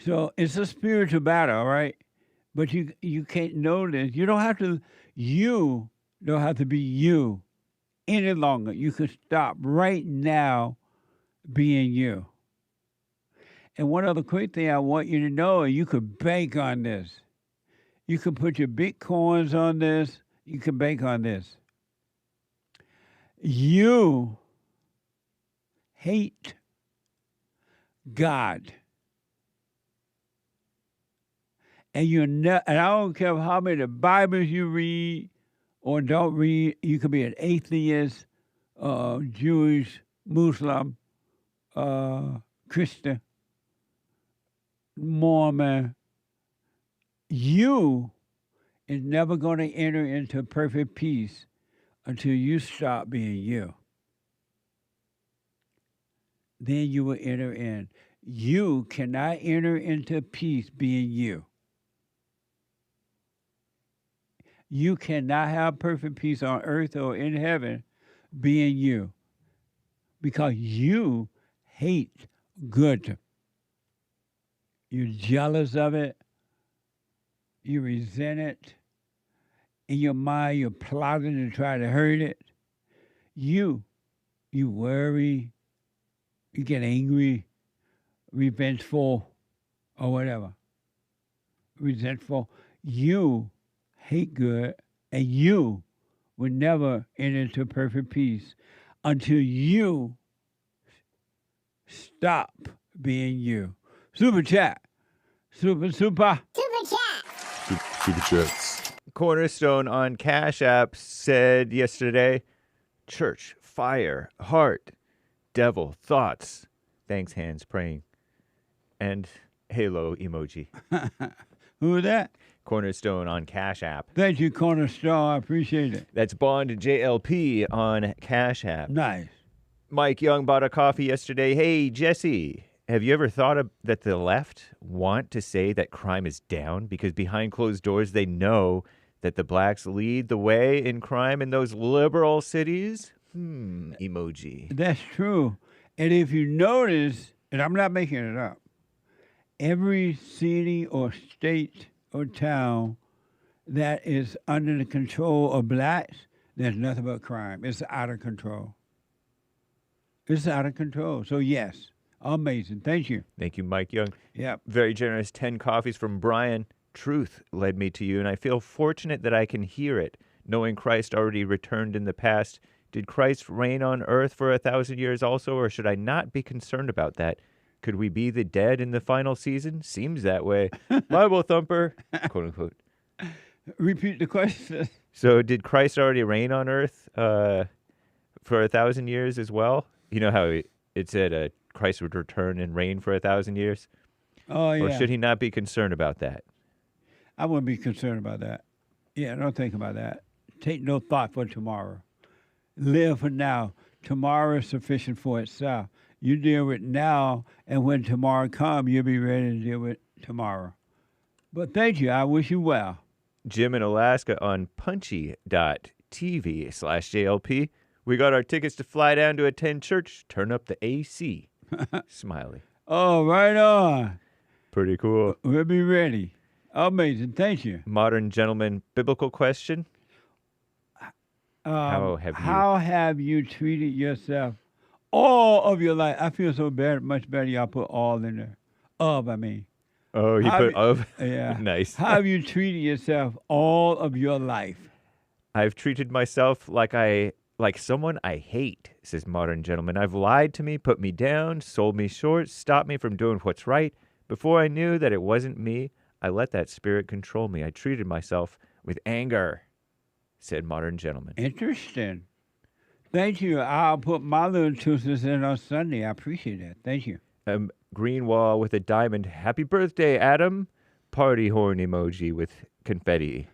So it's a spiritual battle, right? But you can't know this. You don't have to be you any longer. You can stop right now being you. And one other quick thing I want you to know, you could bank on this. You can put your Bitcoins on this. You can bank on this. You hate God. And and I don't care how many Bibles you read or don't read. You could be an atheist, Jewish, Muslim, Christian, Mormon. You is never going to enter into perfect peace until you stop being you. Then you will enter in. You cannot enter into peace being you. You cannot have perfect peace on earth or in heaven being you, because you hate good. You're jealous of it. You resent it. In your mind, you're plotting to try to hurt it. You worry. You get angry, revengeful, or whatever. Resentful. You hate good, and you will never enter into perfect peace until you stop being you. Super chat. Super. Super chats. Cornerstone on Cash App said yesterday, church, fire, heart, devil, thoughts. Thanks, hands praying. And halo emoji. Who is that? Cornerstone on Cash App. Thank you, Cornerstone. I appreciate it. That's Bond JLP on Cash App. Nice. Mike Young bought a coffee yesterday. Hey, Jesse, have you ever thought that the left want to say that crime is down because behind closed doors they know that the blacks lead the way in crime in those liberal cities? Emoji. That's true. And if you notice, and I'm not making it up, every city or state or town that is under the control of blacks, there's nothing but crime. It's out of control. It's out of control. So, yes, amazing. Thank you. Thank you, Mike Young. Yep. Very generous 10 coffees from Brian. Truth led me to you, and I feel fortunate that I can hear it, knowing Christ already returned in the past. Did Christ reign on earth for 1,000 years also, or should I not be concerned about that? Could we be the dead in the final season? Seems that way. Bible thumper, quote unquote. Repeat the question. So did Christ already reign on earth for 1,000 years as well? You know how it said Christ would return and reign for 1,000 years? Oh, yeah. Or should he not be concerned about that? I wouldn't be concerned about that. Yeah, don't think about that. Take no thought for tomorrow. Live for now. Tomorrow is sufficient for itself. You deal with now, and when tomorrow comes, you'll be ready to deal with tomorrow. But thank you. I wish you well. Jim in Alaska on punchy.tv/JLP. We got our tickets to fly down to attend church. Turn up the AC. Smiley. Oh, right on. Pretty cool. We'll be ready. Amazing. Thank you. Modern gentleman, biblical question. How have you treated yourself all of your life? I feel so bad, much better. Y'all put all in there. Oh, you put of? Yeah. Nice. How have you treated yourself all of your life? I've treated myself like someone I hate, says modern gentleman. I've lied to me, put me down, sold me short, stopped me from doing what's right. Before I knew that it wasn't me, I let that spirit control me. I treated myself with anger, said modern gentleman. Interesting. Thank you. I'll put my little 2 cents in on Sunday. I appreciate that. Thank you. Green wall with a diamond. Happy birthday, Adam. Party horn emoji with confetti.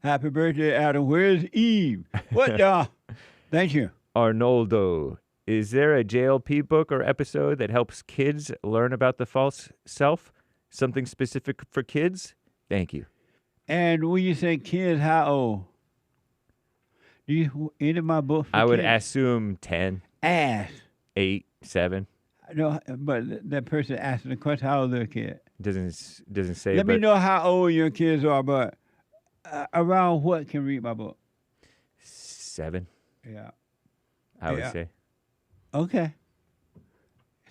Happy birthday, Adam. Where's Eve? What the? Thank you. Arnoldo. Is there a JLP book or episode that helps kids learn about the false self? Something specific for kids? Thank you. And when you say kids, how old? Do you any of my books? I would assume 10. 8, 7. No, but that person asking the question, how old is their kid? Doesn't say. Let me know how old your kids are, but around what can read my book? 7. Yeah. I would say. Okay.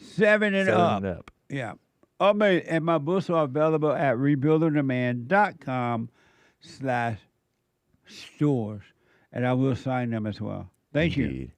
7 and up. 7 and up. Yeah. Amazing. And my books are available at rebuildingtheman.com/stores. And I will sign them as well. Thank you.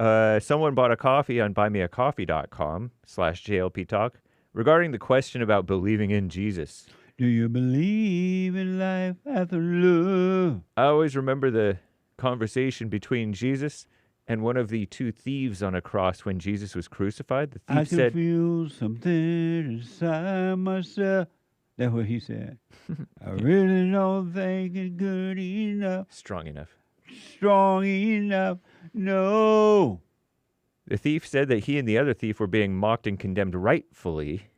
Someone bought a coffee on buymeacoffee.com/JLP Talk regarding the question about believing in Jesus. Do you believe in life after love? I always remember the conversation between Jesus and one of the two thieves on a cross when Jesus was crucified. The I thief can said, feel something inside myself. That's what he said. I really don't think it's good enough. strong enough. Strong enough. No. The thief said that he and the other thief were being mocked and condemned rightfully,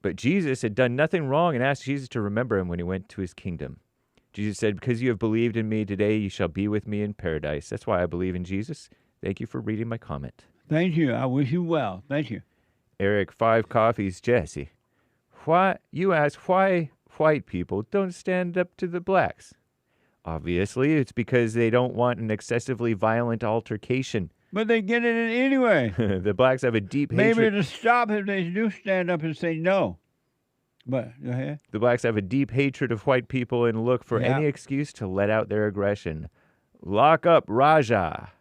but Jesus had done nothing wrong and asked Jesus to remember him when he went to his kingdom. Jesus said, because you have believed in me today, you shall be with me in paradise. That's why I believe in Jesus. Thank you for reading my comment. Thank you. I wish you well. Thank you. Eric, 5 coffees, Jesse. You ask why white people don't stand up to the blacks. Obviously, it's because they don't want an excessively violent altercation. But they get it anyway. The blacks have a deep Maybe hatred. to stop if they do stand up and say no. But go ahead. The blacks have a deep hatred of white people and look for Yeah. any excuse to let out their aggression. Lock up Raja,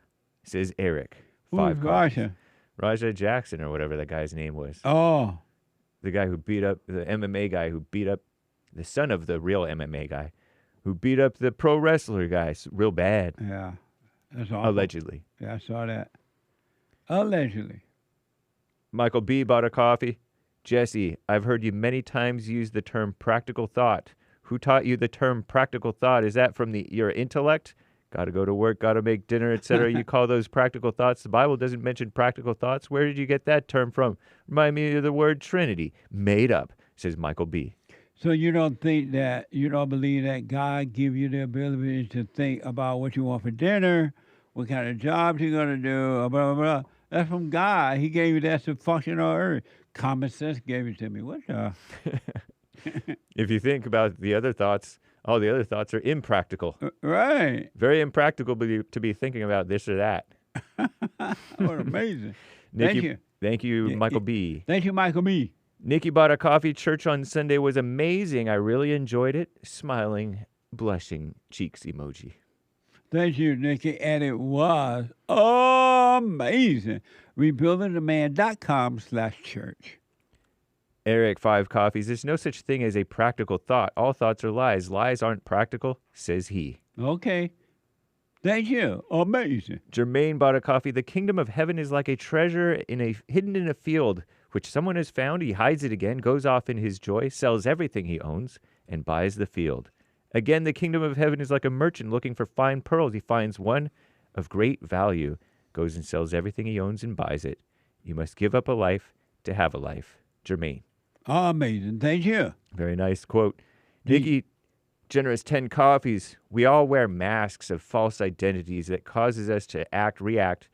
says Eric. Who's 5 coffees. Raja? Raja Jackson or whatever that guy's name was. Oh. The guy who beat up the MMA guy who beat up the son of the real MMA guy who beat up the pro wrestler guy real bad. Yeah. That's awful. Allegedly. Yeah, I saw that. Allegedly. Michael B. bought a coffee. Jesse, I've heard you many times use the term practical thought. Who taught you the term practical thought? Is that from your intellect? Got to go to work, got to make dinner, etc. You call those practical thoughts. The Bible doesn't mention practical thoughts. Where did you get that term from? Remind me of the word Trinity. Made up, says Michael B. So you don't believe that God give you the ability to think about what you want for dinner, what kind of jobs you're going to do, blah, blah, blah. That's from God. He gave you that to function on earth. Common sense gave it to me. What the? If you think about the other thoughts, all the other thoughts are impractical. Right. Very impractical to be thinking about this or that. What amazing. Nikki, Thank you. Thank you, Michael B. Thank you, Michael B. Nikki bought a coffee. Church on Sunday was amazing. I really enjoyed it. Smiling, blushing cheeks emoji. Thank you, Nikki. And it was amazing. RebuildingTheMan.com/church. Eric, 5 coffees. There's no such thing as a practical thought. All thoughts are lies. Lies aren't practical, says he. Okay. Thank you. Amazing. Jermaine bought a coffee. The kingdom of heaven is like a treasure hidden in a field, which someone has found. He hides it again, goes off in his joy, sells everything he owns, and buys the field. Again, the kingdom of heaven is like a merchant looking for fine pearls. He finds one of great value, goes and sells everything he owns and buys it. You must give up a life to have a life. Jermaine. Amazing. Thank you. Very nice quote. Nikki, generous 10 coffees. We all wear masks of false identities that causes us to react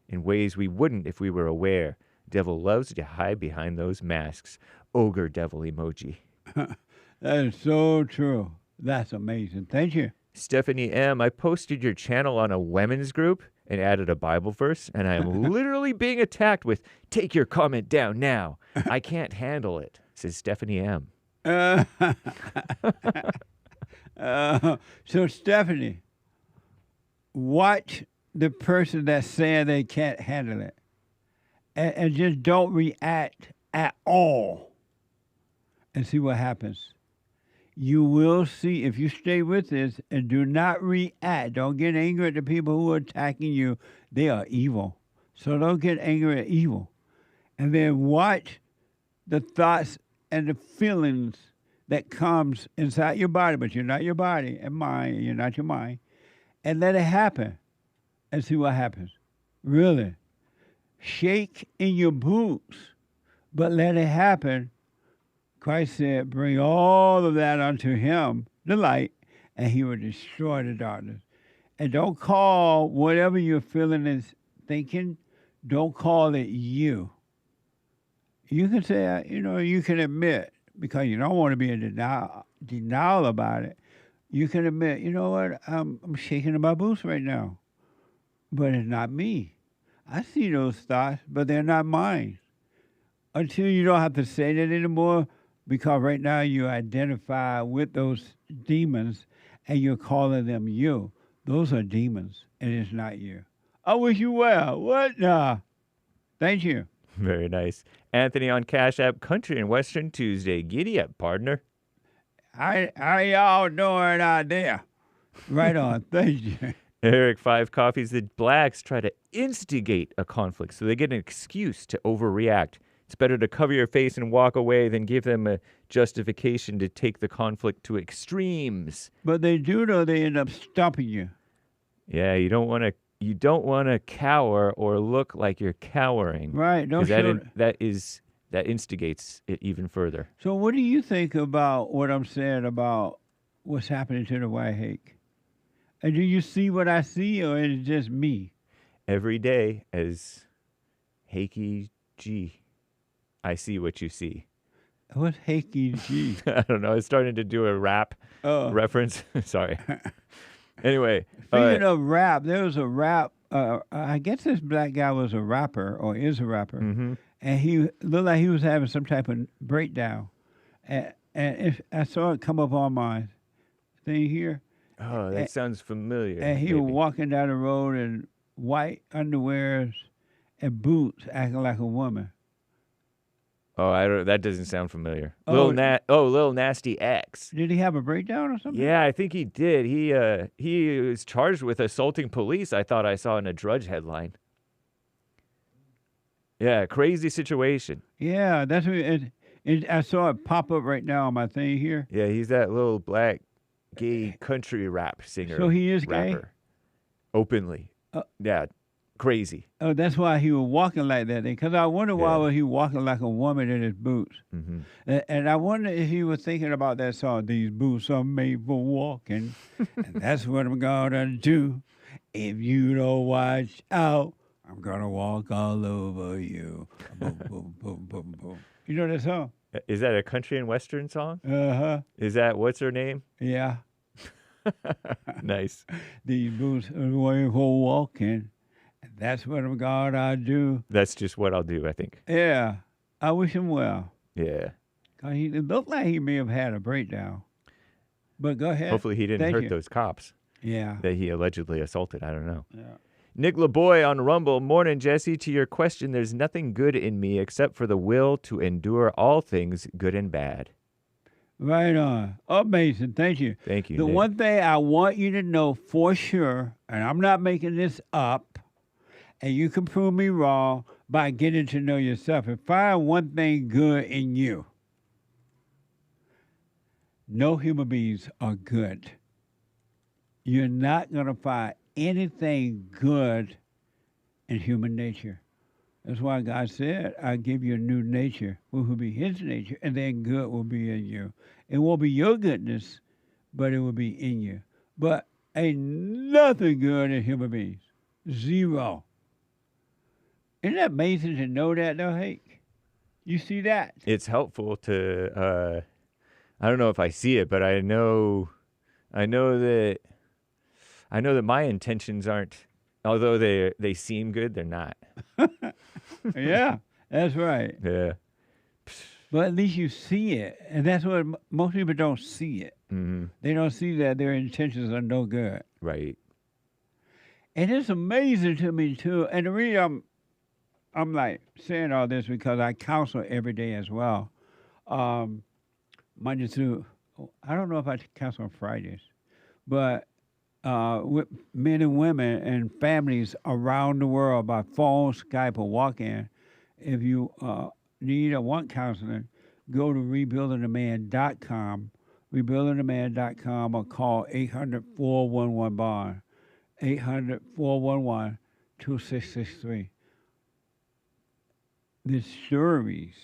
in ways we wouldn't if we were aware. Devil loves to hide behind those masks. Ogre devil emoji. That is so true. That's amazing. Thank you. Stephanie M., I posted your channel on a women's group and added a Bible verse, and I am literally being attacked with, take your comment down now. I can't handle it, says Stephanie M. So, Stephanie, watch the person that's saying they can't handle it and just don't react at all and see what happens. You will see, if you stay with this and do not react, don't get angry at the people who are attacking you. They are evil. So don't get angry at evil. And then watch the thoughts and the feelings that comes inside your body, but you're not your body and mind, you're not your mind, and let it happen and see what happens. Really. Shake in your boots, but let it happen. Christ said, bring all of that unto him, the light, and he will destroy the darkness. And don't call whatever you're feeling and thinking, don't call it you. You can say, you can admit, because you don't want to be in denial about it, you can admit, you know what, I'm shaking in my boots right now. But it's not me. I see those thoughts, but they're not mine. Until you don't have to say that anymore, because right now you identify with those demons and you're calling them you. Those are demons, and it's not you. I wish you well. What? Thank you. Very nice. Anthony on Cash App, Country and Western Tuesday. Giddy up, partner. How y'all doing out there? Right on. Thank you. Eric, 5 coffees. The blacks try to instigate a conflict, so they get an excuse to overreact. It's better to cover your face and walk away than give them a justification to take the conflict to extremes. But they do, though. They end up stopping you. Yeah, you don't want to cower or look like you're cowering. Right. Don't show that instigates it even further. So what do you think about what I'm saying about what's happening to the white Hake? And do you see what I see, or is it just me? Every day as Hakey G, I see what you see. What's Hakey G? I don't know. It's starting to do a rap reference. Sorry. Anyway. Speaking of rap, there was a rap. I guess this black guy was a rapper or is a rapper. Mm-hmm. And he looked like he was having some type of breakdown. And I saw it come up on my thing here. Oh, that sounds familiar. And he was walking down the road in white underwears and boots, acting like a woman. Oh, that doesn't sound familiar. Lil Nasty X. Did he have a breakdown or something? Yeah, I think he did. He was charged with assaulting police. I thought I saw in a Drudge headline. Yeah, crazy situation. Yeah, that's what I saw it pop up right now on my thing here. Yeah, he's that little black gay country rap singer. So he is rapper. gay? Openly. Yeah, crazy. Oh, that's why he was walking like that. Because I wonder why was he walking like a woman in his boots. Mm-hmm. And I wonder if he was thinking about that song, These Boots Are Made for Walking. And that's what I'm going to do. If you don't watch out, I'm going to walk all over you. Boom, boom, boom, boom, boom. You know that song? Is that a country and western song? Uh-huh. Is that, what's her name? Yeah. Nice. These boots are made for walking. And that's what I'm going to do. That's just what I'll do, I think. Yeah. I wish him well. Yeah. It looked like he may have had a breakdown. But go ahead. Hopefully he didn't hurt those cops. Yeah. That he allegedly assaulted. I don't know. Yeah. Nick LeBoy on Rumble. Morning, Jesse. To your question, there's nothing good in me except for the will to endure all things, good and bad. Right on. Amazing. Thank you. Thank you, The Nick. one thing I want you to know for sure, and I'm not making this up, and you can prove me wrong by getting to know yourself and find one thing good in you. No human beings are good. You're not going to find anything good in human nature. That's why God said, I give you a new nature, which will be his nature, and then good will be in you. It won't be your goodness, but it will be in you. But ain't nothing good in human beings. Zero. Isn't that amazing to know that, though, Hake? You see that? It's helpful to, I don't know if I see it, but I know that my intentions aren't, although they seem good, they're not. Yeah, that's right. Yeah. But at least you see it. And that's what most people don't see it. Mm-hmm. They don't see that their intentions are no good. Right. And it's amazing to me, too. And the reason I'm like saying all this because I counsel every day as well. Monday through, I don't know if I counsel on Fridays, but with men and women and families around the world by phone, Skype, or walk-in. If you need or want counseling, go to rebuildingtheman.com, rebuildingtheman.com, or call 800-411-BOND, 800-411-2663. The stories,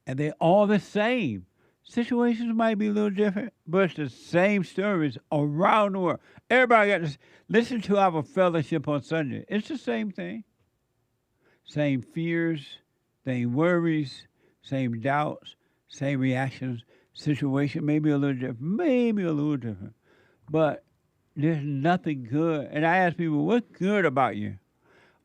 and they're all the same. Situations might be a little different, but it's the same stories around the world. Everybody got to listen to our fellowship on Sunday. It's the same thing. Same fears, same worries, same doubts, same reactions. Situation may be a little different, but there's nothing good. And I ask people, what's good about you?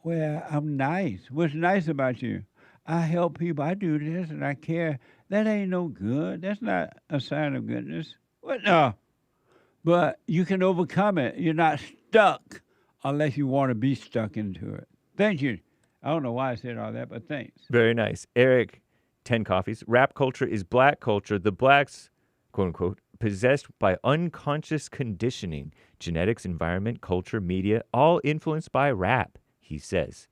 Well, I'm nice. What's nice about you? I help people. I do this and I care. That ain't no good. That's not a sign of goodness. What? No. But you can overcome it. You're not stuck unless you want to be stuck into it. Thank you. I don't know why I said all that, but thanks. Very nice. Eric, 10 coffees. Rap culture is black culture. The blacks, quote unquote, possessed by unconscious conditioning, genetics, environment, culture, media, all influenced by rap, he says.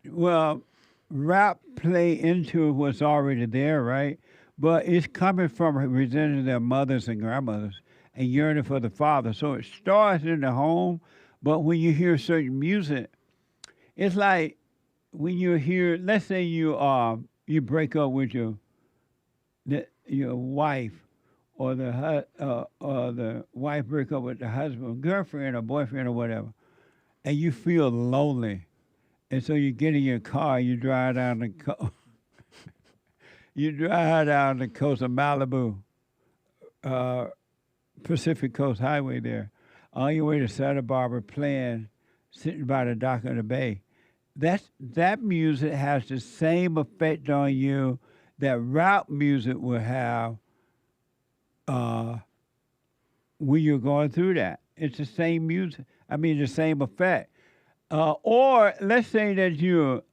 Well, rap play into what's already there, right? But it's coming from resenting their mothers and grandmothers and yearning for the father. So it starts in the home, but when you hear certain music, it's like when you hear, let's say you break up with your wife, or the wife break up with the husband, girlfriend or boyfriend or whatever, and you feel lonely, and so you get in your car, you drive down the coast. You drive down the coast of Malibu, Pacific Coast Highway there, on your way to Santa Barbara, playing, sitting by the dock of the bay. That music has the same effect on you that rap music will have when you're going through that. It's the same music. I mean, the same effect. Or let's say that you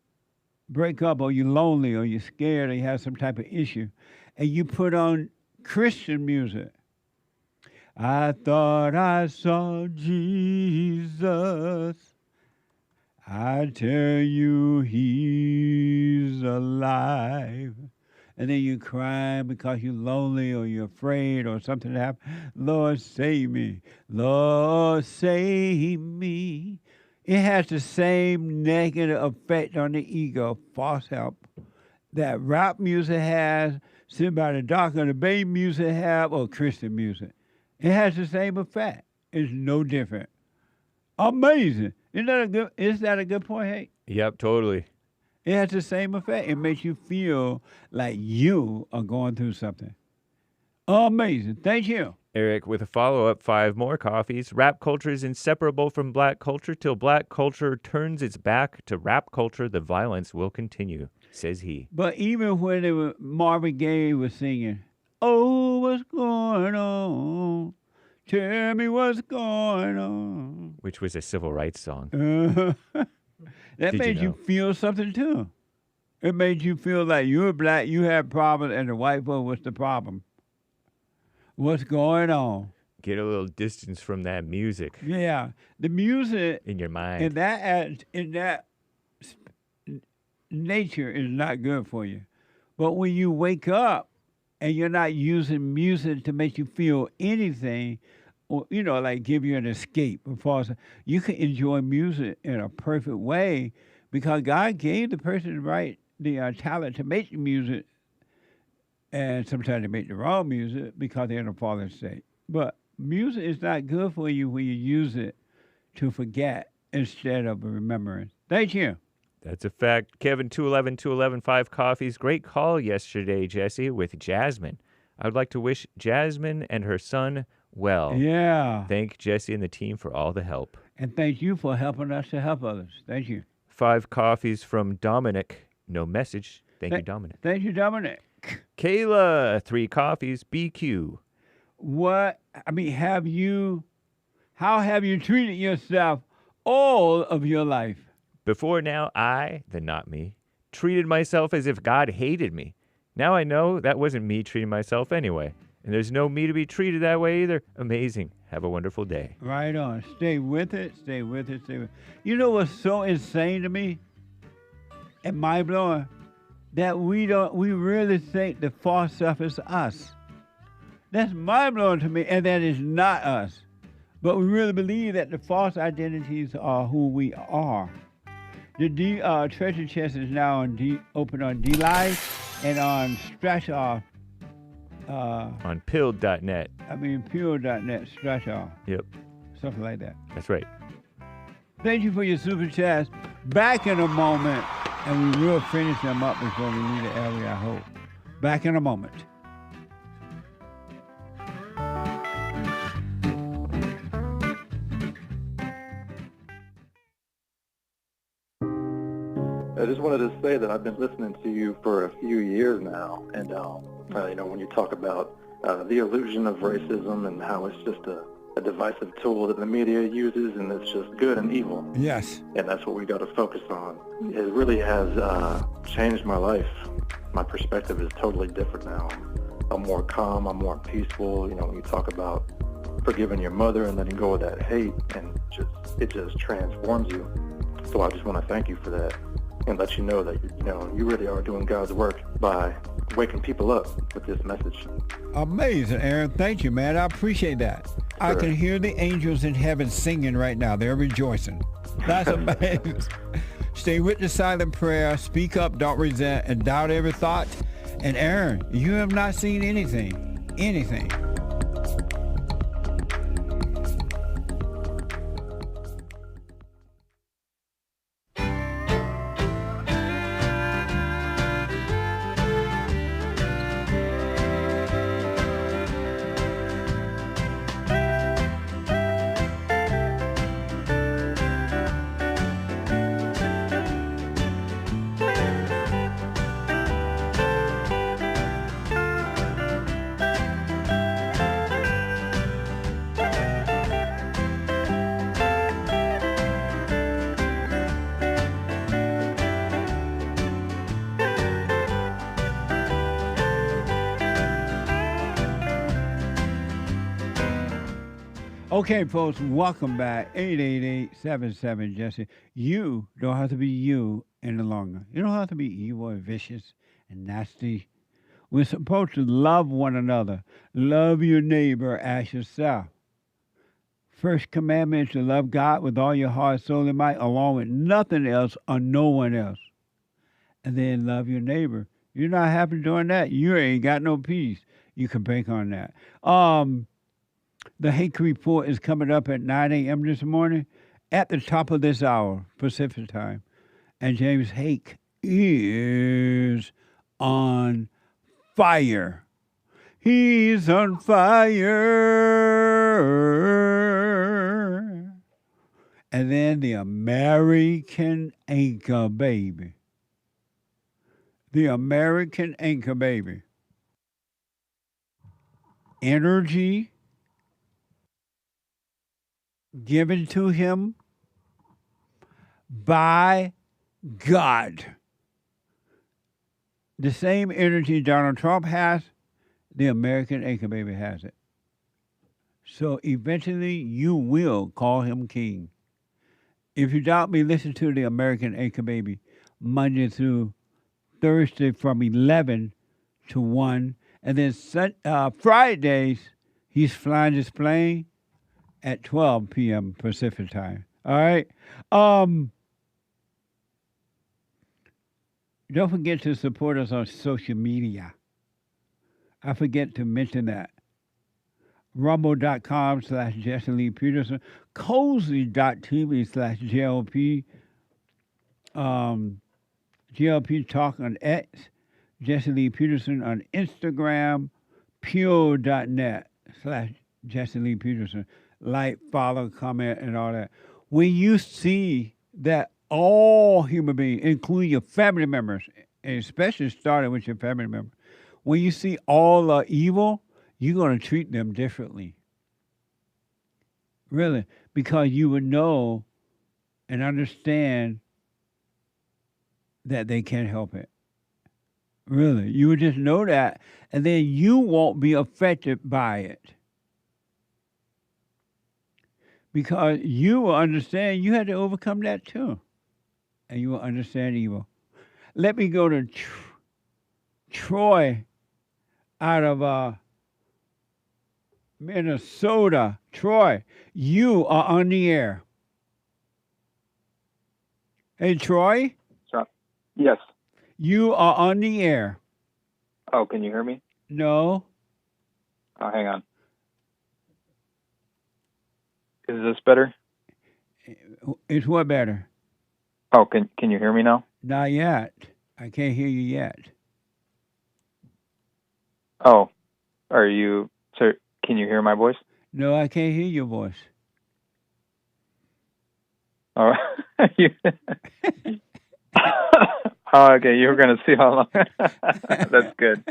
break up, or you're lonely, or you're scared, or you have some type of issue, and you put on Christian music. I thought I saw Jesus. I tell you, he's alive. And then you cry because you're lonely, or you're afraid, or something happened. Lord, save me. Lord, save me. It has the same negative effect on the ego, false help, that rap music has, sitting by the dock of the bay music have, or Christian music. It has the same effect. It's no different. Amazing. Is that a good point, Hake? Yep, totally. It has the same effect. It makes you feel like you are going through something. Amazing. Thank you. Eric, with a follow-up, 5 more coffees. Rap culture is inseparable from black culture. Till black culture turns its back to rap culture, the violence will continue, says he. But even when Marvin Gaye was singing, oh, what's going on? Tell me what's going on. Which was a civil rights song. That made you feel something, too. It made you feel like you're black, you have problems, and the white folk was the problem. What's going on? Get a little distance from that music. Yeah, the music in your mind. In that nature is not good for you. But when you wake up and you're not using music to make you feel anything, or like give you an escape, you can enjoy music in a perfect way because God gave the person the talent to make the music. And sometimes they make the wrong music because they're in a fallen state. But music is not good for you when you use it to forget instead of remembering. Thank you. That's a fact. Kevin, 211, 5 coffees. Great call yesterday, Jesse, with Jasmine. I would like to wish Jasmine and her son well. Yeah. Thank Jesse and the team for all the help. And thank you for helping us to help others. Thank you. 5 coffees from Dominic. No message. Thank you, Dominic. Thank you, Dominic. Kayla, 3 coffees, BQ. How have you treated yourself all of your life? Before now, I, the not me, treated myself as if God hated me. Now I know that wasn't me treating myself anyway. And there's no me to be treated that way either. Amazing. Have a wonderful day. Right on. Stay with it. Stay with it. Stay with it. You know what's so insane to me and mind-blowing? That we really think the false self is us. That's mind-blowing to me, and that is not us. But we really believe that the false identities are who we are. The treasure chest is now open on D-Live and on Scratch Off. On pill.net. Pill.net, Scratch Off. Yep. Something like that. That's right. Thank you for your super chats. Back in a moment. And we will finish them up before we leave the area, I hope. Back in a moment. I just wanted to say that I've been listening to you for a few years now, and when you talk about the illusion of racism and how it's just a a divisive tool that the media uses, and it's just good and evil. Yes. And that's what we got to focus on. It really has changed my life. My perspective is totally different now. I'm more calm, I'm more peaceful. You know, when you talk about forgiving your mother and letting go of that hate, and it just transforms you. So I just want to thank you for that and let you know that, you really are doing God's work by waking people up with this message. Amazing, Aaron. Thank you, man. I appreciate that. Sure. I can hear the angels in heaven singing right now. They're rejoicing. That's amazing. Stay with the silent prayer. Speak up, don't resent, and doubt every thought. And Aaron, you have not seen anything. Anything. Okay, folks, welcome back. 888-77-JESSE. You don't have to be you any longer. You don't have to be evil and vicious and nasty. We're supposed to love one another. Love your neighbor as yourself. First commandment is to love God with all your heart, soul, and might, along with nothing else or no one else. And then love your neighbor. You're not happy doing that, you ain't got no peace. You can bank on that. The Hake Report is coming up at 9 a.m. this morning at the top of this hour, Pacific time. And James Hake is on fire. He's on fire. And then the American Anchor Baby. The American Anchor Baby. Energy given to him by God. The same energy Donald Trump has, the American Anchor Baby has it. So eventually you will call him king. If you doubt me, listen to the American Anchor Baby Monday through Thursday from 11 to 1. And then Fridays, he's flying his plane at 12 p.m. Pacific time. All right? Don't forget to support us on social media. I forget to mention that. Rumble.com/Jesse Lee Peterson. Cozy.tv/JLP. JLP Talk on X. Jesse Lee Peterson on Instagram. Pure.net/Jesse Lee Peterson. Like, follow, comment, and all that. When you see that all human beings, including your family members, and especially starting with your family members, when you see all are evil, you're going to treat them differently. Really. Because you would know and understand that they can't help it. Really. You would just know that, and then you won't be affected by it. Because you will understand you had to overcome that too. And you will understand evil. Let me go to Troy out of Minnesota. Troy, you are on the air. Hey, Troy? Yes. You are on the air. Oh, can you hear me? No. Oh, hang on. Is this better? It's what better? Oh, can you hear me now? Not yet. I can't hear you yet. Oh, sir, can you hear my voice? No, I can't hear your voice. Oh, oh, okay, you were going to see how long. That's good.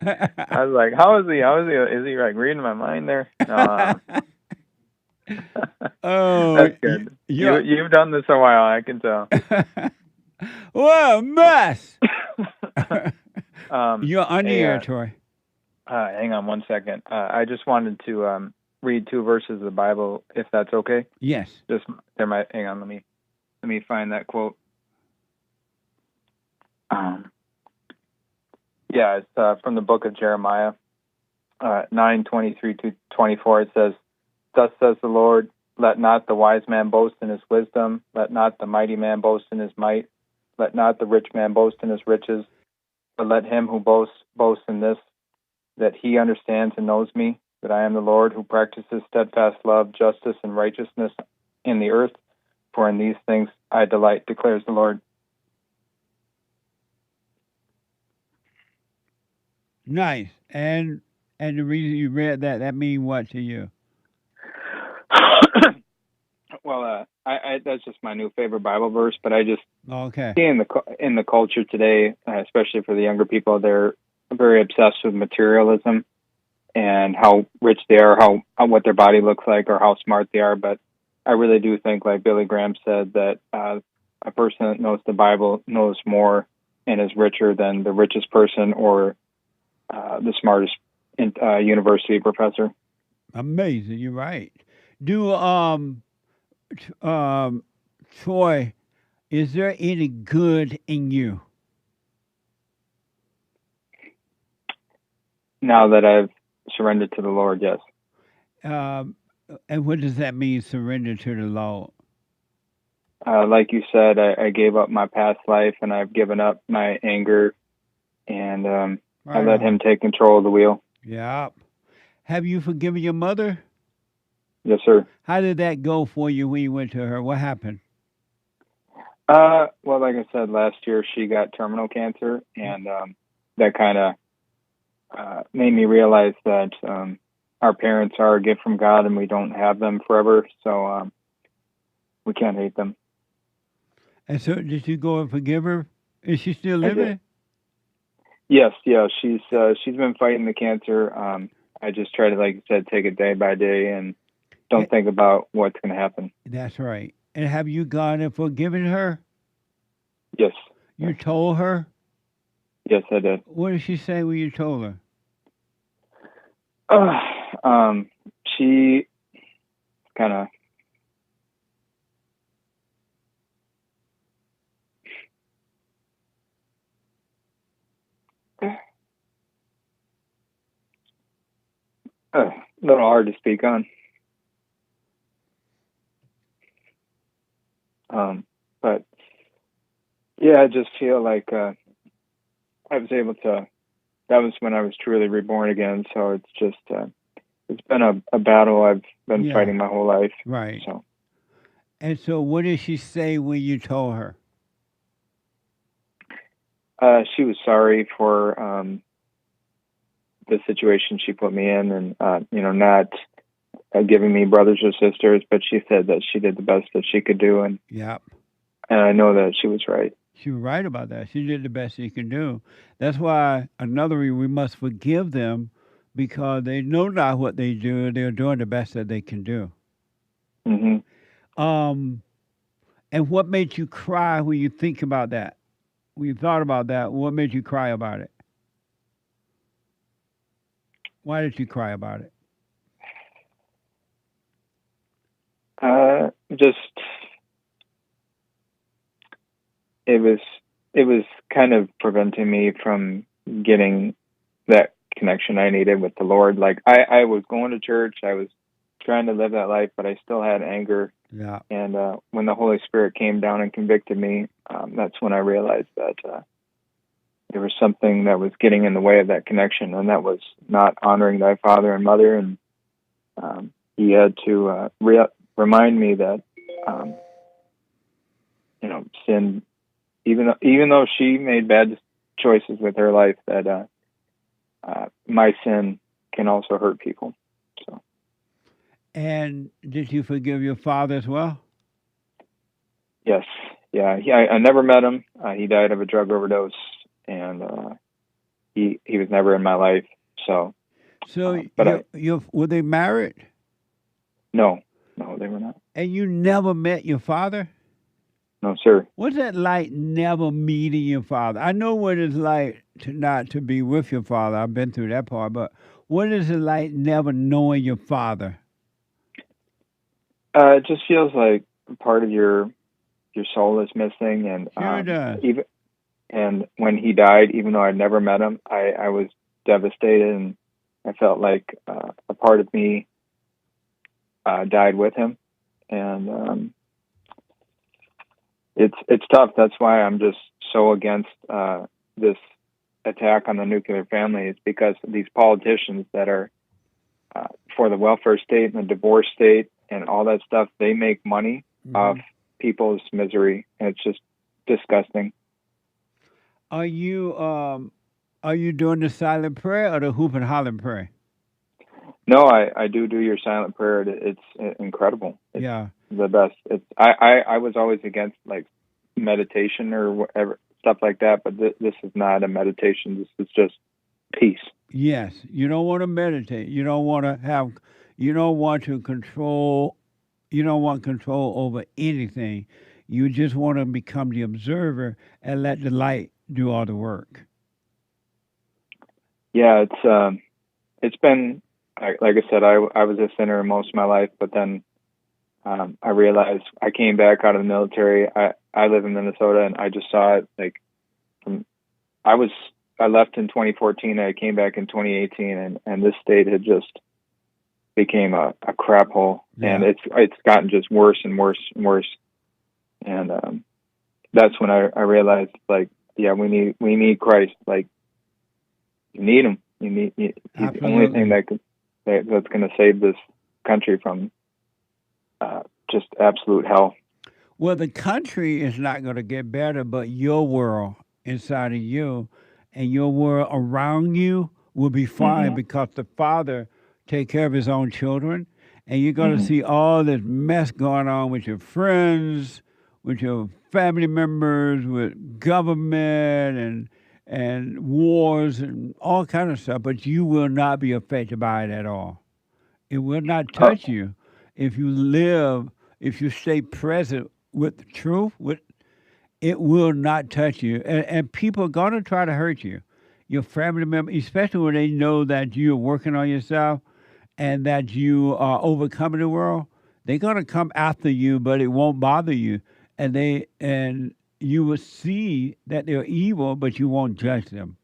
I was like, how is he? How is he? Is he like reading my mind there? No. Oh, That's good. You've done this a while, I can tell. What a mess! You're under hey, here, Troy. hang on one second. I just wanted to read 2 verses of the Bible, if that's okay. Yes. Just hang on. Let me find that quote. Yeah, it's from the book of Jeremiah, 9:23-24. It says, "Thus says the Lord, let not the wise man boast in his wisdom, let not the mighty man boast in his might, let not the rich man boast in his riches, but let him who boasts boast in this, that he understands and knows me, that I am the Lord who practices steadfast love, justice, and righteousness in the earth. For in these things I delight, declares the Lord." Nice. And the reason you read that mean what to you? Well, I that's just my new favorite Bible verse, but I just Okay. see in the culture today, especially for the younger people, they're very obsessed with materialism and how rich they are, how what their body looks like, or how smart they are. But I really do think, like Billy Graham said, that a person that knows the Bible knows more and is richer than the richest person or the smartest university professor. Amazing. You're right. Do Troy, is there any good in you? Now that I've surrendered to the Lord, yes. And what does that mean, surrender to the Lord? Like you said, I gave up my past life and I've given up my anger, and I let Him take control of the wheel. Yeah. Have you forgiven your mother? Yes, sir. How did that go for you when you went to her? What happened? Well, like I said, last year she got terminal cancer, and that kind of made me realize that our parents are a gift from God and we don't have them forever, so we can't hate them. And so did you go and forgive her? Is she still living? Yes, yeah, she's been fighting the cancer. I just try to, like you said, take it day by day and don't think about what's going to happen. That's right. And have you gone and forgiven her? Yes. You told her? Yes, I did. What did she say when you told her? She kind of a little hard to speak on. But yeah, I just feel like I was able to. That was when I was truly reborn again. So it's just it's been a battle I've been fighting my whole life. Right. So. And so, what did she say when you told her? She was sorry for the situation she put me in, and not giving me brothers or sisters, but she said that she did the best that she could do, and I know that she was right. She was right about that. She did the best she can do. That's why another reason we must forgive them, because they know not what they do. They're doing the best that they can do. Mm-hmm. And what made you cry when you think about that? When you thought about that, what made you cry about it? Why did you cry about it? Just it was kind of preventing me from getting that connection I needed with the Lord. Like I was going to church, I was trying to live that life, but I still had anger. Yeah. And when the Holy Spirit came down and convicted me, that's when I realized that there was something that was getting in the way of that connection, and that was not honoring thy father and mother. And He had to remind me that sin, even though she made bad choices with her life, that my sin can also hurt people. So. And did you forgive your father as well? Yes. Yeah. I never met him. He died of a drug overdose, and he was never in my life. So, So but were they married? no, they were not. And you never met your father? No, sir. What's that like, never meeting your father? I know what it's like not to be with your father. I've been through that part. But what is it like never knowing your father? It just feels like part of your soul is missing, and Sure it does. And when he died, even though I'd never met him, I was devastated, and I felt like a part of me died with him, and it's tough. That's why I'm just so against this attack on the nuclear family. It's because these politicians that are for the welfare state and the divorce state and all that stuff, they make money off people's misery, and it's just disgusting. Are you doing the silent prayer or the hoop and holler prayer? No, I do your silent prayer. It's incredible. It's Yeah. the best. I was always against like meditation or whatever stuff like that, but this is not a meditation. This is just peace. Yes, you don't want to meditate. You don't want to control. You don't want control over anything. You just want to become the observer and let the light do all the work. Yeah, it's been like I said, I was a sinner most of my life, but then I realized I came back out of the military. I live in Minnesota, and I just saw it. Like, I left in 2014. I came back in 2018, and this state had just became a crap hole, and it's gotten just worse and worse and worse. And that's when I realized, like, yeah, we need Christ. Like, you need him. He's the only thing that's going to save this country from just absolute hell. Well, the country is not going to get better, but your world inside of you and your world around you will be fine because the Father take care of his own children, and you're going to see all this mess going on with your friends, with your family members, with government and wars and all kind of stuff, but you will not be affected by it at all. It will not touch you if you stay present with the truth. It will not touch you, and people are going to try to hurt you. Your family members, especially when they know that you're working on yourself and that you are overcoming the world, they're going to come after you, but it won't bother you. And you will see that they're evil, but you won't judge them.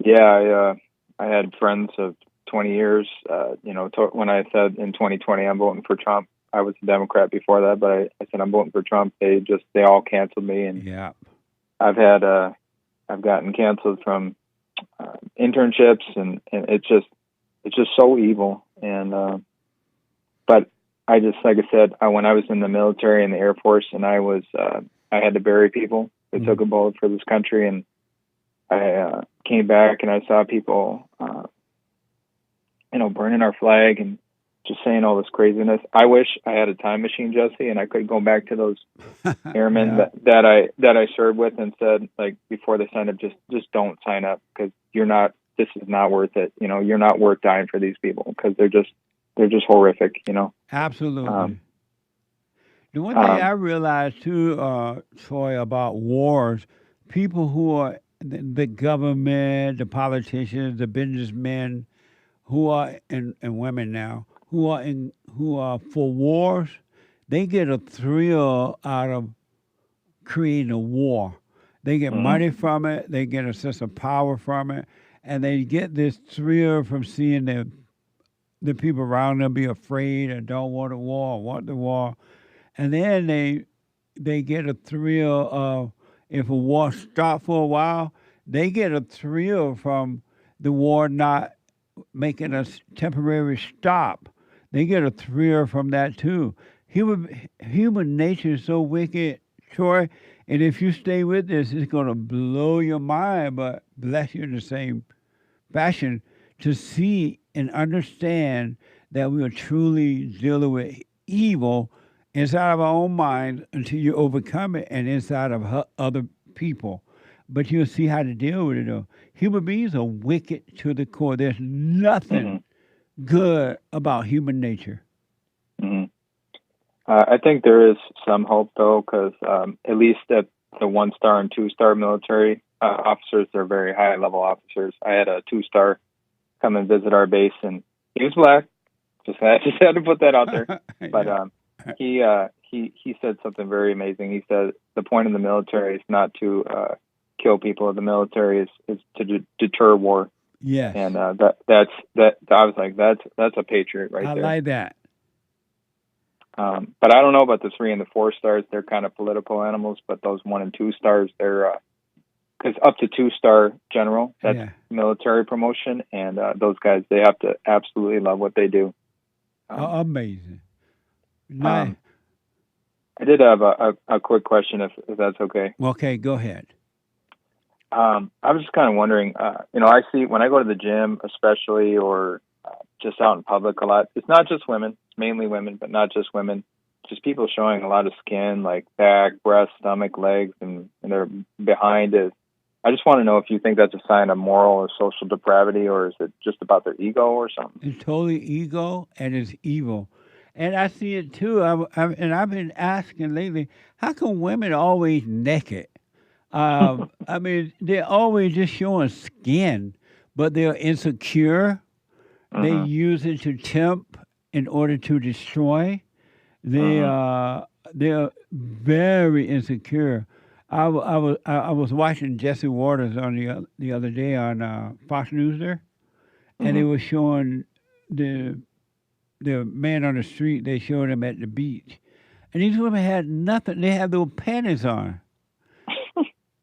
Yeah, I had friends of 20 years. When I said in 2020 I'm voting for Trump, I was a Democrat before that, but I said I'm voting for Trump. They all canceled me, and I've gotten canceled from internships, and it's just so evil. And but I just, like I said, when I was in the military and the Air Force, and I had to bury people that took a bullet for this country, and I came back and I saw people, burning our flag and just saying all this craziness. I wish I had a time machine, Jesse, and I could go back to those airmen that I served with and said, like, before they signed up, just don't sign up, because this is not worth it. You're not worth dying for these people, because they're just horrific. Absolutely. The one thing I realized too, Troy, about wars, people who are the government, the politicians, the businessmen, who are and women now, who are for wars, they get a thrill out of creating a war. They get money from it. They get a sense of power from it, and they get this thrill from seeing the people around them be afraid and don't want a war, or want the war. And then they get a thrill of, if a war stops for a while, they get a thrill from the war not making a temporary stop. They get a thrill from that too. Human nature is so wicked, Troy, and if you stay with this, it's going to blow your mind, but bless you in the same fashion, to see and understand that we are truly dealing with evil inside of our own mind until you overcome it, and inside of other people. but you'll see how to deal with it, though. Human beings are wicked to the core. There's nothing good about human nature. Mm-hmm. I think there is some hope, though, because at least at the 1-star and 2-star military officers, they're very high-level officers. I had a 2-star come and visit our base, and he was black. Just had to put that out there. But he said something very amazing. He said the point of the military is not to kill people. The military is to deter war. Yes. And that's I was like, that's a patriot right I there. like that. But I don't know about the 3 and the 4 stars. They're kind of political animals. But those 1 and 2 stars, they're because up to 2-star general, that's military promotion, and those guys, they have to absolutely love what they do. Amazing. Nice. I did have a quick question, if that's okay. Okay, go ahead. I was just kind of wondering, I see when I go to the gym, especially, or just out in public a lot, it's not just women, it's mainly women, but not just women, just people showing a lot of skin, like back, breast, stomach, legs, and they're behind it. I just want to know if you think that's a sign of moral or social depravity, or is it just about their ego or something? It's totally ego, and it's evil. And I see it too. And I've been asking lately, how come women always naked? I mean, they're always just showing skin, but they're insecure. They use it to tempt in order to destroy. They're very insecure. I was watching Jesse Waters on the other day on Fox News there, and they were showing the man on the street. They showed him at the beach, and these women had nothing. They had little panties on,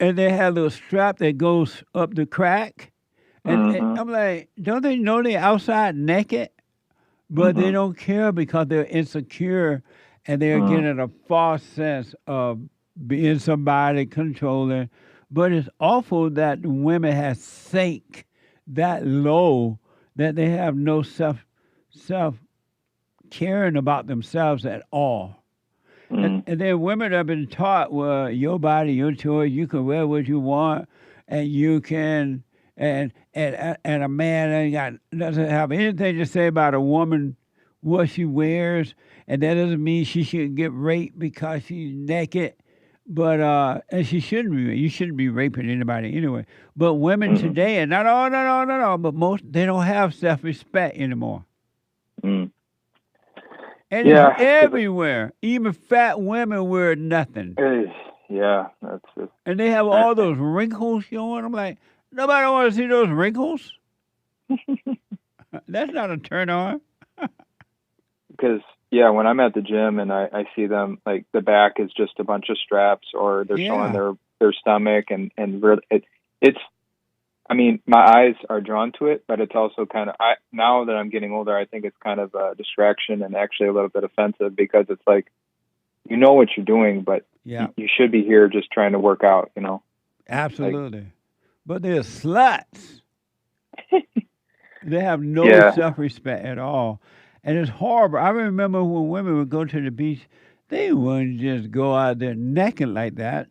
and they had a little strap that goes up the crack. And I'm like, don't they know they're outside naked? But they don't care because they're insecure, and they're getting a false sense of being somebody, controlling. But it's awful that women have sank that low that they have no self caring about themselves at all. And then women have been taught, well, your body, your choice, you can wear what you want, and you can, and a man doesn't have anything to say about a woman, what she wears, and that doesn't mean she should get raped because she's naked. But and she shouldn't be. You shouldn't be raping anybody anyway. But women today, and not all, but most, they don't have self-respect anymore. And it's everywhere. Even fat women wear nothing. Yeah, that's it. And they have all those wrinkles showing. I'm like, nobody wants to see those wrinkles. That's not a turn on. Because when I'm at the gym and I see them, like the back is just a bunch of straps, or they're showing their stomach, and it's. I mean, my eyes are drawn to it, but it's also kind of, now that I'm getting older, I think it's kind of a distraction and actually a little bit offensive, because it's like, you know what you're doing, but you should be here just trying to work out, you know? Absolutely. But they're sluts. They have no self-respect at all. And it's horrible. I remember when women would go to the beach, they wouldn't just go out there naked like that.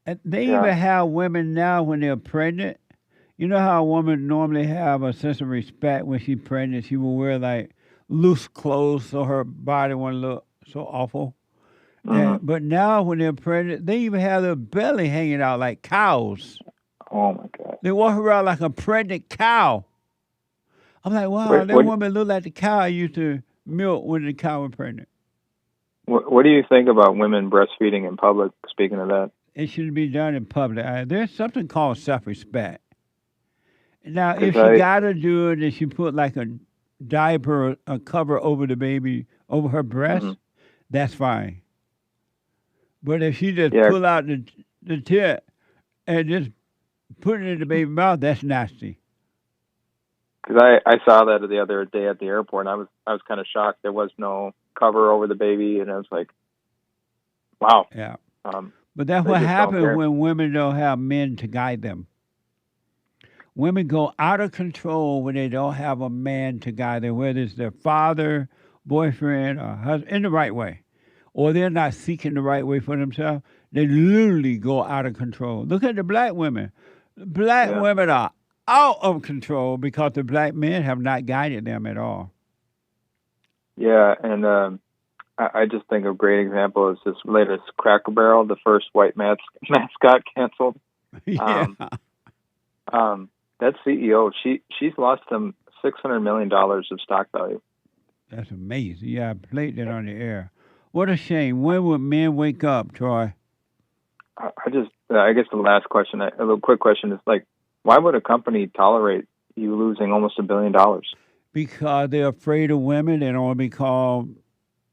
And they even have women now when they're pregnant. You know how a woman normally have a sense of respect when she's pregnant? She will wear like loose clothes so her body won't look so awful. But now when they're pregnant, they even have their belly hanging out like cows. Oh my God. They walk around like a pregnant cow. I'm like, wow, that woman look like the cow I used to milk when the cow was pregnant. What do you think about women breastfeeding in public, speaking of that? It shouldn't be done in public. There's something called self-respect. Now, if she got to do it and she put like a diaper, a cover over the baby, over her breast, that's fine. But if she just pull out the tit and just put it in the baby's mouth, that's nasty. Because I saw that the other day at the airport, and I was kind of shocked. There was no cover over the baby, and I was like, wow. Yeah. But that's what happens when women don't have men to guide them. Women go out of control when they don't have a man to guide them, whether it's their father, boyfriend, or husband, in the right way. or they're not seeking the right way for themselves, they literally go out of control. Look at the black women. Black women are out of control because the black men have not guided them at all. Yeah, and I just think a great example is this latest Cracker Barrel, the first white mascot canceled. Yeah. That CEO, she's lost them $600 million of stock value. That's amazing. Yeah, I played that on the air. What a shame. When would men wake up, Troy? I guess the last question, a little quick question is like, why would a company tolerate you losing almost $1 billion? Because they're afraid of women. They don't want to be called,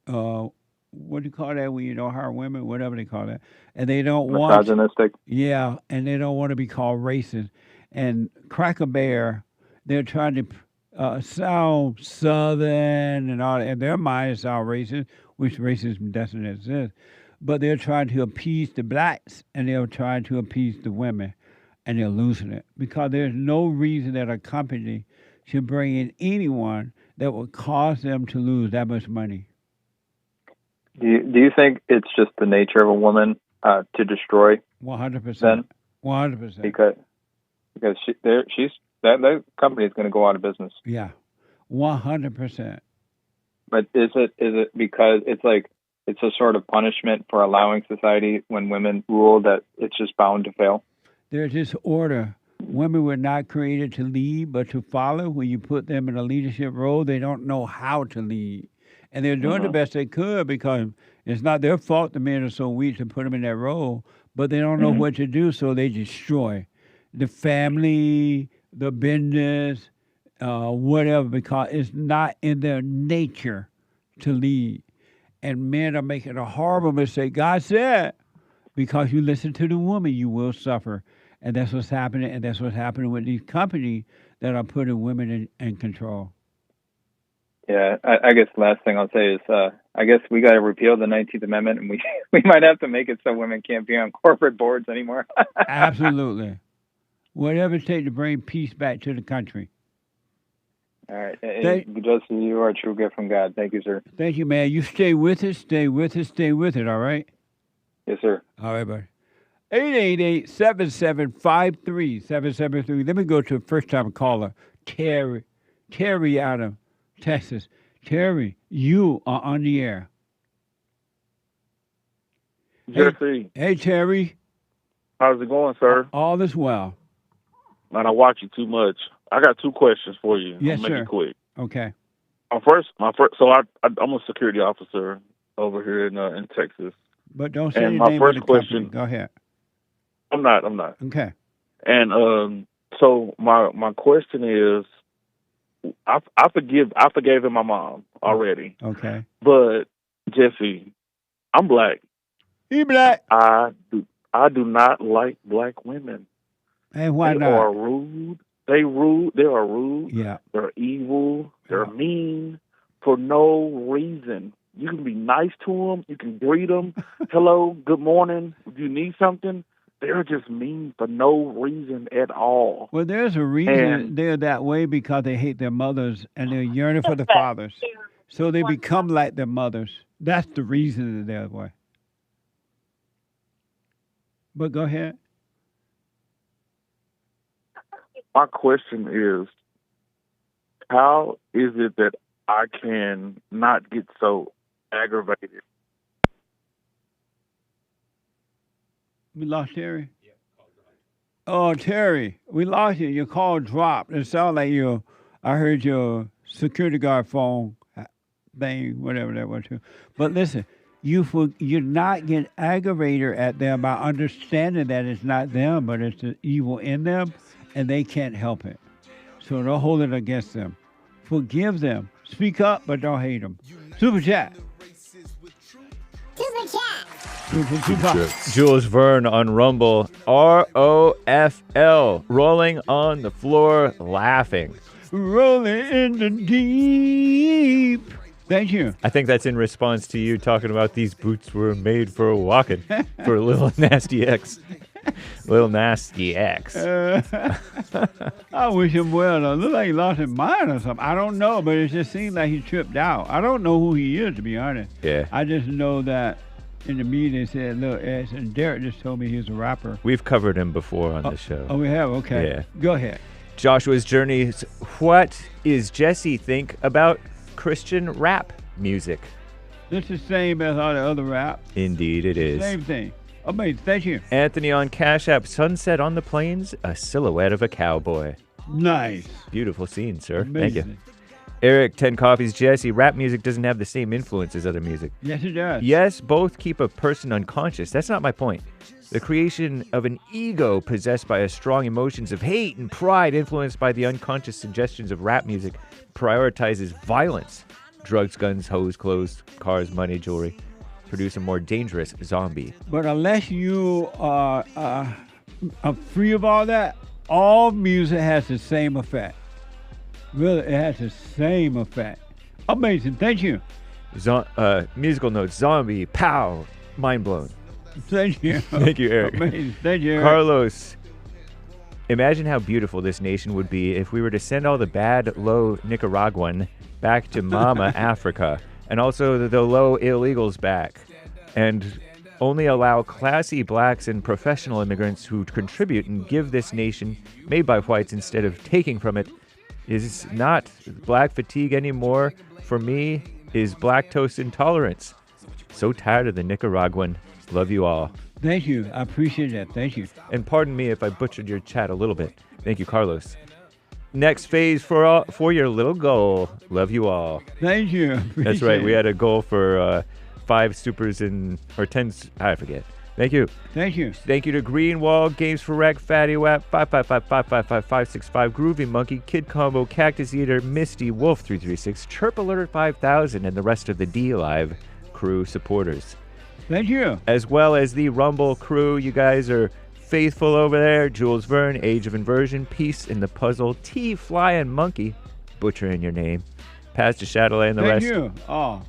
what do you call that when you don't hire women? Whatever they call that. And they don't want... Misogynistic? Yeah, and they don't want to be called racist. And Cracker Barrel, they're trying to sound Southern and all that. In their mind, it sounds racist, which racism doesn't exist. But they're trying to appease the blacks, and they're trying to appease the women, and they're losing it. Because there's no reason that a company should bring in anyone that would cause them to lose that much money. Do you think it's just the nature of a woman to destroy? 100%. 100%. Because that company is going to go out of business. Yeah, 100%. But is it because it's a sort of punishment for allowing society when women rule that it's just bound to fail? There's this order. Women were not created to lead, but to follow. When you put them in a leadership role, they don't know how to lead. And they're doing the best they could because it's not their fault the men are so weak to put them in that role, but they don't know what to do, so they destroy the family, the business, whatever, because it's not in their nature to lead. And men are making a horrible mistake. God said, because you listen to the woman, you will suffer. And that's what's happening, and that's what's happening with these companies that are putting women in control. Yeah, I guess the last thing I'll say is I guess we got to repeal the 19th Amendment, and we might have to make it so women can't be on corporate boards anymore. Absolutely. Whatever it takes to bring peace back to the country. All right. Justin, you are a true gift from God. Thank you, sir. Thank you, man. You stay with us, stay with us, stay with it, all right? Yes, sir. All right, buddy. 888-7753-773. Let me go to a first-time caller, Terry. Terry out of Texas. Terry, you are on the air. Jesse. Hey, Terry. How's it going, sir? All is well. Man, I watch you too much. I got two questions for you. Yes, I'll make sir. it quick. Okay. My first. So I'm a security officer over here in Texas. But don't say And the my name first of the company. question. Go ahead. I'm not. Okay. And so my question is, I forgave my mom already. Okay. But Jesse, I'm black. You black. I do not like black women. And why they not? Are rude. They are rude. Yeah. They're evil. They're mean for no reason. You can be nice to them. You can greet them. Hello, good morning. If you need something, they're just mean for no reason at all. Well, there's a reason they're that way because they hate their mothers and they're yearning for the fathers. So they become like their mothers. That's the reason that they're that way. But go ahead. My question is, how is it that I can not get so aggravated? We lost Terry? Yeah. Oh, Terry, we lost you. Your call dropped. It sounded like I heard your security guard phone thing, whatever that was. But listen, you're not getting aggravated at them by understanding that it's not them, but it's the evil in them, and they can't help it. So don't hold it against them. Forgive them. Speak up, but don't hate them. Super chat. Jules Verne on Rumble. ROFL. Rolling on the floor, laughing. Rolling in the deep. Thank you. I think that's in response to you talking about these boots were made for walking for Lil Nas X. Lil Nas X. I wish him well. Though. Look like he lost his mind or something. I don't know, but it just seems like he tripped out. I don't know who he is, to be honest. Yeah. I just know that in the media they said Lil X, and Derek just told me he's a rapper. We've covered him before on the show. Oh, we have? Okay. Yeah. Go ahead. Joshua's Journey. What is Jesse think about Christian rap music? It's the same as all the other rap. Indeed it is. Same thing. Amazing. Thank you. Anthony on Cash App. Sunset on the plains, a silhouette of a cowboy. Nice. Beautiful scene, sir. Amazing. Thank you. Eric, 10 Coffees. Jesse, rap music doesn't have the same influence as other music. Yes, it does. Yes, both keep a person unconscious. That's not my point. The creation of an ego possessed by a strong emotions of hate and pride influenced by the unconscious suggestions of rap music prioritizes violence. Drugs, guns, hoes, clothes, cars, money, jewelry. Produce a more dangerous zombie. But unless you are free of all that, all music has the same effect. Really, it has the same effect. Amazing. Thank you. Musical notes. Zombie. Pow. Mind blown. Thank you. Thank you, Eric. Amazing. Thank you, Eric. Carlos. Imagine how beautiful this nation would be if we were to send all the bad, low Nicaraguan back to Mama Africa, and also the low illegals back, and only allow classy blacks and professional immigrants who contribute and give this nation made by whites instead of taking from it. Is not black fatigue anymore. For me, is lactose intolerance. So tired of the Nicaraguan. Love you all. Thank you. I appreciate that. Thank you. And pardon me if I butchered your chat a little bit. Thank you, Carlos. Next phase for your little goal. Love you all. Thank you. That's right. We had a goal for 5 supers or 10. I forget. Thank you. Thank you. Thank you to Greenwall, Games for Rec, Fatty Wap, 555-555-565, Groovy Monkey, Kid Combo, Cactus Eater, Misty, Wolf 336, Chirp Alert 5000, and the rest of the D Live crew supporters. Thank you. As well as the Rumble crew. You guys are faithful over there. Jules Verne, Age of Inversion, Peace in the Puzzle, T Fly and Monkey, butchering your name, Pastor Chatelet and the rest. Thank you. Oh.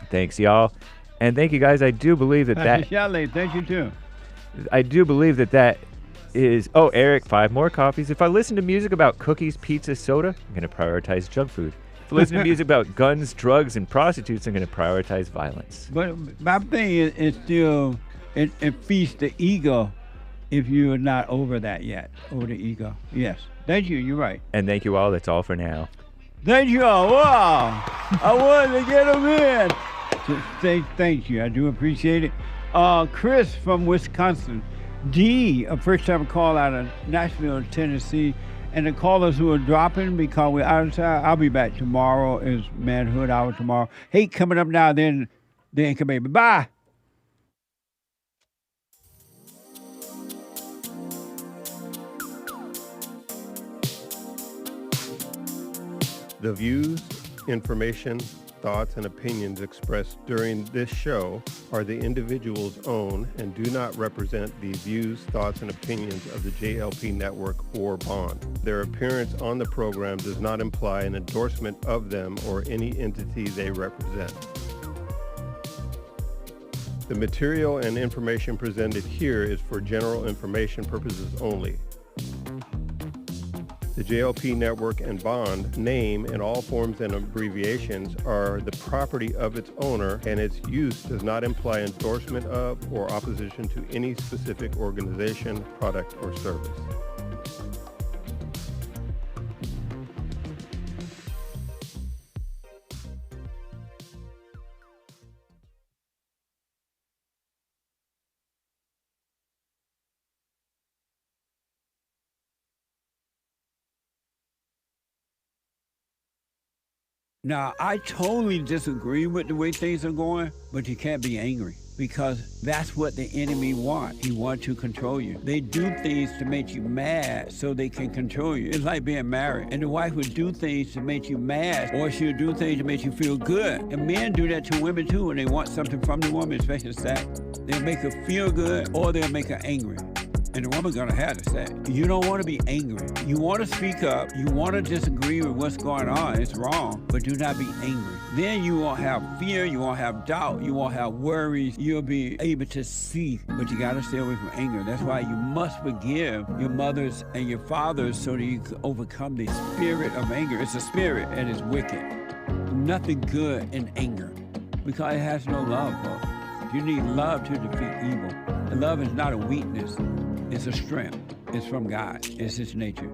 Thanks, y'all. And thank you, guys. I do believe that Pastor Chatelet, thank you, too. I do believe that is... Oh, Eric, 5 more coffees. If I listen to music about cookies, pizza, soda, I'm going to prioritize junk food. If I listen to music about guns, drugs, and prostitutes, I'm going to prioritize violence. But my thing is still, it feeds the ego if you're not over that yet, over the ego. Yes. Thank you. You're right. And thank you all. That's all for now. Thank you all. Wow. I wanted to get them in. Just say thank you. I do appreciate it. Chris from Wisconsin. D, a first-time call out of Knoxville, Tennessee. And the callers who are dropping because we're out of time, I'll be back tomorrow. Is Manhood Hour tomorrow. Hake coming up now, then come baby. Bye. The views, information, thoughts, and opinions expressed during this show are the individual's own and do not represent the views, thoughts, and opinions of the JLP Network or Bond. Their appearance on the program does not imply an endorsement of them or any entity they represent. The material and information presented here is for general information purposes only. The JLP Network and Bond name and all forms and abbreviations are the property of its owner, and its use does not imply endorsement of or opposition to any specific organization, product, or service. Now, I totally disagree with the way things are going, but you can't be angry because that's what the enemy wants. He wants to control you. They do things to make you mad so they can control you. It's like being married, and the wife would do things to make you mad, or she'll do things to make you feel good. And men do that to women too when they want something from the woman, especially sex. They'll make her feel good, or they'll make her angry. And the woman's gonna have to say, you don't want to be angry. You want to speak up. You want to disagree with what's going on. It's wrong, but do not be angry. Then you won't have fear. You won't have doubt. You won't have worries. You'll be able to see, but you gotta stay away from anger. That's why you must forgive your mothers and your fathers so that you can overcome the spirit of anger. It's a spirit and it's wicked. Nothing good in anger because it has no love, folks. You need love to defeat evil. And love is not a weakness. It's a strength. It's from God. It's His nature.